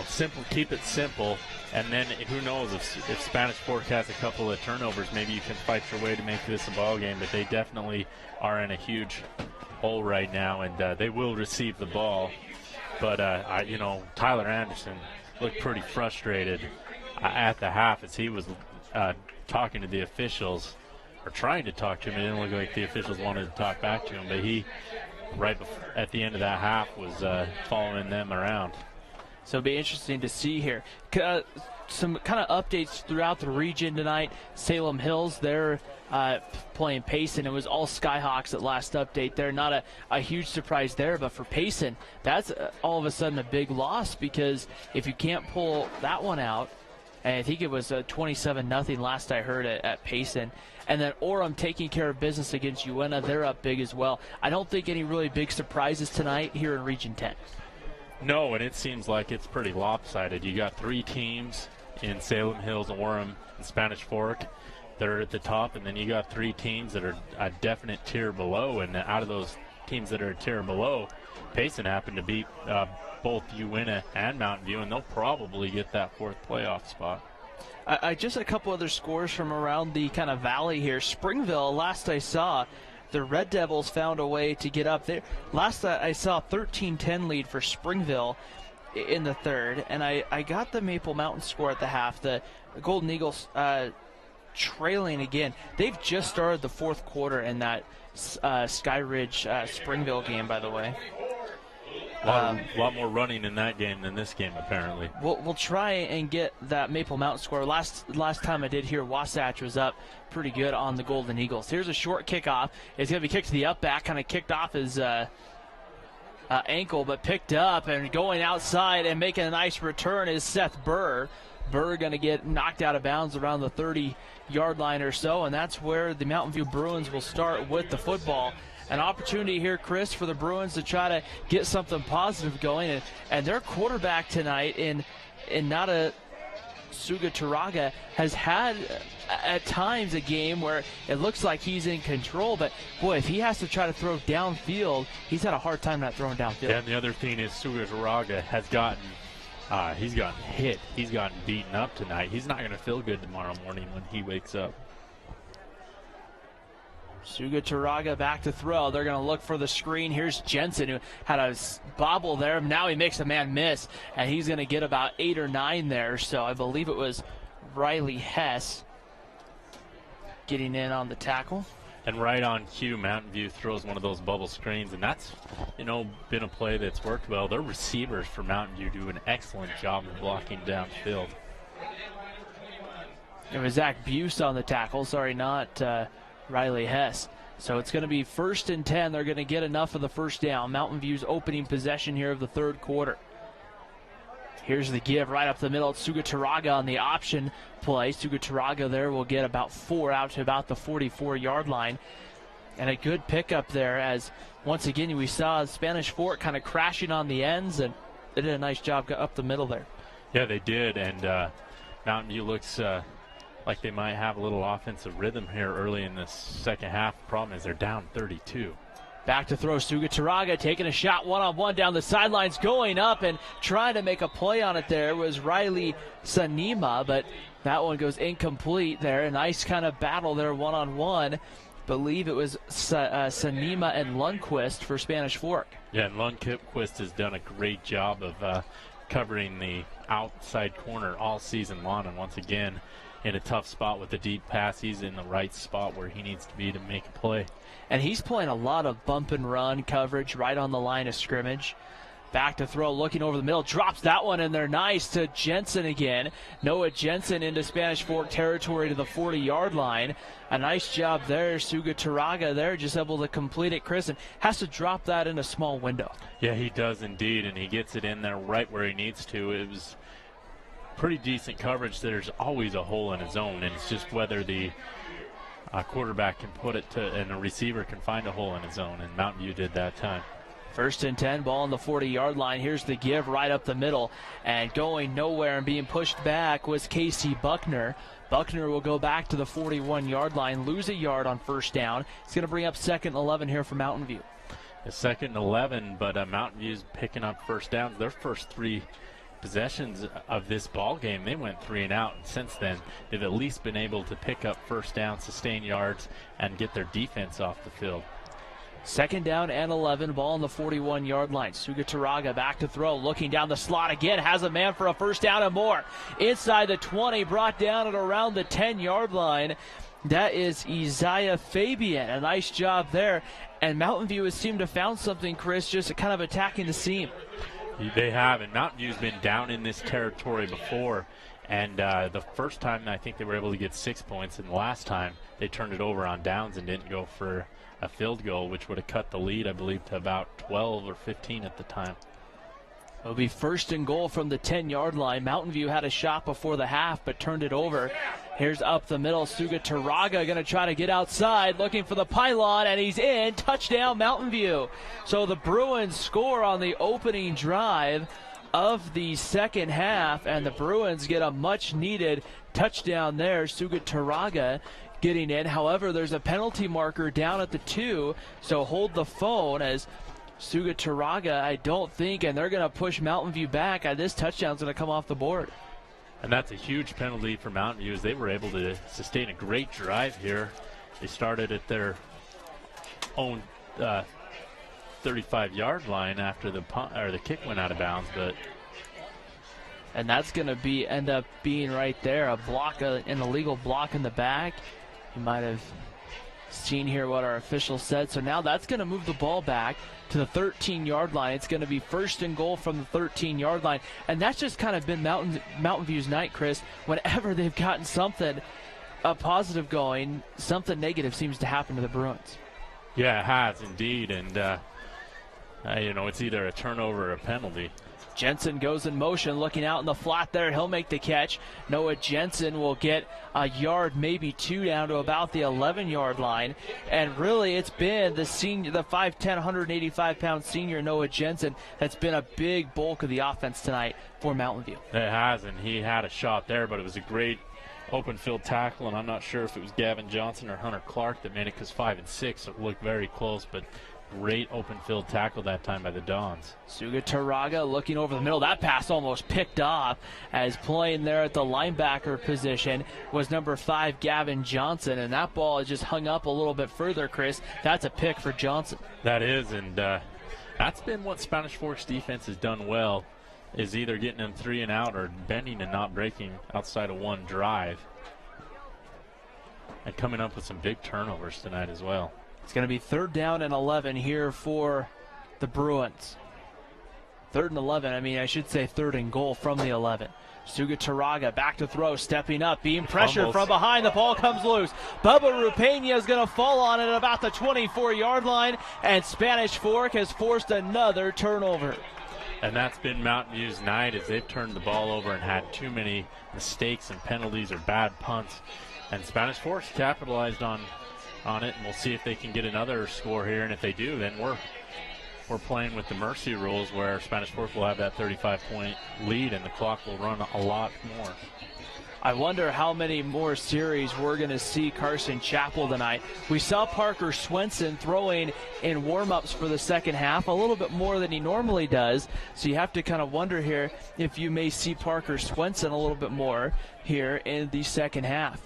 Speaker 2: Simple, keep it simple, and then who knows, if Spanish Fork has a couple of turnovers, maybe you can fight your way to make this a ball game, but they definitely are in a huge hole right now, and they will receive the ball. But, Tyler Anderson looked pretty frustrated at the half as he was talking to the officials, or trying to talk to him. It didn't look like the officials wanted to talk back to him, but he, at the end of that half, was following them around.
Speaker 1: So it'll be interesting to see here. Some kind of updates throughout the region tonight. Salem Hills, they're playing Payson. It was all Skyhawks at last update. They're not a huge surprise there, but for Payson, that's all of a sudden a big loss, because if you can't pull that one out, and I think it was 27-0 last I heard at Payson. And then Orem taking care of business against Uena. They're up big as well. I don't think any really big surprises tonight here in Region 10.
Speaker 2: No, and it seems like it's pretty lopsided. You got three teams in Salem Hills, Orem, and Spanish Fork that are at the top, and then you got three teams that are a definite tier below, and out of those teams that are a tier below, Payson happened to beat both Uena and Mountain View, and they'll probably get that fourth playoff spot.
Speaker 1: Just a couple other scores from around the kind of valley here. Springville, last I saw, the Red Devils found a way to get up there. Last I saw, 13-10 lead for Springville in the third, and I got the Maple Mountain score at the half. The Golden Eagles trailing again. They've just started the fourth quarter in that Sky Ridge Springville game, by the way.
Speaker 2: A lot more running in that game than this game, apparently.
Speaker 1: We'll try and get that Maple Mountain score. Last time I did here, Wasatch was up pretty good on the Golden Eagles. Here's a short kickoff. It's going to be kicked to the up back, kind of kicked off as ankle, but picked up, and going outside and making a nice return is Seth Burr. Burr going to get knocked out of bounds around the 30-yard line or so, and that's where the Mountain View Bruins will start with the football. An opportunity here, Chris, for the Bruins to try to get something positive going, and their quarterback tonight in Nada Sugaturaga has had at times a game where it looks like he's in control, but boy, if he has to try to throw downfield, he's had a hard time not throwing downfield.
Speaker 2: Yeah, and the other thing is Sugaturaga has gotten he's gotten hit. He's gotten beaten up tonight. He's not going to feel good tomorrow morning when he wakes up.
Speaker 1: Sugaturaga back to throw. They're going to look for the screen. Here's Jensen, who had a bobble there. Now he makes a man miss, and he's going to get about 8 or 9 there. So I believe it was Riley Hess getting in on the tackle.
Speaker 2: And right on cue, Mountain View throws one of those bubble screens, and that's, been a play that's worked well. Their receivers for Mountain View do an excellent job of blocking downfield.
Speaker 1: It was Zach Buse on the tackle. Sorry, not Riley Hess. So it's going to be 1st and 10. They're going to get enough of the first down. Mountain View's opening possession here of the third quarter. Here's the give right up the middle. It's Sugaturaga on the option play. Sugaturaga there will get about 4 out to about the 44-yard line. And a good pickup there, as once again we saw Spanish Fork kind of crashing on the ends, and they did a nice job up the middle there.
Speaker 2: Yeah, they did, and Mountain View looks like they might have a little offensive rhythm here early in the second half. Problem is they're down 32.
Speaker 1: Back to throw, Sugaturaga taking a shot one-on-one down the sidelines, going up and trying to make a play on it there was Riley Sanima, but that one goes incomplete there. A nice kind of battle there one-on-one. Believe it was Sanima and Lundquist for Spanish Fork.
Speaker 2: Yeah, and Lundquist has done a great job of covering the outside corner all season long, and once again in a tough spot with the deep pass. He's in the right spot where he needs to be to make a play.
Speaker 1: And he's playing a lot of bump and run coverage right on the line of scrimmage. Back to throw, looking over the middle, drops that one in there nice to Jensen again. Noah Jensen into Spanish Fork territory to the 40-yard line. A nice job there. Sugaturaga there just able to complete it, Chris, and has to drop that in a small window.
Speaker 2: Yeah, he does indeed, and he gets it in there right where he needs to. It was pretty decent coverage. There's always a hole in his zone, and it's just whether the quarterback can put it to, and a receiver can find a hole in his zone, and Mountain View did that time.
Speaker 1: 1st and 10, ball on the 40-yard line. Here's the give right up the middle, and going nowhere and being pushed back was Casey Buckner. Buckner will go back to the 41-yard line, lose a yard on first down. It's going to bring up 2nd and 11 here for Mountain View.
Speaker 2: A 2nd and 11, but Mountain View's picking up first downs. Their first 3 possessions of this ball game, they went 3 and out, and since then they've at least been able to pick up first down, sustain yards, and get their defense off the field.
Speaker 1: 2nd down and 11, ball on the 41-yard line. Sugaturaga back to throw, looking down the slot again, has a man for a first down and more. Inside the 20, brought down at around the 10-yard line. That is Isaiah Fabian. A nice job there. And Mountain View has seemed to have found something, Chris, just kind of attacking the seam.
Speaker 2: They have, and Mountain View's been down in this territory before. And the first time I think they were able to get 6 points, and the last time they turned it over on downs and didn't go for a field goal, which would have cut the lead, I believe, to about 12 or 15 at the time.
Speaker 1: It'll be 1st and goal from the 10-yard line. Mountain View had a shot before the half, but turned it over. Here's up the middle. Sugaturaga going to try to get outside, looking for the pylon, and he's in. Touchdown, Mountain View. So the Bruins score on the opening drive of the second half, and the Bruins get a much-needed touchdown there. Sugaturaga getting in. However, there's a penalty marker down at the 2, so hold the phone as Sugaturaga, I don't think, and they're going to push Mountain View back. This touchdown's going to come off the board.
Speaker 2: And that's a huge penalty for Mountain View, as they were able to sustain a great drive here. They started at their own 35-yard line after the kick went out of bounds,
Speaker 1: and that's going to end up being right there, a block, an illegal block in the back. You might have seen here what our official said. So now that's going to move the ball back to the 13-yard line. It's going to be 1st and goal from the 13-yard line. And that's just kind of been Mountain View's night, Chris. Whenever they've gotten something positive going, something negative seems to happen to the Bruins.
Speaker 2: Yeah, it has indeed. And It's either a turnover or a penalty.
Speaker 1: Jensen goes in motion, looking out in the flat there. He'll make the catch. Noah Jensen will get a yard, maybe two, down to about the 11-yard line. And really, it's been the senior, the 5'10", 185-pound senior Noah Jensen that's been a big bulk of the offense tonight for Mountain View.
Speaker 2: It has, and he had a shot there, but it was a great open field tackle, and I'm not sure if it was Gavin Johnson or Hunter Clark that made it, because 5 and 6 looked very close, but great open field tackle that time by the Dons.
Speaker 1: Suga Taraga looking over the middle. That pass almost picked off, as playing there at the linebacker position was number 5, Gavin Johnson, and that ball is just hung up a little bit further, Chris. That's a pick for Johnson.
Speaker 2: That is, and that's been what Spanish Fork's defense has done well, is either getting them 3 and out or bending and not breaking outside of one drive. And coming up with some big turnovers tonight as well.
Speaker 1: It's going to be 3rd down and 11 here for the Bruins. 3rd and 11, I should say 3rd and goal from the 11. Suga Taraga back to throw, stepping up, being pressured from behind. The ball comes loose. Bubba Rupena is going to fall on it at about the 24-yard line, and Spanish Fork has forced another turnover.
Speaker 2: And that's been Mountain View's night, as they've turned the ball over and had too many mistakes and penalties or bad punts. And Spanish Fork's capitalized on it, and we'll see if they can get another score here. And if they do, then we're playing with the mercy rules, where Spanish Fork will have that 35-point lead and the clock will run a lot more.
Speaker 1: I wonder how many more series we're going to see Carson Chapel tonight. We saw Parker Swenson throwing in warm-ups for the second half, a little bit more than he normally does. So you have to kind of wonder here if you may see Parker Swenson a little bit more here in the second half.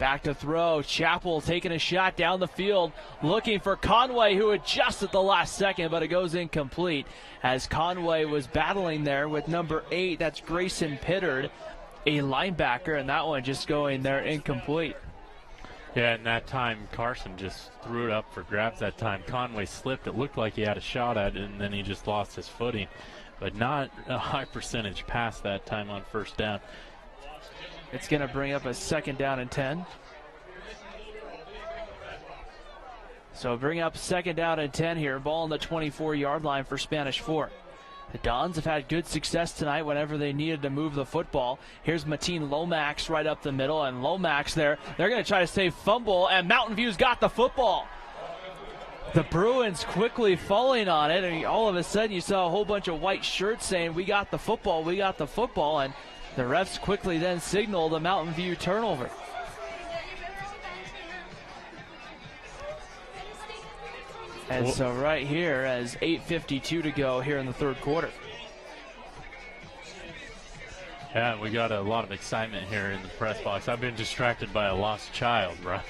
Speaker 1: Back to throw. Chapel taking a shot down the field, looking for Conway, who adjusts at the last second, but it goes incomplete, as Conway was battling there with number 8. That's Grayson Pittard, a linebacker, and that one just going there incomplete.
Speaker 2: Yeah, and that time Carson just threw it up for grabs that time. Conway slipped. It looked like he had a shot at it, and then he just lost his footing. But not a high percentage pass that time on 1st down.
Speaker 1: It's going to bring up a 2nd down and 10. So bring up 2nd down and 10 here. Ball on the 24-yard line for Spanish Fork. The Dons have had good success tonight whenever they needed to move the football. Here's Mateen Lomax right up the middle, and Lomax there. They're going to try to save fumble, and Mountain View's got the football. The Bruins quickly falling on it, and all of a sudden you saw a whole bunch of white shirts saying, "We got the football, we got the football," and the refs quickly then signaled a Mountain View turnover. And so right here, as 8:52 to go here in the 3rd quarter.
Speaker 2: Yeah, we got a lot of excitement here in the press box. I've been distracted by a lost child, bro.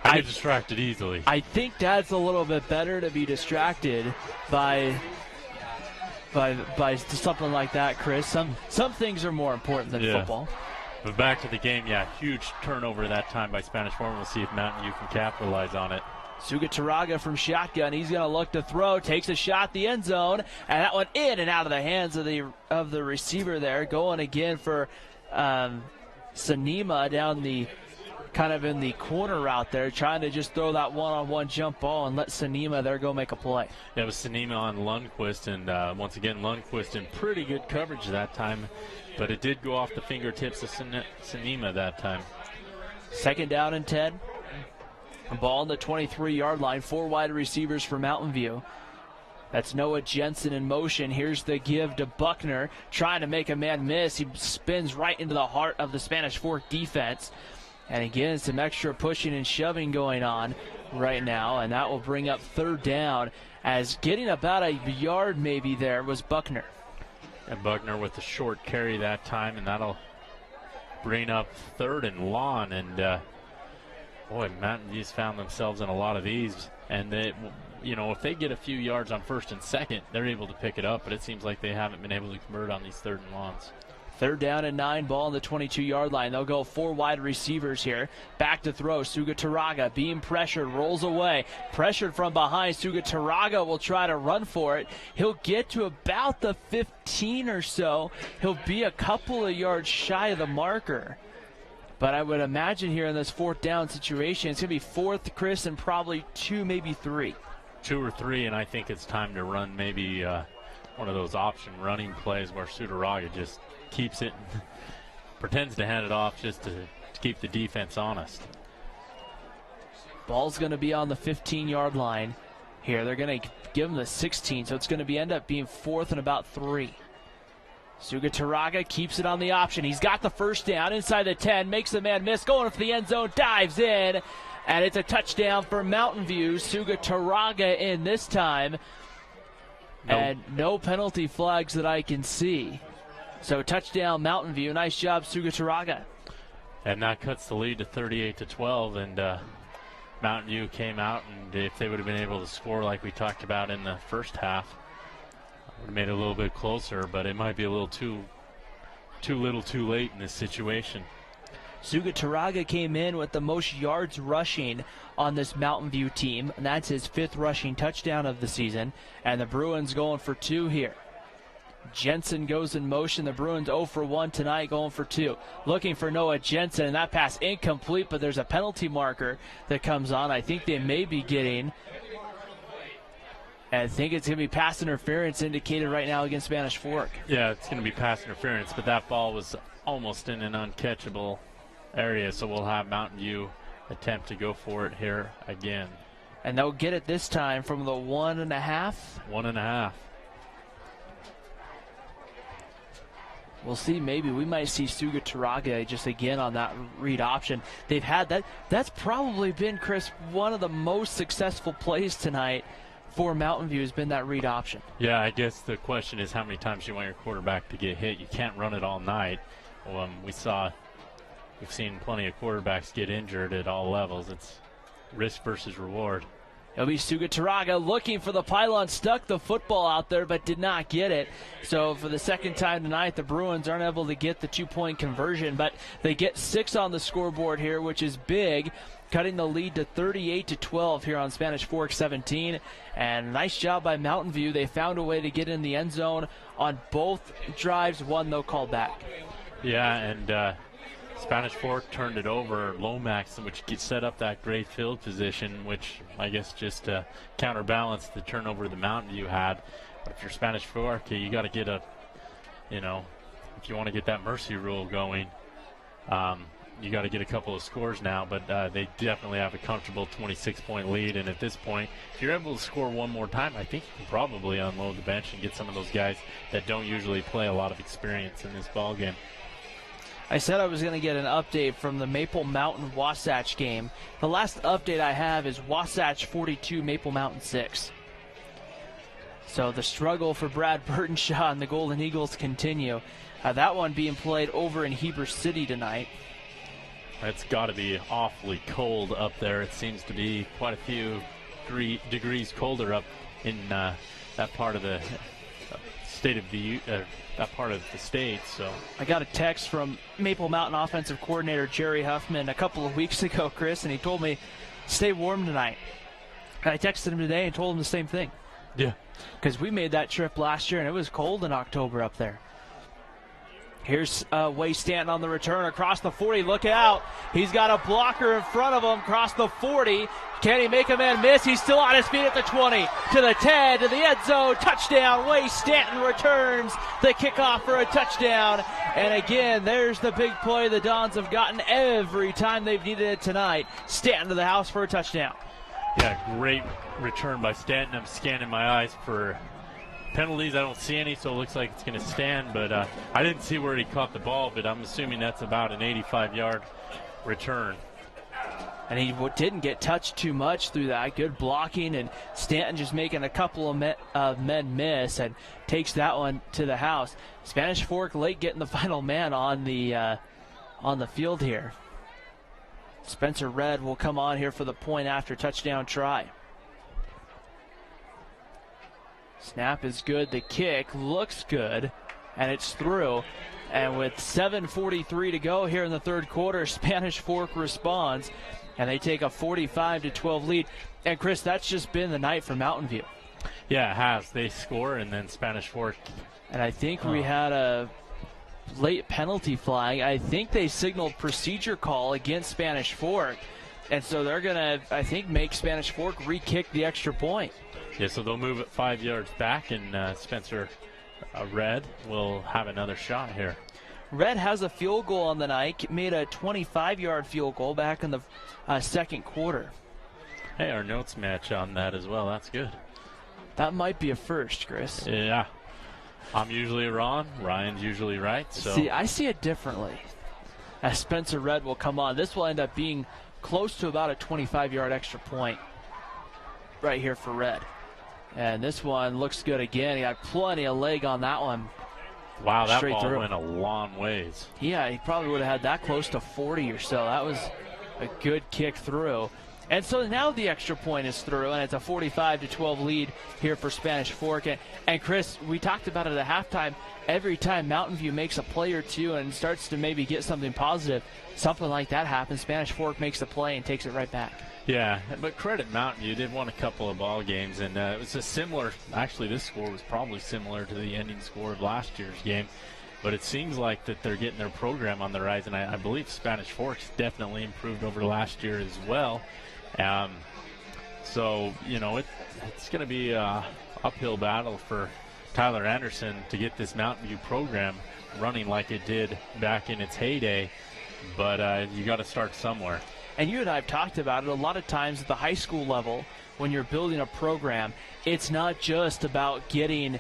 Speaker 2: I get distracted easily.
Speaker 1: I think that's a little bit better to be distracted by something like that, Chris. Some things are more important than football.
Speaker 2: But back to the game, huge turnover that time by Spanish Fork. We'll see if Mountain View can capitalize on it.
Speaker 1: Suga Taraga from shotgun. He's going to look to throw, takes a shot the end zone, and that one in and out of the hands of the receiver there. Going again for Sanima down the kind of in the corner route there, trying to just throw that one-on-one jump ball and let Sanima there go make a play.
Speaker 2: Yeah, it was Sanima on Lundquist, and once again, Lundquist in pretty good coverage that time, but it did go off the fingertips of Sanima that time.
Speaker 1: 2nd down and 10. A ball on the 23-yard line. 4 wide receivers for Mountain View. That's Noah Jensen in motion. Here's the give to Buckner, trying to make a man miss. He spins right into the heart of the Spanish Fork defense. And again, some extra pushing and shoving going on right now, and that will bring up 3rd down, as getting about a yard maybe there was Buckner.
Speaker 2: And Buckner with the short carry that time, and that'll bring up 3rd and long. And boy, Mountain View's found themselves in a lot of these, and they, if they get a few yards on 1st and 2nd, they're able to pick it up, but it seems like they haven't been able to convert on these 3rd and longs.
Speaker 1: 3rd down and 9, ball on the 22-yard line. They'll go 4 wide receivers here. Back to throw, Suga Taraga being pressured, rolls away. Pressured from behind, Suga Taraga will try to run for it. He'll get to about the 15 or so. He'll be a couple of yards shy of the marker. But I would imagine here in this 4th down situation, it's going to be 4th, Chris, and probably 2, maybe 3.
Speaker 2: 2 or 3, and I think it's time to run maybe one of those option running plays where Sudaraga just keeps it and pretends to hand it off just to keep the defense honest.
Speaker 1: Ball's going to be on the 15-yard line here. They're going to give him the 16, so it's going to end up being 4th and about 3. Sugataraga keeps it on the option. He's got the first down inside the 10, makes the man miss, going for the end zone, dives in, and it's a touchdown for Mountain View. Sugataraga in this time, and no penalty flags that I can see. So touchdown Mountain View. Nice job, Sugataraga.
Speaker 2: And that cuts the lead to 38-12, and Mountain View came out, and if they would have been able to score like we talked about in the first half, would have made it a little bit closer, but it might be a little too little too late in this situation.
Speaker 1: Sugataraga came in with the most yards rushing on this Mountain View team, and that's his 5th rushing touchdown of the season, and the Bruins going for 2 here. Jensen goes in motion. The Bruins 0 for 1 tonight, going for 2. Looking for Noah Jensen, and that pass incomplete, but there's a penalty marker that comes on. I think they may be getting, and I think it's going to be pass interference indicated right now against Spanish Fork.
Speaker 2: Yeah, it's going to be pass interference, but that ball was almost in an uncatchable area, so we'll have Mountain View attempt to go for it here again.
Speaker 1: And they'll get it this time from the 1.5.
Speaker 2: 1.5.
Speaker 1: We'll see. Maybe we might see Sugataraga just again on that read option. They've had that. That's probably been, Chris, one of the most successful plays tonight for Mountain View has been that read option.
Speaker 2: Yeah, I guess the question is how many times you want your quarterback to get hit. You can't run it all night. We've seen plenty of quarterbacks get injured at all levels. It's risk versus reward.
Speaker 1: It'll be Sugataraga looking for the pylon, stuck the football out there but did not get it. So for the second time tonight, the Bruins aren't able to get the 2-point conversion, but they get 6 on the scoreboard here, which is big, cutting the lead to 38-12 here on Spanish Fork 17. And nice job by Mountain View. They found a way to get in the end zone on both drives. One, though, called back.
Speaker 2: Yeah, and Spanish Fork turned it over. Lomax, which set up that great field position, which I guess just counterbalanced the turnover the Mountain View had. But if you're Spanish Fork, you got to get if you want to get that mercy rule going, you got to get a couple of scores now. But they definitely have a comfortable 26-point lead. And at this point, if you're able to score one more time, I think you can probably unload the bench and get some of those guys that don't usually play a lot of experience in this ball game.
Speaker 1: I said I was going to get an update from the Maple Mountain Wasatch game. The last update I have is Wasatch 42, Maple Mountain 6. So the struggle for Brad Burtonshaw and the Golden Eagles continue. That one being played over in Heber City tonight.
Speaker 2: It's got to be awfully cold up there. It seems to be quite a few degrees colder up in that part of the that part of the state. So
Speaker 1: I got a text from Maple Mountain offensive coordinator Jerry Huffman a couple of weeks ago, Chris, and he told me, stay warm tonight. And I texted him today and told him the same thing.
Speaker 2: Yeah.
Speaker 1: Because we made that trip last year, and it was cold in October up there. Here's Way Stanton on the return across the 40. Look out. He's got a blocker in front of him across the 40. Can he make a man miss? He's still on his feet at the 20, to the 10, to the end zone. Touchdown. Way Stanton returns the kickoff for a touchdown. And again, there's the big play the Dons have gotten every time they've needed it tonight. Stanton to the house for a touchdown.
Speaker 2: Yeah, great return by Stanton. I'm scanning my eyes for penalties. I don't see any, so it looks like it's going to stand, but I didn't see where he caught the ball, but I'm assuming that's about an 85-yard return.
Speaker 1: And he didn't get touched too much through that. Good blocking, and Stanton just making a couple of men miss and takes that one to the house. Spanish Fork late getting the final man on the field here. Spencer Red will come on here for the point after touchdown try. Snap is good. The kick looks good, and it's through. And with 7:43 to go here in the third quarter, Spanish Fork responds, and they take a 45-12 lead. And, Chris, that's just been the night for Mountain View.
Speaker 2: Yeah, it has. They score, and then Spanish Fork.
Speaker 1: And I think we had a late penalty flag. I think they signaled procedure call against Spanish Fork. And so they're going to, I think, make Spanish Fork re-kick the extra point.
Speaker 2: Yeah, so they'll move it 5 yards back, and Spencer Red will have another shot here.
Speaker 1: Red has a field goal on the night, made a 25-yard field goal back in the second quarter.
Speaker 2: Hey, our notes match on that as well. That's good.
Speaker 1: That might be a first, Chris.
Speaker 2: Yeah. I'm usually wrong. Ryan's usually right. So
Speaker 1: See, I see it differently. As Spencer Red will come on, this will end up being close to about a 25-yard extra point right here for Red. And this one looks good again. He got plenty of leg on that one.
Speaker 2: Wow, that
Speaker 1: Straight
Speaker 2: ball
Speaker 1: through.
Speaker 2: went a long ways.
Speaker 1: Yeah, he probably would have had that close to 40 or so. That was a good kick through. And so now the extra point is through, and it's a 45-12 lead here for Spanish Fork. And Chris, we talked about it at halftime. Every time Mountain View makes a play or two and starts to maybe get something positive, something like that happens. Spanish Fork makes a play and takes it right back.
Speaker 2: Yeah, but credit Mountain View. Did won a couple of ball games, and it was a similar. Actually, this score was probably similar to the ending score of last year's game. But it seems like that they're getting their program on the rise, and I believe Spanish Fork's definitely improved over last year as well. So, you know, it's going to be an uphill battle for Tyler Anderson to get this Mountain View program running like it did back in its heyday. But you got to start somewhere.
Speaker 1: And you and I have talked about it a lot of times at the high school level. When you're building a program, it's not just about getting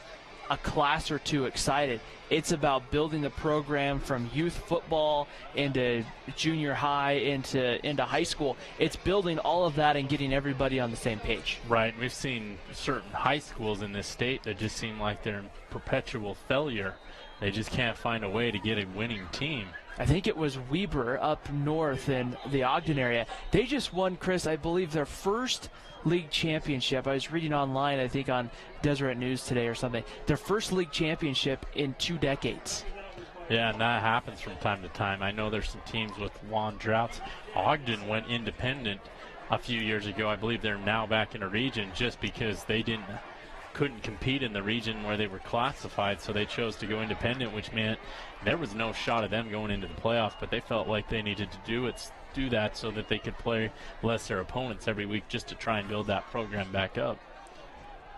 Speaker 1: a class or two excited. It's about building the program from youth football into junior high into high school. It's building all of that and getting everybody on the same page.
Speaker 2: Right. We've seen certain high schools in this state that just seem like they're in perpetual failure. They just can't find a way to get a winning team.
Speaker 1: I think it was Weber up north in the Ogden area. They just won, Chris, I believe, their first league championship. I was reading online, I think on Deseret News today or something. Their first league championship in 2 decades.
Speaker 2: Yeah, and that happens from time to time. I know there's some teams with long droughts. Ogden went independent a few years ago. I believe they're now back in a region just because they couldn't compete in the region where they were classified, so they chose to go independent, which meant there was no shot of them going into the playoffs, but they felt like they needed to do that so that they could play less their opponents every week just to try and build that program back up.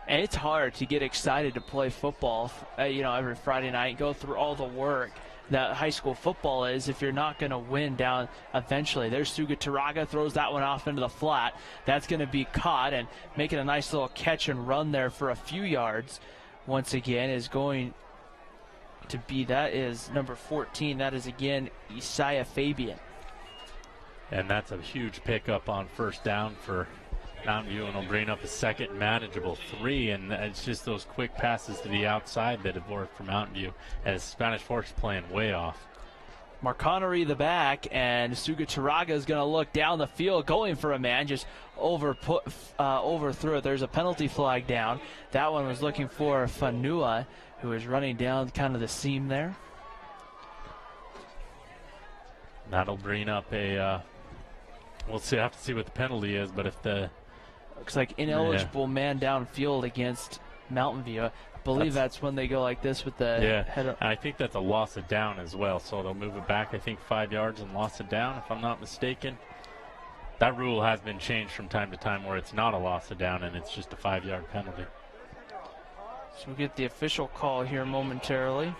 Speaker 1: And it's hard to get excited to play football, every Friday night, go through all the work that high school football is if you're not going to win down eventually. There's Suga Taraga, throws that one off into the flat. That's going to be caught, and making a nice little catch and run there for a few yards once again is going to be, that is number 14. That is again Isaiah Fabian.
Speaker 2: And that's a huge pickup on first down for Mountain View, and will bring up a second manageable 3, and it's just those quick passes to the outside that have worked for Mountain View as Spanish Fork's playing way off.
Speaker 1: Marconery the back, and Suga Taraga is going to look down the field, going for a man, just overthrew it. There's a penalty flag down. That one was looking for Fanua, who is running down kind of the seam there.
Speaker 2: That'll bring up a, we'll have to see what the penalty is, but if the...
Speaker 1: Looks like ineligible man downfield against Mountain View. I believe that's when they go like this with the head up.
Speaker 2: I think that's a loss of down as well, so they'll move it back, I think, 5 yards and loss of down, if I'm not mistaken. That rule has been changed from time to time where it's not a loss of down and it's just a 5-yard penalty.
Speaker 1: So we'll get the official call here momentarily.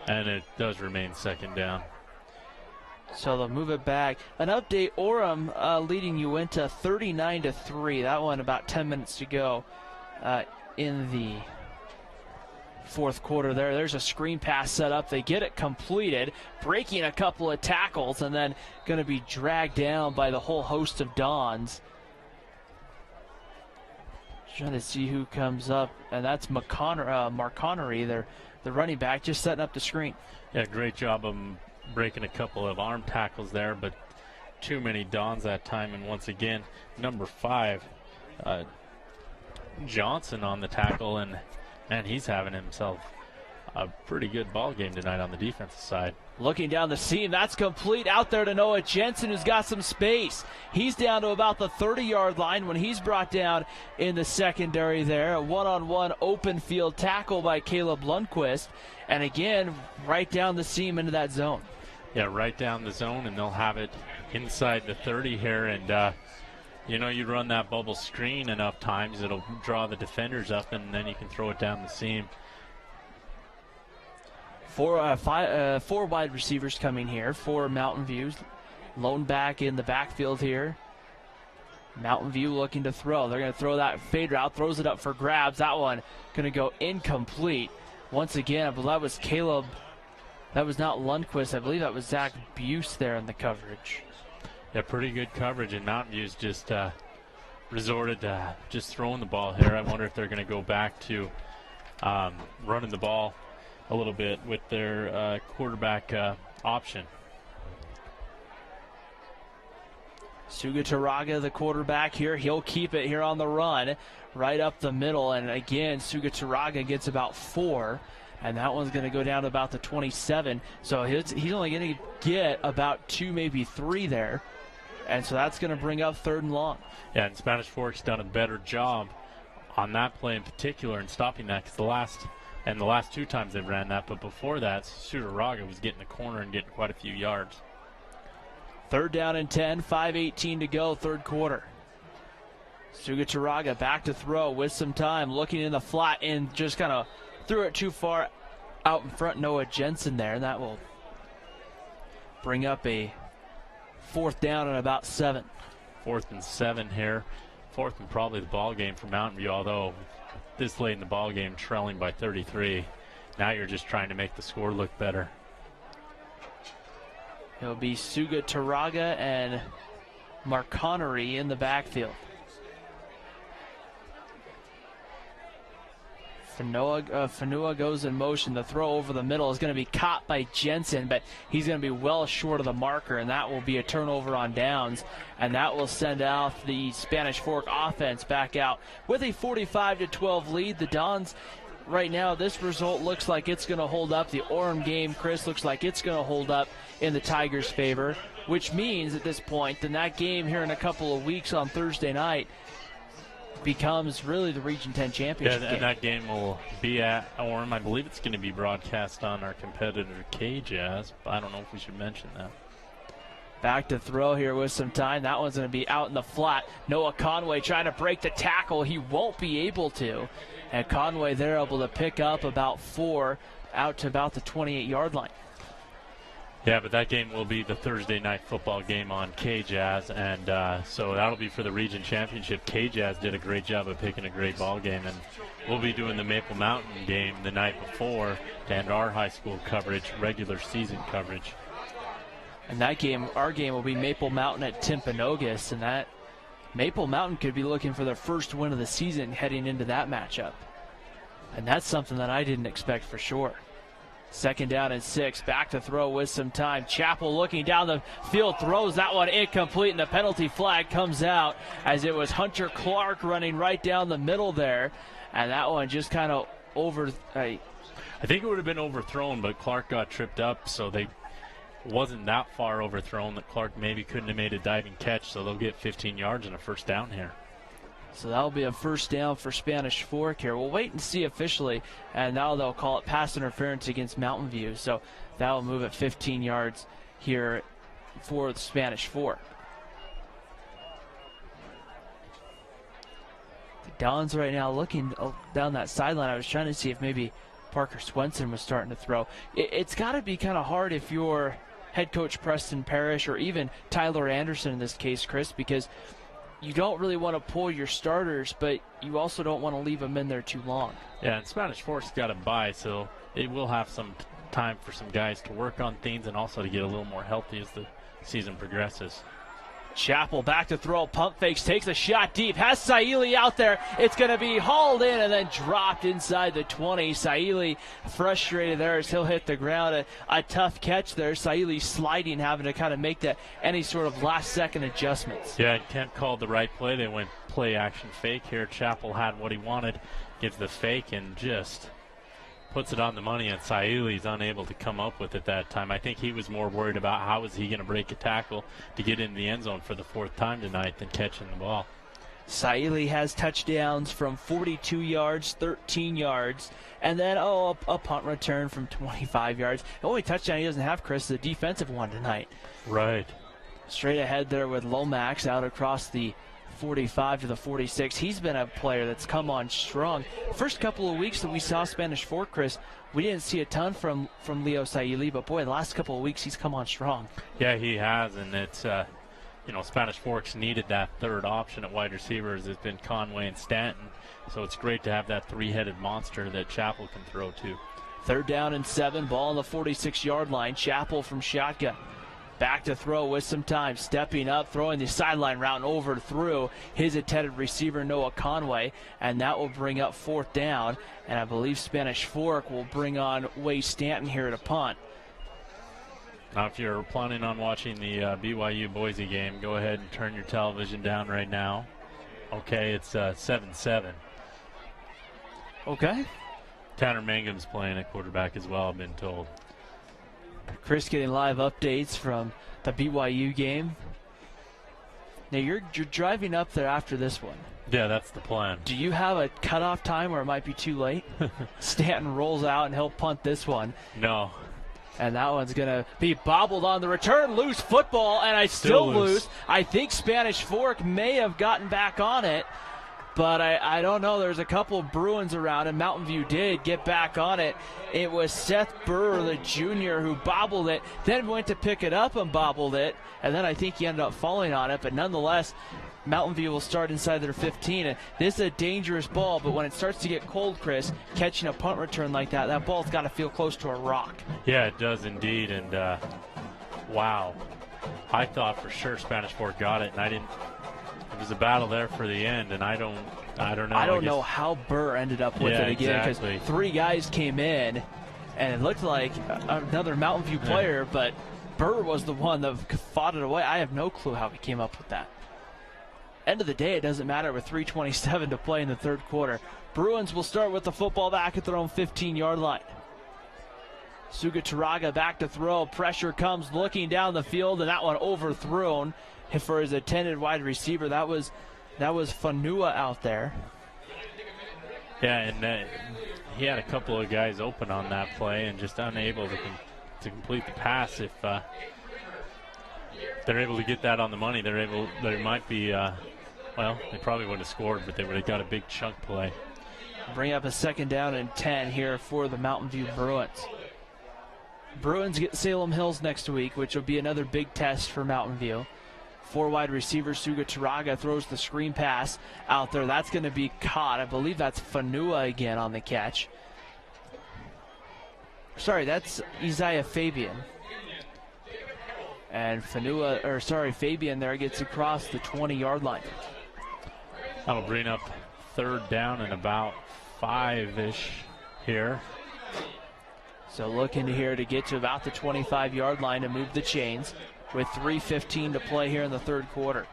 Speaker 2: And it does remain second down.
Speaker 1: So they'll move it back. An update, Orem leading Uinta 39-3. That one about 10 minutes to go in the fourth quarter there. There's a screen pass set up. They get it completed, breaking a couple of tackles, and then going to be dragged down by the whole host of Dons. Trying to see who comes up, and that's Marconery, the running back, just setting up the screen.
Speaker 2: Yeah, great job of breaking a couple of arm tackles there, but too many Dons that time. And once again, number 5, Johnson on the tackle, and man, he's having himself a pretty good ball game tonight on the defensive side.
Speaker 1: Looking down the seam, that's complete out there to Noah Jensen, who's got some space. He's down to about the 30-yard line when he's brought down in the secondary there. A one-on-one open field tackle by Caleb Lundquist. And again, right down the seam into that zone.
Speaker 2: Yeah, right down the zone, and they'll have it inside the 30 here. And, you run that bubble screen enough times, it'll draw the defenders up, and then you can throw it down the seam.
Speaker 1: Four wide receivers coming here for Mountain View. Lone back in the backfield here. Mountain View looking to throw. They're going to throw that fade route, throws it up for grabs. That one going to go incomplete. Once again, I believe that was Caleb. That was not Lundquist. I believe that was Zach Buse there in the coverage.
Speaker 2: Yeah, pretty good coverage, and Mountain View's just resorted to just throwing the ball here. I wonder if they're going to go back to running the ball a little bit with their quarterback option.
Speaker 1: Sugataraga, the quarterback here, he'll keep it here on the run, right up the middle. And again, Sugataraga gets about 4, and that one's going to go down to about the 27. So he's only going to get about 2, maybe 3 there. And so that's going to bring up 3rd and long.
Speaker 2: Yeah, and Spanish Fork's done a better job on that play in particular in stopping that, because the last 2 times they ran that, but before that, Sugataraga was getting the corner and getting quite a few yards.
Speaker 1: 3rd down and 10, 5:18 to go, 3rd quarter. Sugataraga back to throw with some time, looking in the flat and just kind of threw it too far out in front. Noah Jensen there, and that will bring up a 4th down and about 7.
Speaker 2: 4th and 7 here. 4th and probably the ball game for Mountain View, although this late in the ball game, trailing by 33. Now you're just trying to make the score look better.
Speaker 1: It'll be Sugataraga and Mark Connery in the backfield. Fanua goes in motion. The throw over the middle is going to be caught by Jensen, but he's going to be well short of the marker, and that will be a turnover on downs, and that will send out the Spanish Fork offense back out with a 45-12 lead. The Dons, right now, this result looks like it's going to hold up. The Orem game, Chris, looks like it's going to hold up in the Tigers' favor, which means at this point, then that game here in a couple of weeks on Thursday night becomes really the Region 10 championship game.
Speaker 2: And that game will be at Orem. I believe it's going to be broadcast on our competitor KJazz, but I don't know if we should mention that.
Speaker 1: Back to throw here with some time. That one's going to be out in the flat. Noah Conway trying to break the tackle. He won't be able to. And Conway, they're able to pick up about 4 out to about the 28-yard line.
Speaker 2: Yeah, but that game will be the Thursday night football game on KJazz, and so that'll be for the region championship. KJazz did a great job of picking a great ball game, and we'll be doing the Maple Mountain game the night before to end our high school coverage, regular season coverage.
Speaker 1: And that game, our game, will be Maple Mountain at Timpanogos, and that Maple Mountain could be looking for their first win of the season heading into that matchup. And that's something that I didn't expect for sure. 2nd down and 6, back to throw with some time. Chappell looking down the field, throws that one incomplete, and the penalty flag comes out as it was Hunter Clark running right down the middle there. And that one just kind of I
Speaker 2: think it would have been overthrown, but Clark got tripped up, so they wasn't that far overthrown that Clark maybe couldn't have made a diving catch, so they'll get 15 yards and a 1st down here.
Speaker 1: So that'll be a 1st down for Spanish Fork here. We'll wait and see officially, and now they'll call it pass interference against Mountain View. So that'll move it 15 yards here for the Spanish Fork. The Dons right now looking down that sideline. I was trying to see if maybe Parker Swenson was starting to throw. It's got to be kind of hard if you're head coach Preston Parrish or even Tyler Anderson in this case, Chris, because you don't really want to pull your starters, but you also don't want to leave them in there too long.
Speaker 2: Yeah, and Spanish Fork's got a bye, so it will have some time for some guys to work on things and also to get a little more healthy as the season progresses.
Speaker 1: Chappell back to throw, pump fakes, takes a shot deep, has Saili out there. It's going to be hauled in and then dropped inside the 20. Saili frustrated there as he'll hit the ground. A tough catch there. Saili sliding, having to kind of make any sort of last-second adjustments.
Speaker 2: Yeah, Kent called the right play. They went play-action fake here. Chappell had what he wanted, gives the fake, and just puts it on the money, and Saili's unable to come up with it that time. I think he was more worried about how is he going to break a tackle to get in the end zone for the 4th time tonight than catching the ball.
Speaker 1: Saili has touchdowns from 42 yards, 13 yards, and then, a punt return from 25 yards. The only touchdown he doesn't have, Chris, is a defensive one tonight.
Speaker 2: Right.
Speaker 1: Straight ahead there with Lomax out across the 45 to the 46. He's been a player that's come on strong. First couple of weeks that we saw Spanish Fork, Chris, we didn't see a ton from Leo Saili, but boy, the last couple of weeks he's come on strong.
Speaker 2: Yeah, he has, and it's, Spanish Forks needed that third option at wide receivers. It's been Conway and Stanton, so it's great to have that three-headed monster that Chappell can throw to.
Speaker 1: 3rd down and 7, ball on the 46-yard line. Chappell from shotgun. Back to throw with some time. Stepping up, throwing the sideline route and overthrew his intended receiver, Noah Conway, and that will bring up 4th down. And I believe Spanish Fork will bring on Way Stanton here to punt.
Speaker 2: Now, if you're planning on watching the BYU Boise game, go ahead and turn your television down right now. Okay, it's 7-7.
Speaker 1: Okay.
Speaker 2: Tanner Mangum's playing at quarterback as well, I've been told.
Speaker 1: Chris getting live updates from the BYU game. Now, you're driving up there after this one.
Speaker 2: Yeah, that's the plan.
Speaker 1: Do you have a cutoff time where it might be too late? Stanton rolls out and he'll punt this one.
Speaker 2: No.
Speaker 1: And that one's going to be bobbled on the return. Loose football, and still loose. I think Spanish Fork may have gotten back on it, but I don't know. There's a couple of Bruins around, and Mountain View did get back on it. It was Seth Burr, the junior, who bobbled it, then went to pick it up and bobbled it, and then I think he ended up falling on it. But nonetheless, Mountain View will start inside their 15. And this is a dangerous ball, but when it starts to get cold, Chris, catching a punt return like that ball's got to feel close to a rock.
Speaker 2: Yeah, it does indeed. And, wow. I thought for sure Spanish Fork got it, and I didn't. It was a battle there for the end, and I don't know.
Speaker 1: I don't know how Burr ended up with it again, because
Speaker 2: exactly.
Speaker 1: 3 guys came in, and it looked like another Mountain View player, but Burr was the one that fought it away. I have no clue how he came up with that. End of the day, it doesn't matter with 3:27 to play in the 3rd quarter. Bruins will start with the football back at their own 15-yard line. Sugataraga back to throw. Pressure comes looking down the field, and that one overthrown for his intended wide receiver. That was Fanua out there.
Speaker 2: Yeah, and he had a couple of guys open on that play and just unable to complete the pass. If they're able to get that on the money, there might be, they probably would have scored, but they would have got a big chunk play.
Speaker 1: Bring up a 2nd down and 10 here for the Mountain View Bruins. Bruins get Salem Hills next week, which will be another big test for Mountain View. 4 wide receivers. Sugataraga throws the screen pass out there. That's going to be caught. I believe that's Fanua again on the catch. Sorry, that's Isaiah Fabian. And Fabian there gets across the 20-yard line.
Speaker 2: That'll bring up 3rd down and about 5-ish here.
Speaker 1: So looking here to get to about the 25-yard line to move the chains with 3:15 to play here in the 3rd quarter.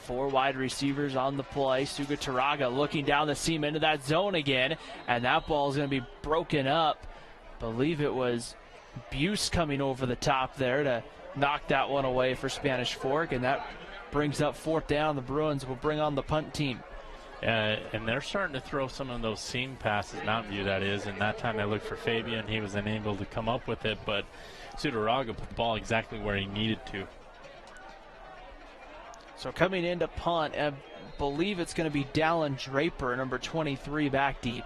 Speaker 1: 4 wide receivers on the play. Sugataraga looking down the seam into that zone again, and that ball is going to be broken up. Believe it was Buse coming over the top there to knock that one away for Spanish Fork, and that brings up 4th down. The Bruins will bring on the punt team.
Speaker 2: And they're starting to throw some of those seam passes, Mountain View that is, and that time I looked for Fabian. He was unable to come up with it, but Sugataraga put the ball exactly where he needed to.
Speaker 1: So coming in to punt, I believe it's going to be Dallin Draper, number 23, back deep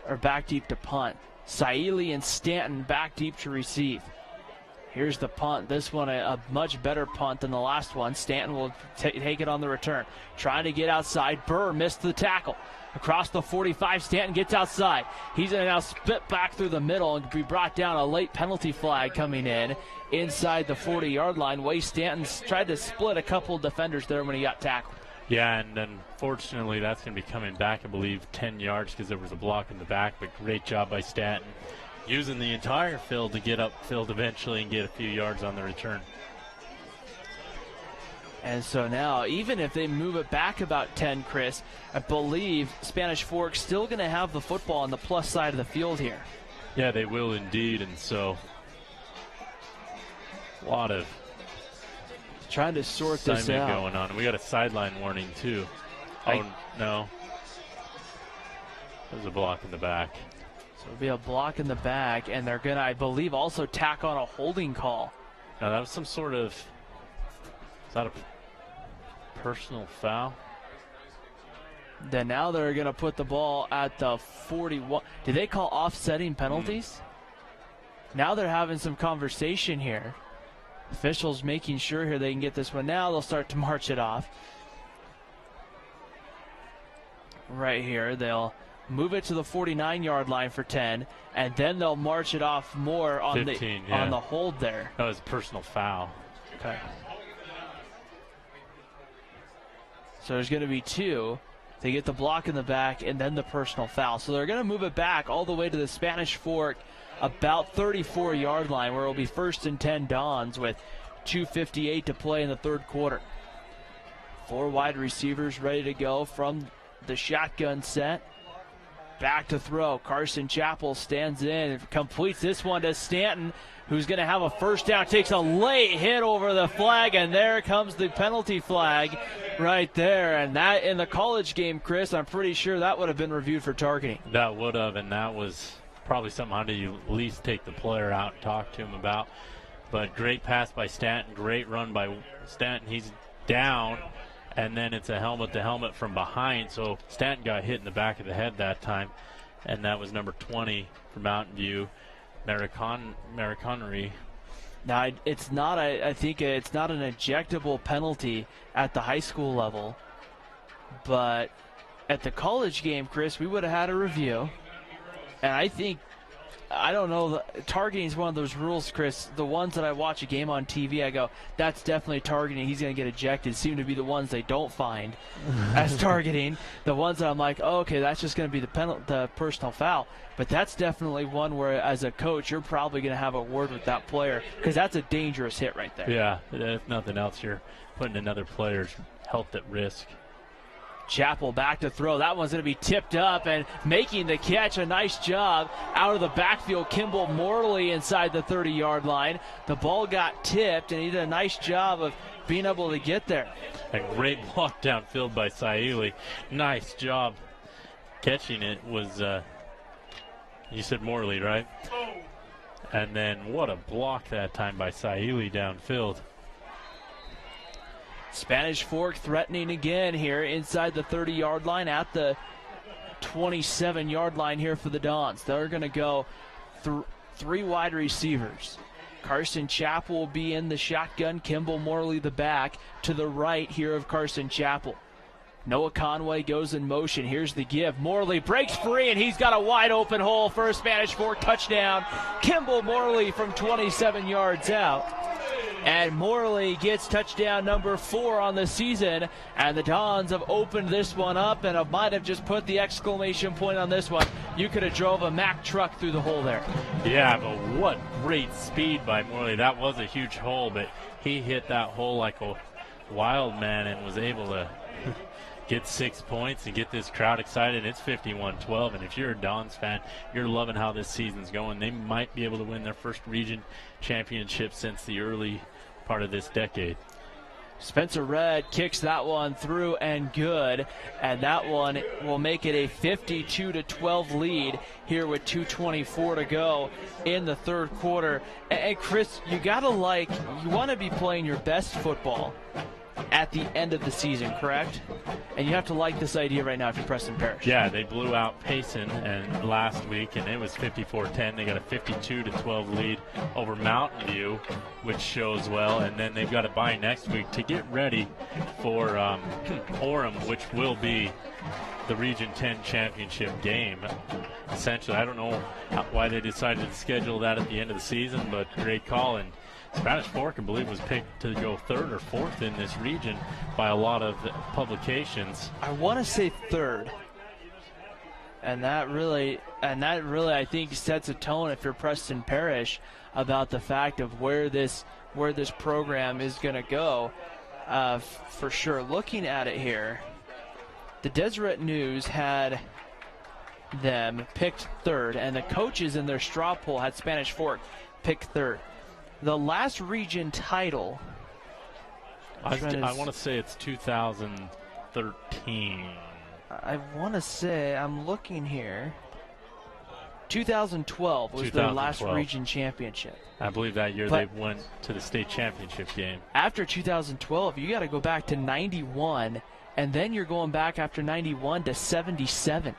Speaker 1: to punt. Saili and Stanton back deep to receive. Here's the punt. This one a much better punt than the last one. Stanton will take it on the return. Trying to get outside. Burr missed the tackle. Across the 45, Stanton gets outside. He's going to now spit back through the middle and be brought down. A late penalty flag coming in inside the 40-yard line. Way Stanton's tried to split a couple of defenders there when he got tackled.
Speaker 2: Yeah, and unfortunately that's going to be coming back, I believe, 10 yards because there was a block in the back, but great job by Stanton. Using the entire field to get upfield eventually and get a few yards on the return.
Speaker 1: And so now, even if they move it back about 10, Chris, I believe Spanish Fork's still going to have the football on the plus side of the field here.
Speaker 2: Yeah, they will indeed, and so a lot of
Speaker 1: trying to sort this
Speaker 2: assignment
Speaker 1: out.
Speaker 2: going on. We got a sideline warning too. Oh no, there's a block in the back.
Speaker 1: So it'll be a block in the back, and they're gonna, I believe, also tack on a holding call.
Speaker 2: Now that was some sort of, is that a personal foul?
Speaker 1: Then now they're gonna put the ball at the 41. Do they call offsetting penalties? Now they're having some conversation here. Officials making sure here they can get this one. Now they'll start to march it off. Right here, they'll move it to the 49-yard line for 10, and then they'll march it off more on
Speaker 2: 15,
Speaker 1: on the hold there.
Speaker 2: That was a personal foul.
Speaker 1: Okay. So there's going to be 2. They get the block in the back and then the personal foul. So they're going to move it back all the way to the Spanish Fork, about 34-yard line, where it will be 1st and 10 Dons with 2:58 to play in the third quarter. 4 wide receivers ready to go from the shotgun set. Back to throw. Carson Chappell stands in, completes this one to Stanton, who's going to have a first down, takes a late hit over the flag, and there comes the penalty flag right there. And that, in the college game, Chris, I'm pretty sure that would have been reviewed for targeting.
Speaker 2: That would have, and that was probably something how do you at least take the player out and talk to him about. But great pass by Stanton, great run by Stanton. He's down, and then it's a helmet-to-helmet from behind. So Stanton got hit in the back of the head that time, and that was number 20 for Mountain View, Mariconery.
Speaker 1: Now, it's not. I think it's not an ejectable penalty at the high school level, but at the college game, Chris, we would have had a review. And I don't know, targeting is one of those rules, Chris. The ones that I watch a game on TV, I go, that's definitely targeting. He's going to get ejected. Seem to be the ones they don't find as targeting. The ones that I'm like, oh, okay, that's just going to be the personal foul. But that's definitely one where, as a coach, you're probably going to have a word with that player, because that's a dangerous hit right there.
Speaker 2: Yeah, if nothing else, you're putting another player's health at risk.
Speaker 1: Chappell back to throw. That one's going to be tipped up and making the catch. A nice job out of the backfield. Kimball Morley inside the 30-yard line. The ball got tipped, and he did a nice job of being able to get there.
Speaker 2: A great block downfield by Saili. Nice job catching it. Was you said Morley, right? And then what a block that time by Saili downfield.
Speaker 1: Spanish Fork threatening again here inside the 30-yard line, at the 27-yard line here for the Dons. They're going to go 3 wide receivers. Carson Chappell will be in the shotgun. Kimball Morley the back to the right here of Carson Chappell. Noah Conway goes in motion. Here's the give. Morley breaks free, and he's got a wide open hole for a Spanish Fork touchdown. Kimball Morley from 27 yards out. And Morley gets touchdown number 4 on the season. And the Dons have opened this one up, and I might have just put the exclamation point on this one. You could have drove a Mack truck through the hole there.
Speaker 2: Yeah, but what great speed by Morley. That was a huge hole, but he hit that hole like a wild man and was able to get 6 points and get this crowd excited. It's 51-12, and if you're a Dons fan, you're loving how this season's going. They might be able to win their first region championship since the early part of this decade.
Speaker 1: Spencer Red kicks that one through and good, and that one will make it a 52-12 lead here with 2:24 to go in the third quarter. And Chris, you want to be playing your best football at the end of the season, correct? And you have to like this idea right now if you're Preston Parish.
Speaker 2: Yeah, they blew out Payson last week, and it was 54-10. They got a 52-12 lead over Mountain View, which shows well. And then they've got a bye next week to get ready for Orem, which will be the Region 10 championship game. Essentially, I don't know why they decided to schedule that at the end of the season, but great call. And Spanish Fork, I believe, was picked to go 3rd or 4th in this region by a lot of publications.
Speaker 1: I want to say 3rd. And that really, I think, sets a tone if you're Preston Parish about the fact of where this program is going to go, for sure. Looking at it here, the Deseret News had them picked 3rd, and the coaches in their straw poll had Spanish Fork picked 3rd. The last region title
Speaker 2: I want to say it's 2013.
Speaker 1: I want to say, I'm looking here, 2012 was their last region championship.
Speaker 2: I believe that year they went to the state championship game.
Speaker 1: After 2012, you got to go back to 91, and then you're going back after 91 to 77.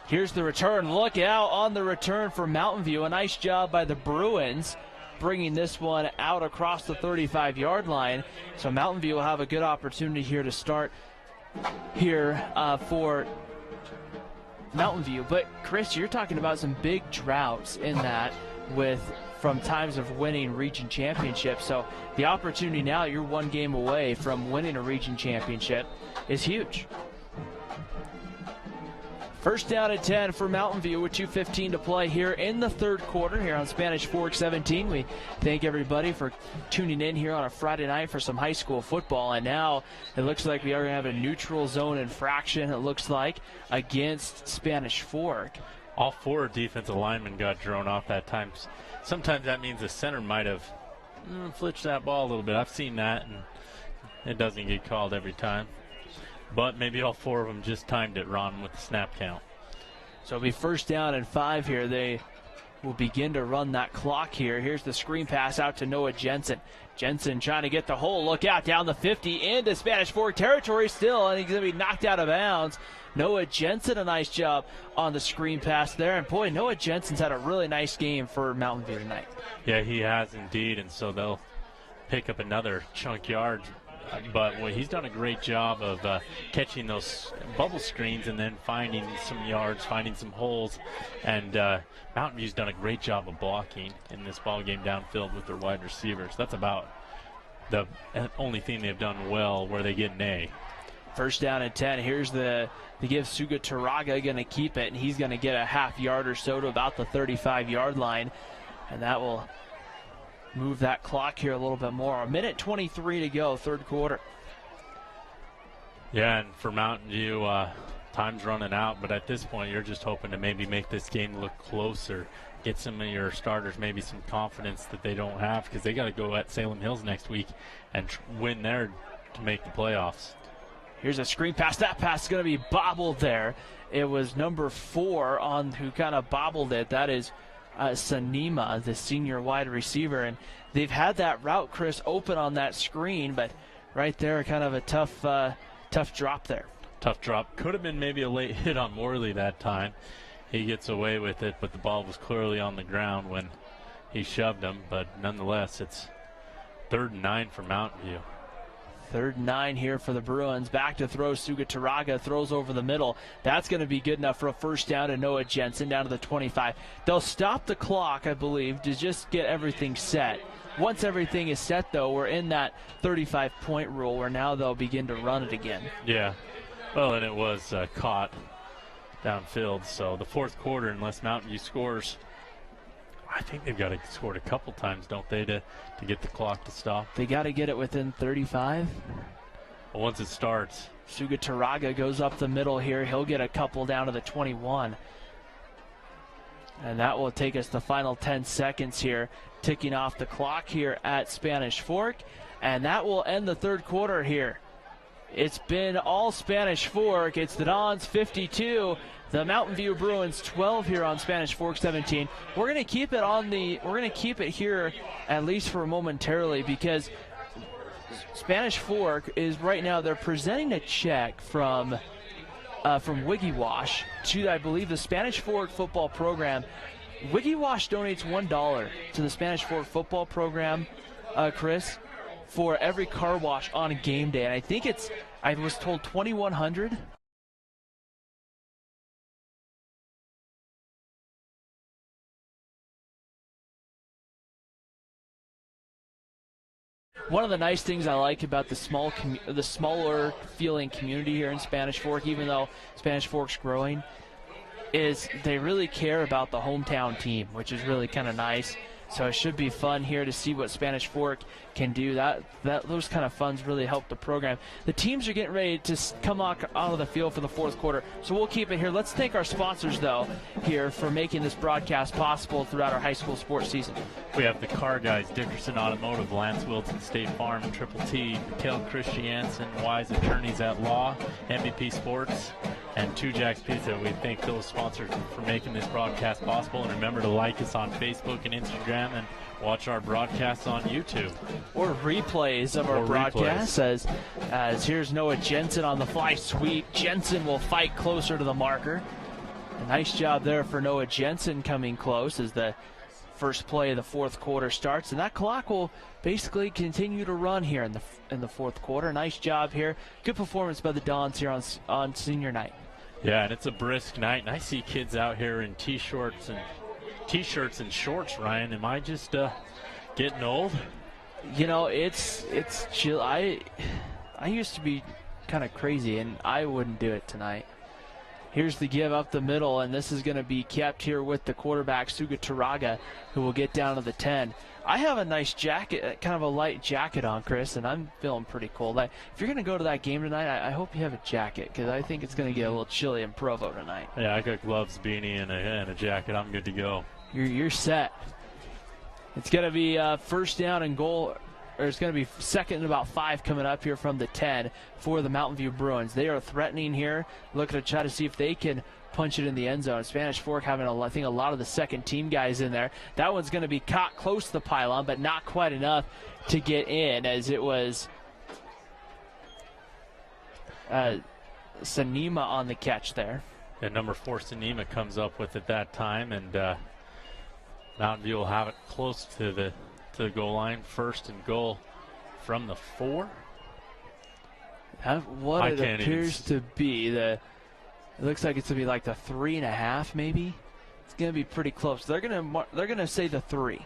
Speaker 1: Here's the return. Look out on the return for Mountain View. A nice job by the Bruins bringing this one out across the 35-yard line. So Mountain View will have a good opportunity here to start here for Mountain View. But, Chris, you're talking about some big droughts in that from times of winning region championships. So the opportunity now, you're one game away from winning a region championship, is huge. First down at 10 for Mountain View with 2:15 to play here in the third quarter here on Spanish Fork 17. We thank everybody for tuning in here on a Friday night for some high school football. And now it looks like we are going to have a neutral zone infraction, it looks like, against Spanish Fork.
Speaker 2: All four defensive linemen got drawn off that time. Sometimes that means the center might have flitched that ball a little bit. I've seen that, and it doesn't get called every time. But maybe all four of them just timed it wrong with the snap count.
Speaker 1: So it'll be first down and 5 here. They will begin to run that clock here. Here's the screen pass out to Noah Jensen. Jensen trying to get the hole. Look out down the 50 into Spanish Fork territory still, and he's going to be knocked out of bounds. Noah Jensen, a nice job on the screen pass there. And, boy, Noah Jensen's had a really nice game for Mountain View tonight.
Speaker 2: Yeah, he has indeed, and so they'll pick up another chunk yard. But he's done a great job of catching those bubble screens and then finding some yards, finding some holes. And Mountain View's done a great job of blocking in this ball game downfield with their wide receivers. That's about the only thing they've done well where they get an A.
Speaker 1: First down at 10. Here's the give Suga Taraga, going to keep it, and he's going to get a half yard or so to about the 35-yard line. And that will move that clock here a little bit more. 1:23 to go, third quarter.
Speaker 2: Yeah, and for Mountain View, time's running out, but at this point you're just hoping to maybe make this game look closer, get some of your starters maybe some confidence that they don't have, because they got to go at Salem Hills next week and win there to make the playoffs.
Speaker 1: Here's a screen pass. That pass is going to be bobbled there. It was number 4 on who kind of bobbled it. That is Sanima, the senior wide receiver, and they've had that route, Chris, open on that screen, but right there, kind of a tough drop there.
Speaker 2: Tough drop. Could have been maybe a late hit on Morley that time. He gets away with it, but the ball was clearly on the ground when he shoved him, but nonetheless, it's 3rd and 9 for Mountain View.
Speaker 1: 3rd and 9 here for the Bruins. Back to throw. Suga Taraga throws over the middle. That's going to be good enough for a first down to Noah Jensen down to the 25. They'll stop the clock, I believe, to just get everything set. Once everything is set, though, we're in that 35-point rule where now they'll begin to run it again.
Speaker 2: Yeah. Well, and it was caught downfield. So the fourth quarter, unless Mountain View scores, I think they've got to score it a couple times, don't they, to get the clock to stop?
Speaker 1: They got to get it within 35.
Speaker 2: Well, once it starts.
Speaker 1: Suga Taraga goes up the middle here. He'll get a couple down to the 21. And that will take us the final 10 seconds here, ticking off the clock here at Spanish Fork. And that will end the third quarter here. It's been all Spanish Fork. It's the Dons 52. The Mountain View Bruins 12 here on Spanish Fork 17. We're going to keep it here at least for momentarily, because Spanish Fork is right now, they're presenting a check from Wiggy Wash to, I believe, the Spanish Fork football program. Wiggy Wash donates $1 to the Spanish Fork football program, Chris, for every car wash on game day. And I think I was told $2,100. One of the nice things I like about the smaller feeling community here in Spanish Fork, even though Spanish Fork's growing, is they really care about the hometown team, which is really kind of nice. So it should be fun here to see what Spanish Fork can do. Those kind of funds really help the program. The teams are getting ready to come out of the field for the fourth quarter, so we'll keep it here. Let's thank our sponsors, though, here for making this broadcast possible throughout our high school sports season.
Speaker 2: We have the Car Guys, Dickerson Automotive, Lance Wilson, State Farm, and Triple T, Mikhail Christiansen, Wise Attorneys at Law, MVP Sports, and Two Jacks Pizza. We thank those sponsors for making this broadcast possible. And remember to like us on Facebook and Instagram and watch our broadcasts on YouTube.
Speaker 1: Or replays of our broadcasts as here's Noah Jensen on the fly sweep. Jensen will fight closer to the marker. A nice job there for Noah Jensen coming close as the first play of the fourth quarter starts. And that clock will basically continue to run here in the fourth quarter. Nice job here. Good performance by the Dons here on senior night.
Speaker 2: Yeah, and it's a brisk night, and I see kids out here in T-shirts and shorts, Ryan. Am I just getting old?
Speaker 1: You know, it's chill. I used to be kind of crazy, and I wouldn't do it tonight. Here's the give up the middle, and this is going to be kept here with the quarterback, Suga Taraga, who will get down to the 10. I have a nice jacket, kind of a light jacket on, Chris, and I'm feeling pretty cold. If you're going to go to that game tonight, I hope you have a jacket, because I think it's going to get a little chilly in Provo tonight.
Speaker 2: Yeah, I got gloves, beanie, and a jacket. I'm good to go.
Speaker 1: You're set. It's going to be first down and goal, or it's going to be second and about 5 coming up here from the 10 for the Mountain View Bruins. They are threatening here, looking to try to see if they can punch it in the end zone. Spanish Fork having, I think, a lot of the second team guys in there. That one's going to be caught close to the pylon, but not quite enough to get in, as it was Sanima on the catch there.
Speaker 2: And number 4, Sanima, comes up with it that time, and Mountain View will have it close to the goal line. First and goal from the 4.
Speaker 1: What it appears to be it looks like it's going to be like the 3.5, maybe. It's going to be pretty close. They're going to say the 3.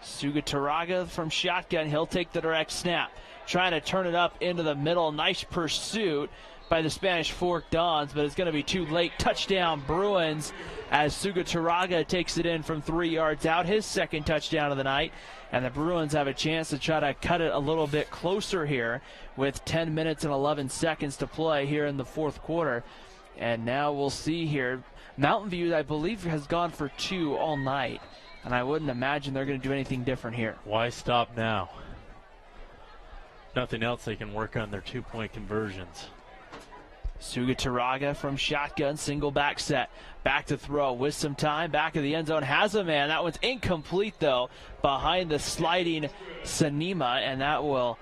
Speaker 1: Suga Taraga from shotgun. He'll take the direct snap, trying to turn it up into the middle. Nice pursuit by the Spanish Fork Dons, but it's going to be too late. Touchdown Bruins as Suga Taraga takes it in from 3 yards out, his second touchdown of the night. And the Bruins have a chance to try to cut it a little bit closer here with 10 minutes and 11 seconds to play here in the fourth quarter. And now we'll see here. Mountain View, I believe, has gone for 2 all night, and I wouldn't imagine they're going to do anything different here.
Speaker 2: Why stop now? Nothing else they can work on their 2-point conversions.
Speaker 1: Suga Taraga from shotgun, single back set. Back to throw with some time. Back of the end zone. Has a man. That one's incomplete, though, behind the sliding Sanima, and that will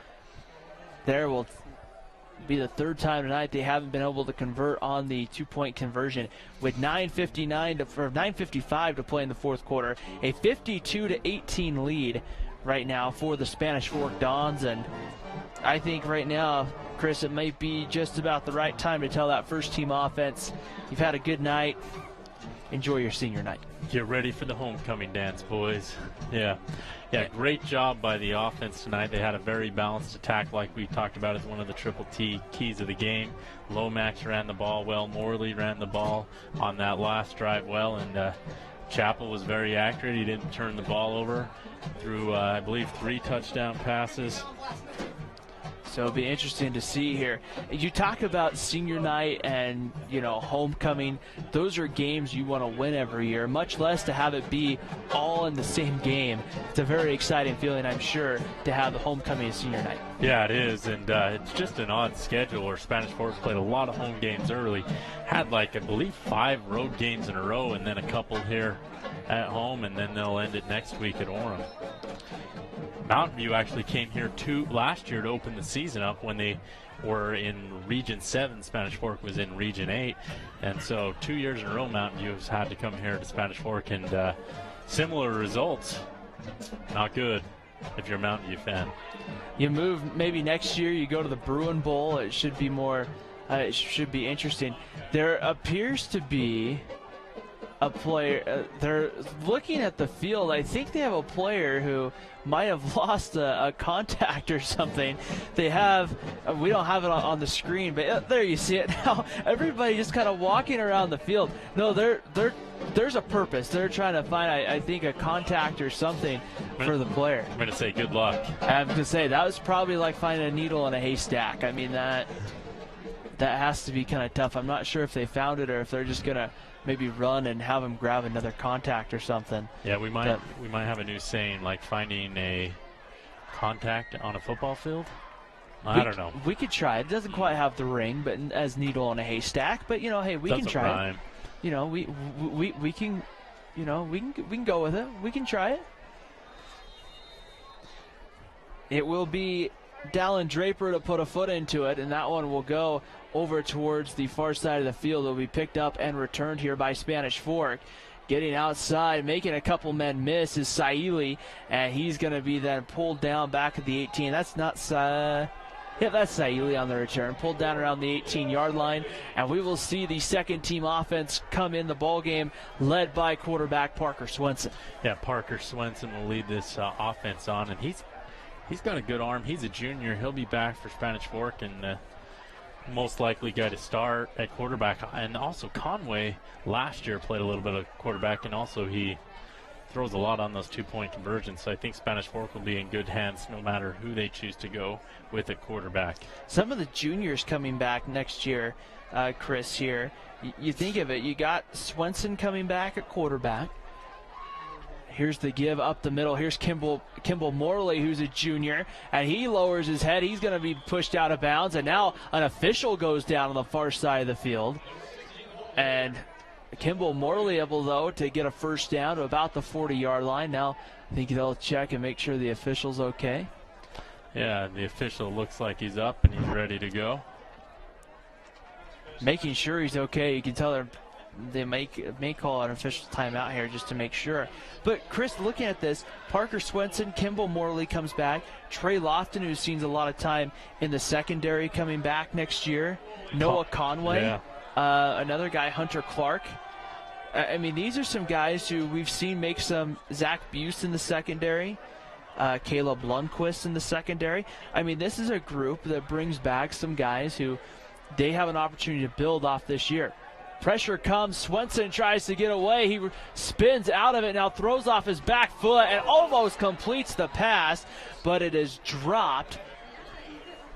Speaker 1: be the third time tonight they haven't been able to convert on the 2-point conversion. With 9:55 to play in the fourth quarter, a 52-18 lead right now for the Spanish Fork Dons, and I think right now, Chris, it might be just about the right time to tell that first-team offense, you've had a good night. Enjoy your senior night.
Speaker 2: Get ready for the homecoming dance, boys. Yeah, great job by the offense tonight. They had a very balanced attack, like we talked about as one of the Triple T keys of the game. Lomax ran the ball well. Morley ran the ball on that last drive well, and Chappell was very accurate. He didn't turn the ball over. Threw, I believe, 3 touchdown passes.
Speaker 1: So it'll be interesting to see here. You talk about senior night and, homecoming. Those are games you want to win every year, much less to have it be all in the same game. It's a very exciting feeling, I'm sure, to have the homecoming and senior night.
Speaker 2: Yeah, it is, and it's just an odd schedule where Spanish Fork played a lot of home games early. Had, I believe, 5 road games in a row and then a couple here at home, and then they'll end it next week at Orem. Mountain View actually came here last year to open the season up when they were in Region 7. Spanish Fork was in Region 8. And so 2 years in a row, Mountain View has had to come here to Spanish Fork, and similar results. Not good if you're a Mountain View fan.
Speaker 1: You move maybe next year, you go to the Bruin Bowl. It should be more, it should be interesting. There appears to be a player. They're looking at the field. I think they have a player who might have lost a contact or something. They have. We don't have it on the screen, but there you see it now. Everybody just kind of walking around the field. No, there's a purpose. They're trying to find, I think, a contact or something for the player.
Speaker 2: I'm going to say good luck.
Speaker 1: I have to say, that was probably like finding a needle in a haystack. I mean, that has to be kind of tough. I'm not sure if they found it or if they're just going to maybe run and have him grab another contact or something.
Speaker 2: Yeah, we might have a new saying, like finding a contact on a football field. I don't know. We
Speaker 1: could try it. It doesn't quite have the ring, but as needle in a haystack. But hey, we can try it. We can, we can go with it. We can try it. It will be Dallin Draper to put a foot into it, and that one will go over towards the far side of the field. It will be picked up and returned here by Spanish Fork. Getting outside, making a couple men miss is Saili, and he's going to be then pulled down back at the 18. That's not that's Saili on the return. Pulled down around the 18-yard line, and we will see the second-team offense come in the ballgame, led by quarterback Parker Swenson.
Speaker 2: Yeah, Parker Swenson will lead this offense on, and he's got a good arm. He's a junior. He'll be back for Spanish Fork, and most likely guy to start at quarterback. And also Conway last year played a little bit of quarterback, and also he throws a lot on those two-point conversions. So I think Spanish Fork will be in good hands no matter who they choose to go with at quarterback.
Speaker 1: Some of the juniors coming back next year, Chris, here. You think of it, you got Swenson coming back at quarterback. Here's the give up the middle. Here's Kimball Morley, who's a junior, and he lowers his head. He's going to be pushed out of bounds, and now an official goes down on the far side of the field. And Kimball Morley able, though, to get a first down to about the 40-yard line. Now I think they'll check and make sure the official's okay.
Speaker 2: Yeah, the official looks like he's up and he's ready to go.
Speaker 1: Making sure he's okay. You can tell they may call an official timeout here just to make sure. But, Chris, looking at this, Parker Swenson, Kimball Morley comes back. Trey Lofton, who's seen a lot of time in the secondary, coming back next year. Noah Conway.
Speaker 2: Yeah.
Speaker 1: Another guy, Hunter Clark. I mean, these are some guys who we've seen make some. Zach Buse in the secondary. Caleb Lundquist in the secondary. I mean, this is a group that brings back some guys who they have an opportunity to build off this year. Pressure comes. Swenson tries to get away. He spins out of it, now throws off his back foot and almost completes the pass, but it is dropped.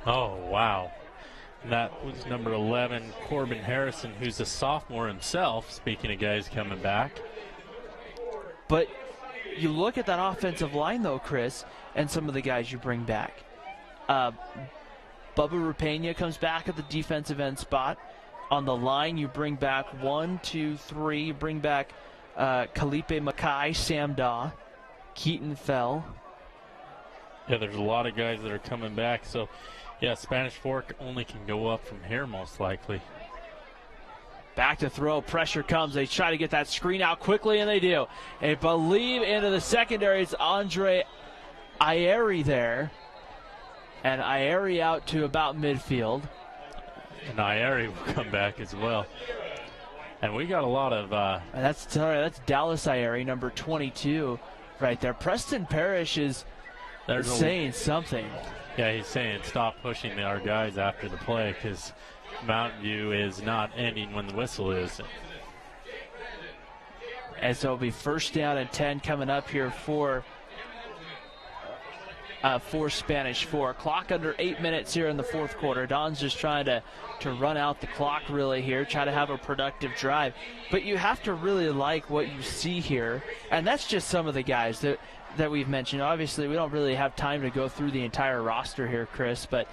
Speaker 2: Oh, wow. That was number 11, Corbin Harrison, who's a sophomore himself, speaking of guys coming back.
Speaker 1: But you look at that offensive line, though, Chris, and some of the guys you bring back. Bubba Rapena comes back at the defensive end spot. On the line, you bring back 1, 2, 3. You bring back Kalipe Mackay, Sam Daw, Keaton Fell.
Speaker 2: Yeah, there's a lot of guys that are coming back. So, yeah, Spanish Fork only can go up from here most likely.
Speaker 1: Back to throw. Pressure comes. They try to get that screen out quickly, and they do. They believe into the secondary. It's Andre Ieri there. And Ieri out to about midfield.
Speaker 2: And Ieri will come back as well. And we got a lot of...
Speaker 1: That's Dallas Ieri, number 22, right there. Preston Parrish is saying something.
Speaker 2: Yeah, he's saying stop pushing our guys after the play because Mountain View is not ending when the whistle is.
Speaker 1: And so it'll be first down and 10 coming up here for Spanish Fork. Clock under 8 minutes here in the fourth quarter. Don's just trying to run out the clock really here, try to have a productive drive. But you have to really like what you see here. And that's just some of the guys that we've mentioned. Obviously, we don't really have time to go through the entire roster here, Chris, but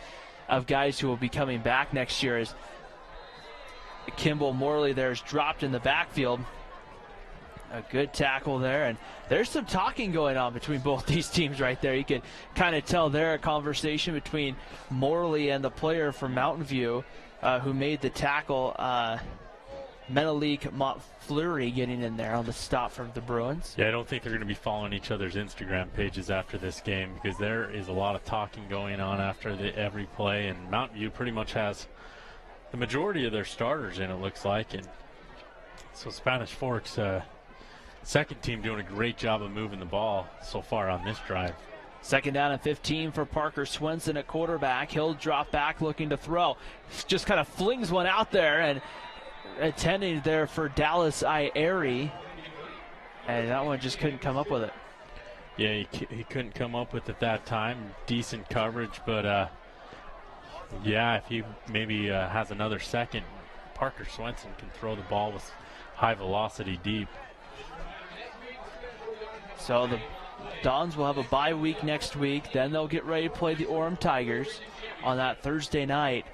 Speaker 1: of guys who will be coming back next year is Kimball Morley there is dropped in the backfield. A good tackle there, and there's some talking going on between both these teams right there. You can kind of tell there a conversation between Morley and the player from Mountain View who made the tackle, Menelik Montfleury getting in there on the stop from the Bruins.
Speaker 2: Yeah, I don't think they're going to be following each other's Instagram pages after this game because there is a lot of talking going on after every play, and Mountain View pretty much has the majority of their starters in, it looks like, and So Spanish Fork's second team doing a great job of moving the ball so far on this drive.
Speaker 1: Second down and 15 for Parker Swenson at quarterback. He'll drop back looking to throw. Just kind of flings one out there and attending there for Dallas Ieri. And that one just couldn't come up with it.
Speaker 2: Yeah, he couldn't come up with it that time. Decent coverage, but yeah, if he maybe has another second, Parker Swenson can throw the ball with high velocity deep.
Speaker 1: So the Dons will have a bye week next week. Then they'll get ready to play the Orem Tigers on that Thursday night.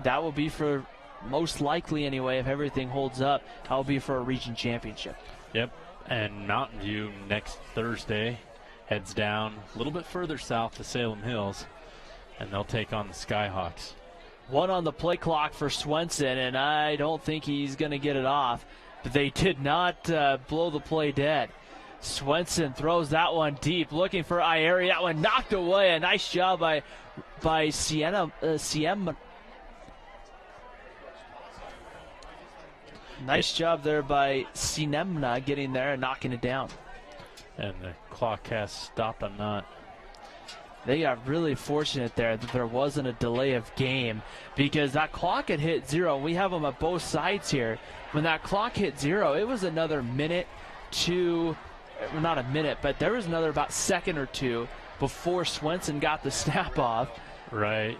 Speaker 1: That will be for, most likely anyway, if everything holds up, that will be for a region championship.
Speaker 2: Yep, and Mountain View next Thursday heads down a little bit further south to Salem Hills, and they'll take on the Skyhawks.
Speaker 1: One on the play clock for Swenson, and I don't think he's going to get it off. But they did not blow the play dead. Swenson throws that one deep, looking for Ieri. That one knocked away. A nice job by Sienna. Nice job there by Sinemna getting there and knocking it down.
Speaker 2: And the clock has stopped on that.
Speaker 1: They got really fortunate there that there wasn't a delay of game, because that clock had hit 0. We have them at both sides here. When that clock hit 0, it was another minute to, well, not a minute, but there was another about second or two before Swenson got the snap off.
Speaker 2: Right.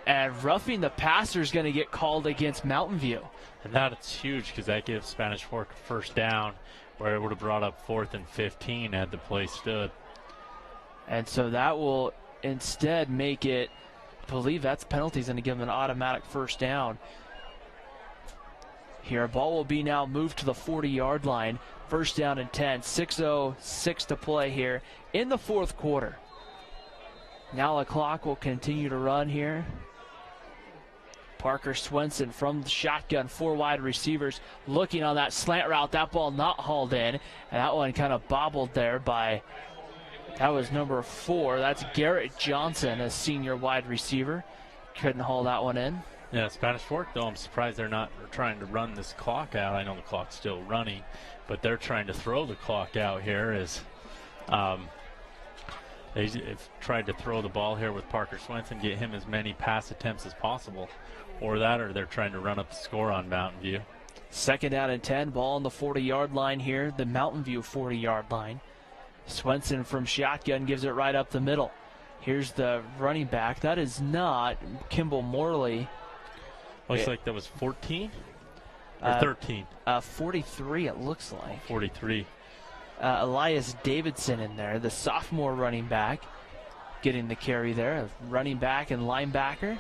Speaker 1: And roughing the passer is going to get called against Mountain View.
Speaker 2: And that's huge, because that gives Spanish Fork a first down, where it would have brought up 4th and 15 had the play stood.
Speaker 1: And so that will instead make it, I believe that's penalties, going to give them an automatic first down. Here, ball will be now moved to the 40-yard line. First down and 10. 6:06 to play here in the fourth quarter. Now the clock will continue to run here. Parker Swenson from the shotgun, 4 wide receivers looking on that slant route. That ball not hauled in, and that one kind of bobbled there by, that was number 4. That's Garrett Johnson, a senior wide receiver. Couldn't haul that one in.
Speaker 2: Yeah, Spanish Fork, though, I'm surprised they're not trying to run this clock out. I know the clock's still running, but they're trying to throw the clock out here as they've tried to throw the ball here with Parker Swenson, get him as many pass attempts as possible. Or they're trying to run up the score on Mountain View.
Speaker 1: Second down and 10, ball on the 40-yard line here, the Mountain View 40-yard line. Swenson from shotgun gives it right up the middle. Here's the running back. That is not Kimball Morley.
Speaker 2: Looks like that was 14 or 13.
Speaker 1: 43, it looks like.
Speaker 2: 43.
Speaker 1: Elias Davidson in there, the sophomore running back, getting the carry there. Running back and linebacker.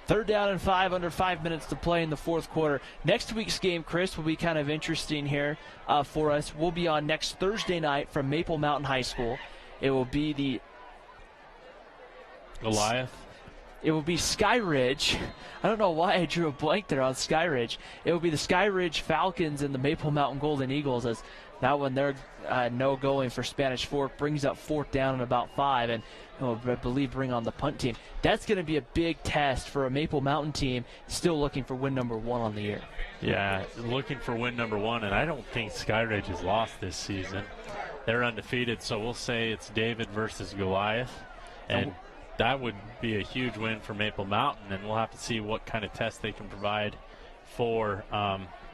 Speaker 1: Third down and 5, under 5 minutes to play in the fourth quarter. Next week's game, Chris, will be kind of interesting here for us. We'll be on next Thursday night from Maple Mountain High School. It will be the
Speaker 2: Goliath.
Speaker 1: It will be Sky Ridge. I don't know why I drew a blank there on Sky Ridge. It will be the Sky Ridge Falcons and the Maple Mountain Golden Eagles, as that one they're no going for Spanish Fork. Brings up 4th down and about 5, and I believe bring on the punt team. That's going to be a big test for a Maple Mountain team still looking for win number 1 on the year.
Speaker 2: Yeah, looking for win number 1, and I don't think Sky Ridge has lost this season. They're undefeated, so we'll say it's David versus Goliath, and that would be a huge win for Maple Mountain, and we'll have to see what kind of test they can provide for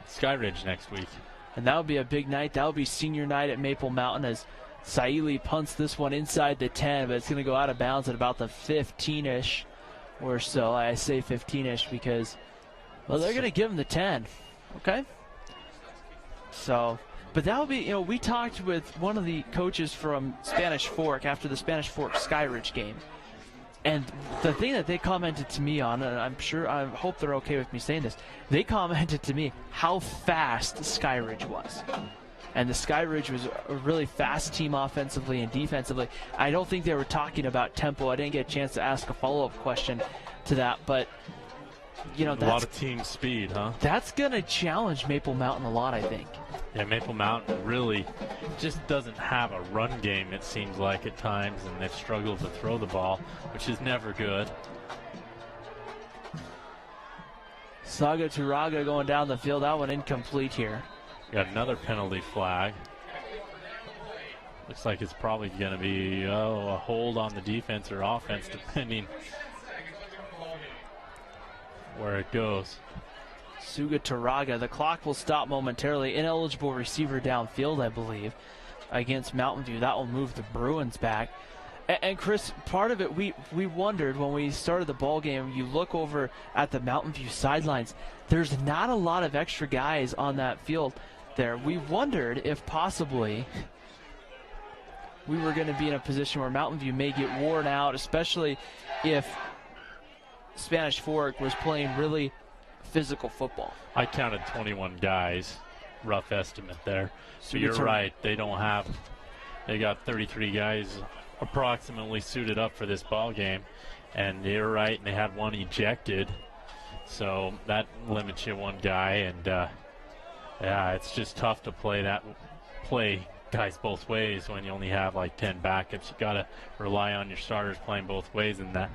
Speaker 2: Sky Ridge next week.
Speaker 1: And that would be a big night. That would be senior night at Maple Mountain as Saili punts this one inside the 10, but it's going to go out of bounds at about the 15-ish or so. I say 15-ish because, well, they're going to give him the 10, okay? So, but that would be, we talked with one of the coaches from Spanish Fork after the Spanish Fork Sky Ridge game. And the thing that they commented to me on, and I hope they're okay with me saying this, they commented to me how fast Sky Ridge was. And the Sky Ridge was a really fast team offensively and defensively. I don't think they were talking about tempo. I didn't get a chance to ask a follow-up question to that, but that's
Speaker 2: a lot of team speed, huh?
Speaker 1: That's going to challenge Maple Mountain a lot, I think.
Speaker 2: Yeah, Maple Mountain really just doesn't have a run game, it seems like, at times, and they've struggled to throw the ball, which is never good.
Speaker 1: Saga Turaga going down the field. That one incomplete here.
Speaker 2: Got another penalty flag. Looks like it's probably going to be a hold on the defense or offense, depending where it goes.
Speaker 1: Suga Turaga. The clock will stop momentarily. Ineligible receiver downfield, I believe, against Mountain View. That will move the Bruins back. And Chris, part of it, we wondered when we started the ball game, you look over at the Mountain View sidelines, there's not a lot of extra guys on that field there. We wondered if possibly we were going to be in a position where Mountain View may get worn out, especially if Spanish Fork was playing really physical football.
Speaker 2: I counted 21 guys, rough estimate there. So you're right, they got 33 guys approximately suited up for this ball game, and you're right, and they had one ejected, so that limits you one guy, and yeah, it's just tough to play guys both ways when you only have like 10 backups. You got to rely on your starters playing both ways, and that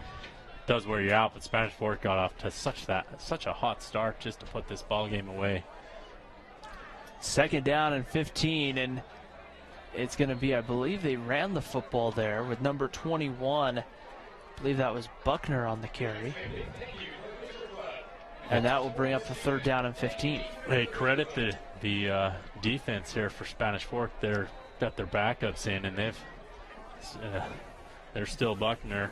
Speaker 2: does wear you out. But Spanish Fork got off to such a hot start just to put this ball game away.
Speaker 1: 2nd down and 15, and it's going to be, I believe they ran the football there with number 21. I believe that was Buckner on the carry. And that will bring up the 3rd down and 15.
Speaker 2: Hey, credit the defense here for Spanish Fork. They're got their backups in, and they're still Buckner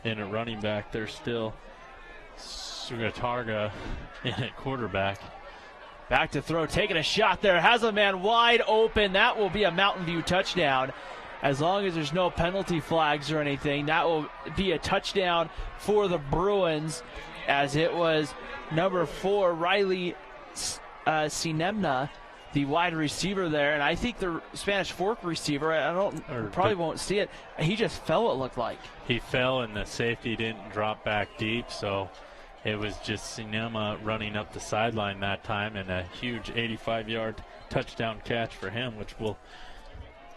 Speaker 2: in at running back. They're still Sugatarga in at quarterback.
Speaker 1: Back to throw, taking a shot there, has a man wide open. That will be a Mountain View touchdown. As long as there's no penalty flags or anything, that will be a touchdown for the Bruins, as it was number 4, Riley Sinemna, the wide receiver there. And I think the Spanish Fork receiver, probably won't see it. He just fell, it looked like.
Speaker 2: He fell, and the safety didn't drop back deep, so it was just Sinema running up the sideline that time, and a huge 85-yard touchdown catch for him, which will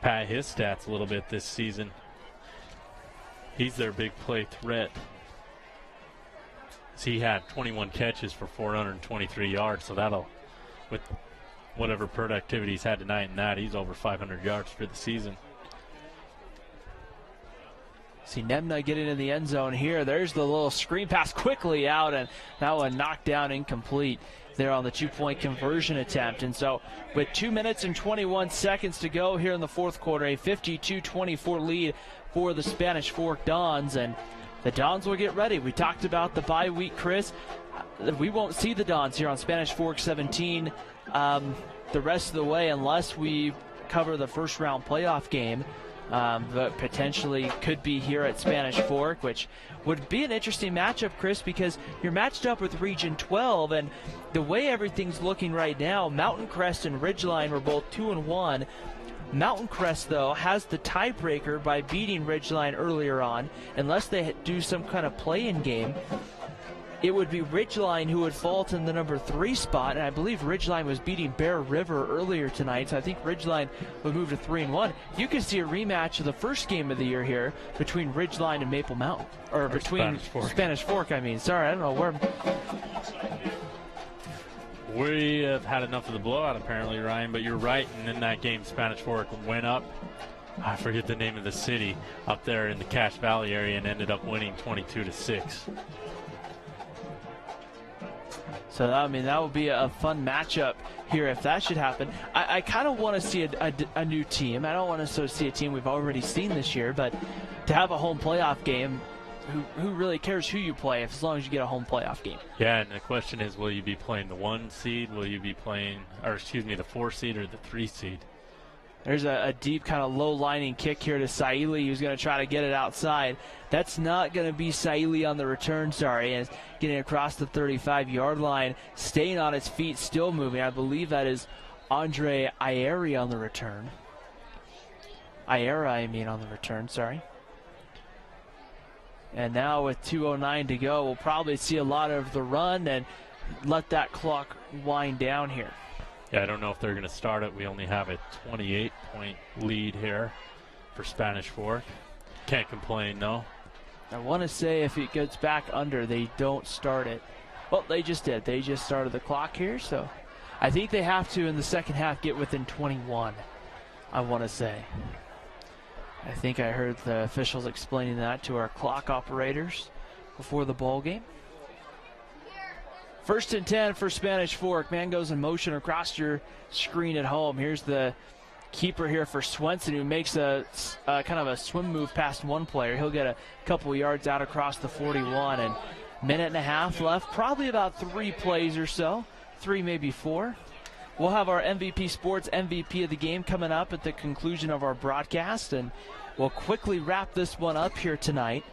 Speaker 2: pad his stats a little bit this season. He's their big play threat. He had 21 catches for 423 yards, so that'll, with whatever productivity he's had tonight and that, he's over 500 yards for the season.
Speaker 1: See Nemna getting in the end zone here. There's the little screen pass quickly out, and that one knocked down incomplete there on the 2-point conversion attempt. And so with 2 minutes and 21 seconds to go here in the 4th quarter, a 52-24 lead for the Spanish Fork Dons, and the Dons will get ready. We talked about the bye week, Chris. We won't see the Dons here on Spanish Fork 17 the rest of the way unless we cover the first round playoff game. But potentially could be here at Spanish Fork, which would be an interesting matchup, Chris, because you're matched up with Region 12, and the way everything's looking right now, Mountain Crest and Ridgeline were both 2-1. Mountain Crest, though, has the tiebreaker by beating Ridgeline earlier on. Unless they do some kind of play-in game, it would be Ridgeline who would fall to the number 3 spot, and I believe Ridgeline was beating Bear River earlier tonight, so I think Ridgeline would move to 3-1. You could see a rematch of the first game of the year here between Ridgeline and Maple Mountain, or between Spanish Fork, I mean. Sorry, I don't know where.
Speaker 2: We have had enough of the blowout, apparently, Ryan, but you're right. And in that game, Spanish Fork went up, I forget the name of the city, up there in the Cache Valley area, and ended up winning 22-6.
Speaker 1: So, I mean, that would be a fun matchup here if that should happen. I kind of want to see a new team. I don't want to see a team we've already seen this year, but to have a home playoff game, who really cares who you play as long as you get a home playoff game?
Speaker 2: Yeah, and the question is, will you be playing the 1 seed? Will you be playing, the 4 seed or the 3 seed?
Speaker 1: There's a deep kind of low-lining kick here to Saili, who's going to try to get it outside. That's not going to be Saili on the return, sorry. And it's getting across the 35-yard line, staying on his feet, still moving. I believe that is Andre Ayeri on the return. On the return, sorry. And now with 2:09 to go, we'll probably see a lot of the run and let that clock wind down here.
Speaker 2: Yeah, I don't know if they're going to start it. We only have a 28-point lead here for Spanish Fork. Can't complain, though.
Speaker 1: I want to say if it gets back under, they don't start it. Well, they just did. They just started the clock here, so I think they have to, in the second half, get within 21, I want to say. I think I heard the officials explaining that to our clock operators before the ball game. 1st and 10 for Spanish Fork. Man goes in motion across your screen at home. Here's the keeper here for Swenson, who makes a kind of a swim move past one player. He'll get a couple yards out across the 41, and minute and a half left, probably about 3 plays or so, 3 maybe 4. We'll have our MVP Sports MVP of the game coming up at the conclusion of our broadcast, and we'll quickly wrap this one up here tonight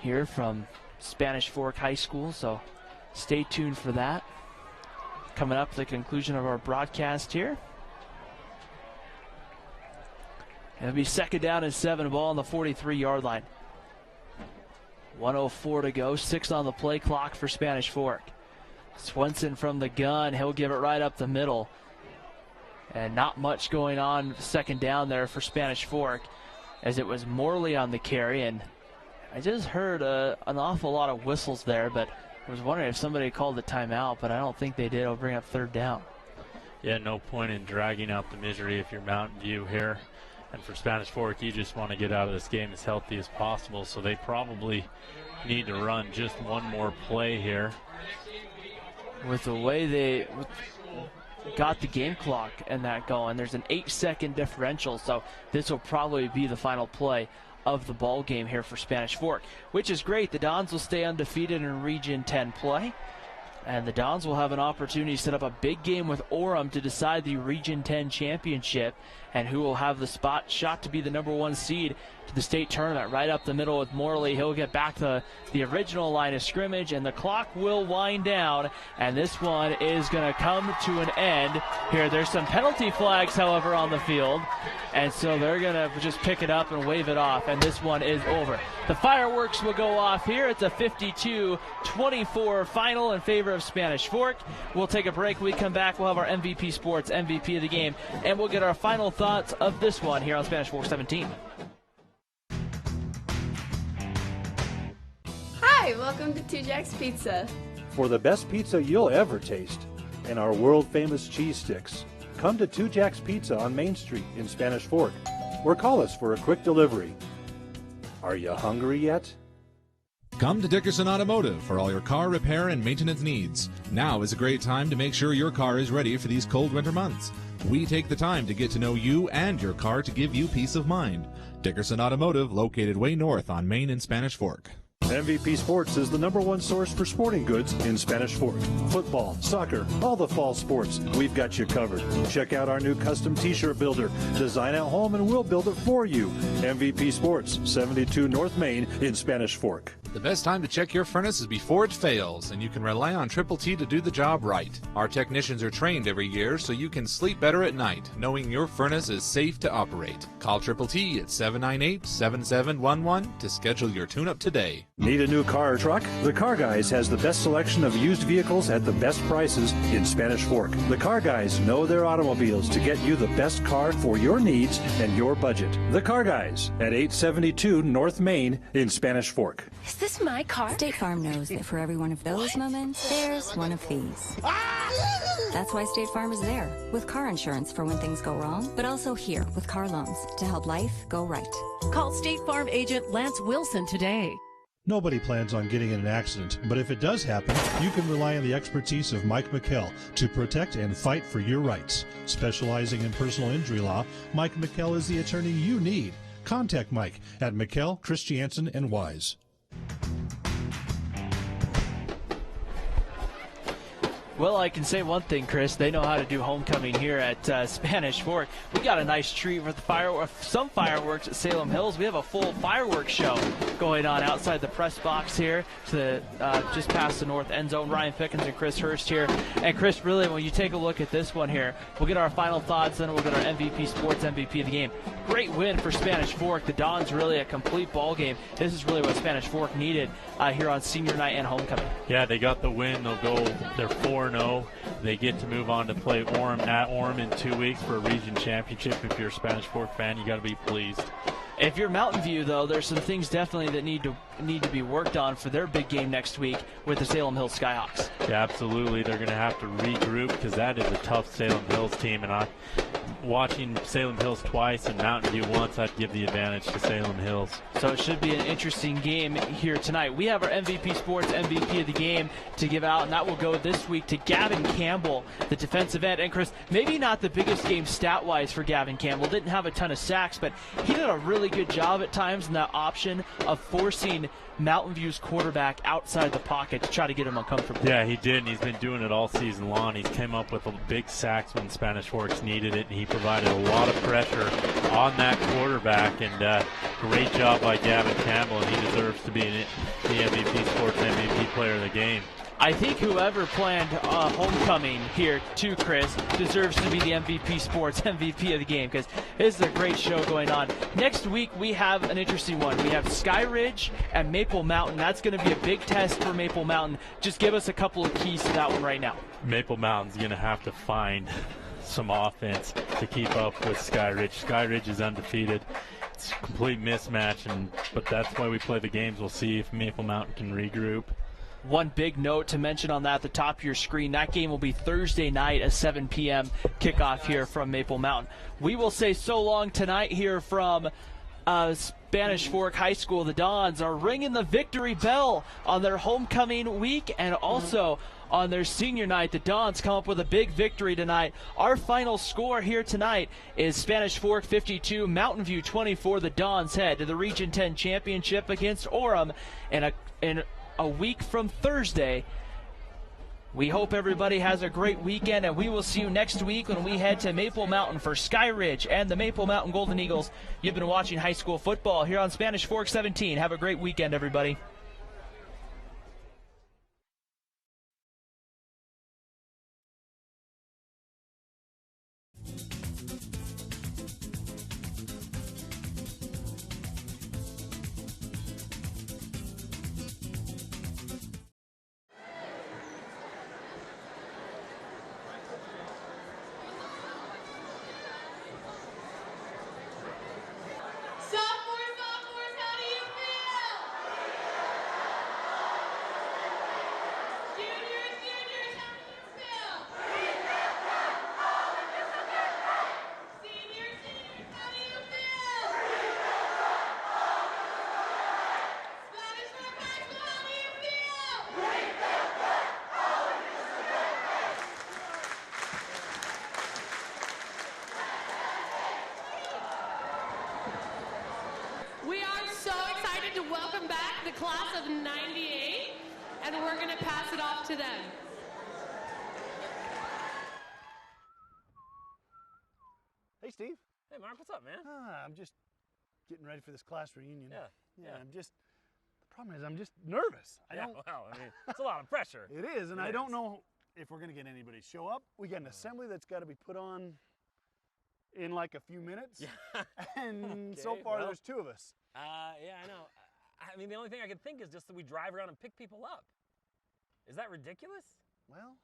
Speaker 1: here from Spanish Fork High School, so stay tuned for that. Coming up at the conclusion of our broadcast here. It'll be 2nd down and 7, ball on the 43-yard line. 1:04 to go, 6 on the play clock for Spanish Fork. Swenson from the gun, he'll give it right up the middle. And not much going on 2nd down there for Spanish Fork, as it was Morley on the carry. And I just heard an awful lot of whistles there, but I was wondering if somebody called the timeout, but I don't think they did. It'll bring up 3rd down.
Speaker 2: Yeah, no point in dragging out the misery if you're Mountain View here. And for Spanish Fork, you just want to get out of this game as healthy as possible, so they probably need to run just one more play here.
Speaker 1: With the way they got the game clock and that going, there's an 8-second differential, so this will probably be the final play of the ball game here for Spanish Fork, which is great. The Dons will stay undefeated in Region 10 play, and the Dons will have an opportunity to set up a big game with Orem to decide the Region 10 championship, and who will have the shot to be the #1 seed to the state tournament. Right up the middle with Morley. He'll get back to the original line of scrimmage, and the clock will wind down, and this one is going to come to an end here. There's some penalty flags, however, on the field, and so they're going to just pick it up and wave it off, and this one is over. The fireworks will go off here. It's a 52-24 final in favor of Spanish Fork. We'll take a break. When we come back, we'll have our MVP Sports MVP of the game, and we'll get our final thoughts of this one here on Spanish Fork 17.
Speaker 7: Hi, welcome to Two Jacks Pizza.
Speaker 3: For the best pizza you'll ever taste and our world-famous cheese sticks, come to Two Jacks Pizza on Main Street in Spanish Fork, or call us for a quick delivery. Are you hungry yet?
Speaker 8: Come to Dickerson Automotive for all your car repair and maintenance needs. Now is a great time to make sure your car is ready for these cold winter months. We take the time to get to know you and your car to give you peace of mind. Dickerson Automotive, located way north on Main in Spanish Fork.
Speaker 3: MVP Sports is the #1 source for sporting goods in Spanish Fork. Football, soccer, all the fall sports, we've got you covered. Check out our new custom t-shirt builder. Design at home and we'll build it for you. MVP Sports, 72 North Main in Spanish Fork.
Speaker 9: The best time to check your furnace is before it fails, and you can rely on Triple T to do the job right. Our technicians are trained every year so you can sleep better at night, knowing your furnace is safe to operate. Call Triple T at 798-7711 to schedule your tune-up today.
Speaker 3: Need a new car or truck? The Car Guys has the best selection of used vehicles at the best prices in Spanish Fork. The Car Guys know their automobiles to get you the best car for your needs and your budget. The Car Guys at 872 North Main in Spanish Fork.
Speaker 4: Is this my car?
Speaker 5: State Farm knows that for every one of those moments, there's one of these. That's why State Farm is there, with car insurance for when things go wrong, but also here with car loans to help life go right.
Speaker 4: Call State Farm agent Lance Wilson today.
Speaker 6: Nobody plans on getting in an accident, but if it does happen, you can rely on the expertise of Mike McKell to protect and fight for your rights. Specializing in personal injury law, Mike McKell is the attorney you need. Contact Mike at McKell, Christiansen, and Wise.
Speaker 1: Well, I can say one thing, Chris. They know how to do homecoming here at Spanish Fork. We got a nice treat with some fireworks at Salem Hills. We have a full fireworks show going on outside the press box here, to just past the north end zone. Ryan Pickens and Chris Hurst here. And Chris, really, when you take a look at this one here, we'll get our final thoughts, then we'll get our MVP Sports MVP of the game. Great win for Spanish Fork. The Dons really a complete ball game. This is really what Spanish Fork needed here on senior night and homecoming.
Speaker 2: Yeah, they got the win. They're 4-0. They get to move on to play Orem at Orem in 2 weeks for a region championship. If you're a Spanish Fork fan, you got to be pleased.
Speaker 1: If you're Mountain View, though, there's some things definitely that need to be worked on for their big game next week with the Salem Hills Skyhawks.
Speaker 2: Yeah, absolutely. They're going to have to regroup because that is a tough Salem Hills team. And watching Salem Hills twice and Mountain View once, I'd give the advantage to Salem Hills.
Speaker 1: So it should be an interesting game here tonight. We have our MVP Sports MVP of the game to give out, and that will go this week to Gavin Campbell, the defensive end. And Chris, maybe not the biggest game stat-wise for Gavin Campbell. Didn't have a ton of sacks, but he did a really good job at times in that option of forcing Mountain View's quarterback outside the pocket to try to get him uncomfortable.
Speaker 2: Yeah, he did, and he's been doing it all season long. He came up with a big sacks when Spanish Forks needed it, and he provided a lot of pressure on that quarterback, and great job by Gavin Campbell, and he deserves to be the MVP Sports MVP player of the game.
Speaker 1: I think whoever planned homecoming here too, Chris, deserves to be the MVP Sports MVP of the game, because this is a great show going on. Next week we have an interesting one. We have Sky Ridge and Maple Mountain. That's going to be a big test for Maple Mountain. Just give us a couple of keys to that one right now.
Speaker 2: Maple Mountain's going to have to find some offense to keep up with Sky Ridge. Sky Ridge is undefeated. It's a complete mismatch, but that's why we play the games. We'll see if Maple Mountain can regroup.
Speaker 1: One big note to mention on that at the top of your screen, that game will be Thursday night at 7 p.m. kickoff here from Maple Mountain. We will say so long tonight here from Spanish Fork High School. The Dons are ringing the victory bell on their homecoming week and also on their senior night. The Dons come up with a big victory tonight. Our final score here tonight is Spanish Fork 52, Mountain View 24. The Dons head to the Region 10 championship against Orem in a week from Thursday. We hope everybody has a great weekend, and we will see you next week when we head to Maple Mountain for Sky Ridge and the Maple Mountain Golden Eagles. You've been watching high school football here on Spanish Fork 17. Have a great weekend, everybody.
Speaker 11: Welcome back the class of 98, and we're going to pass it off to them.
Speaker 12: Hey, Steve.
Speaker 13: Hey, Mark, what's up, man?
Speaker 12: I'm just getting ready for this class reunion.
Speaker 13: Yeah.
Speaker 12: The problem is I'm just nervous.
Speaker 13: Well, I mean, it's a lot of pressure.
Speaker 12: It is, and I don't know if we're going to get anybody to show up. We got an assembly that's got to be put on in like a few minutes.
Speaker 13: Yeah.
Speaker 12: And so far there's two of us.
Speaker 13: Yeah, I know. I mean, the only thing I could think is just that we drive around and pick people up. Is that ridiculous?
Speaker 12: Well,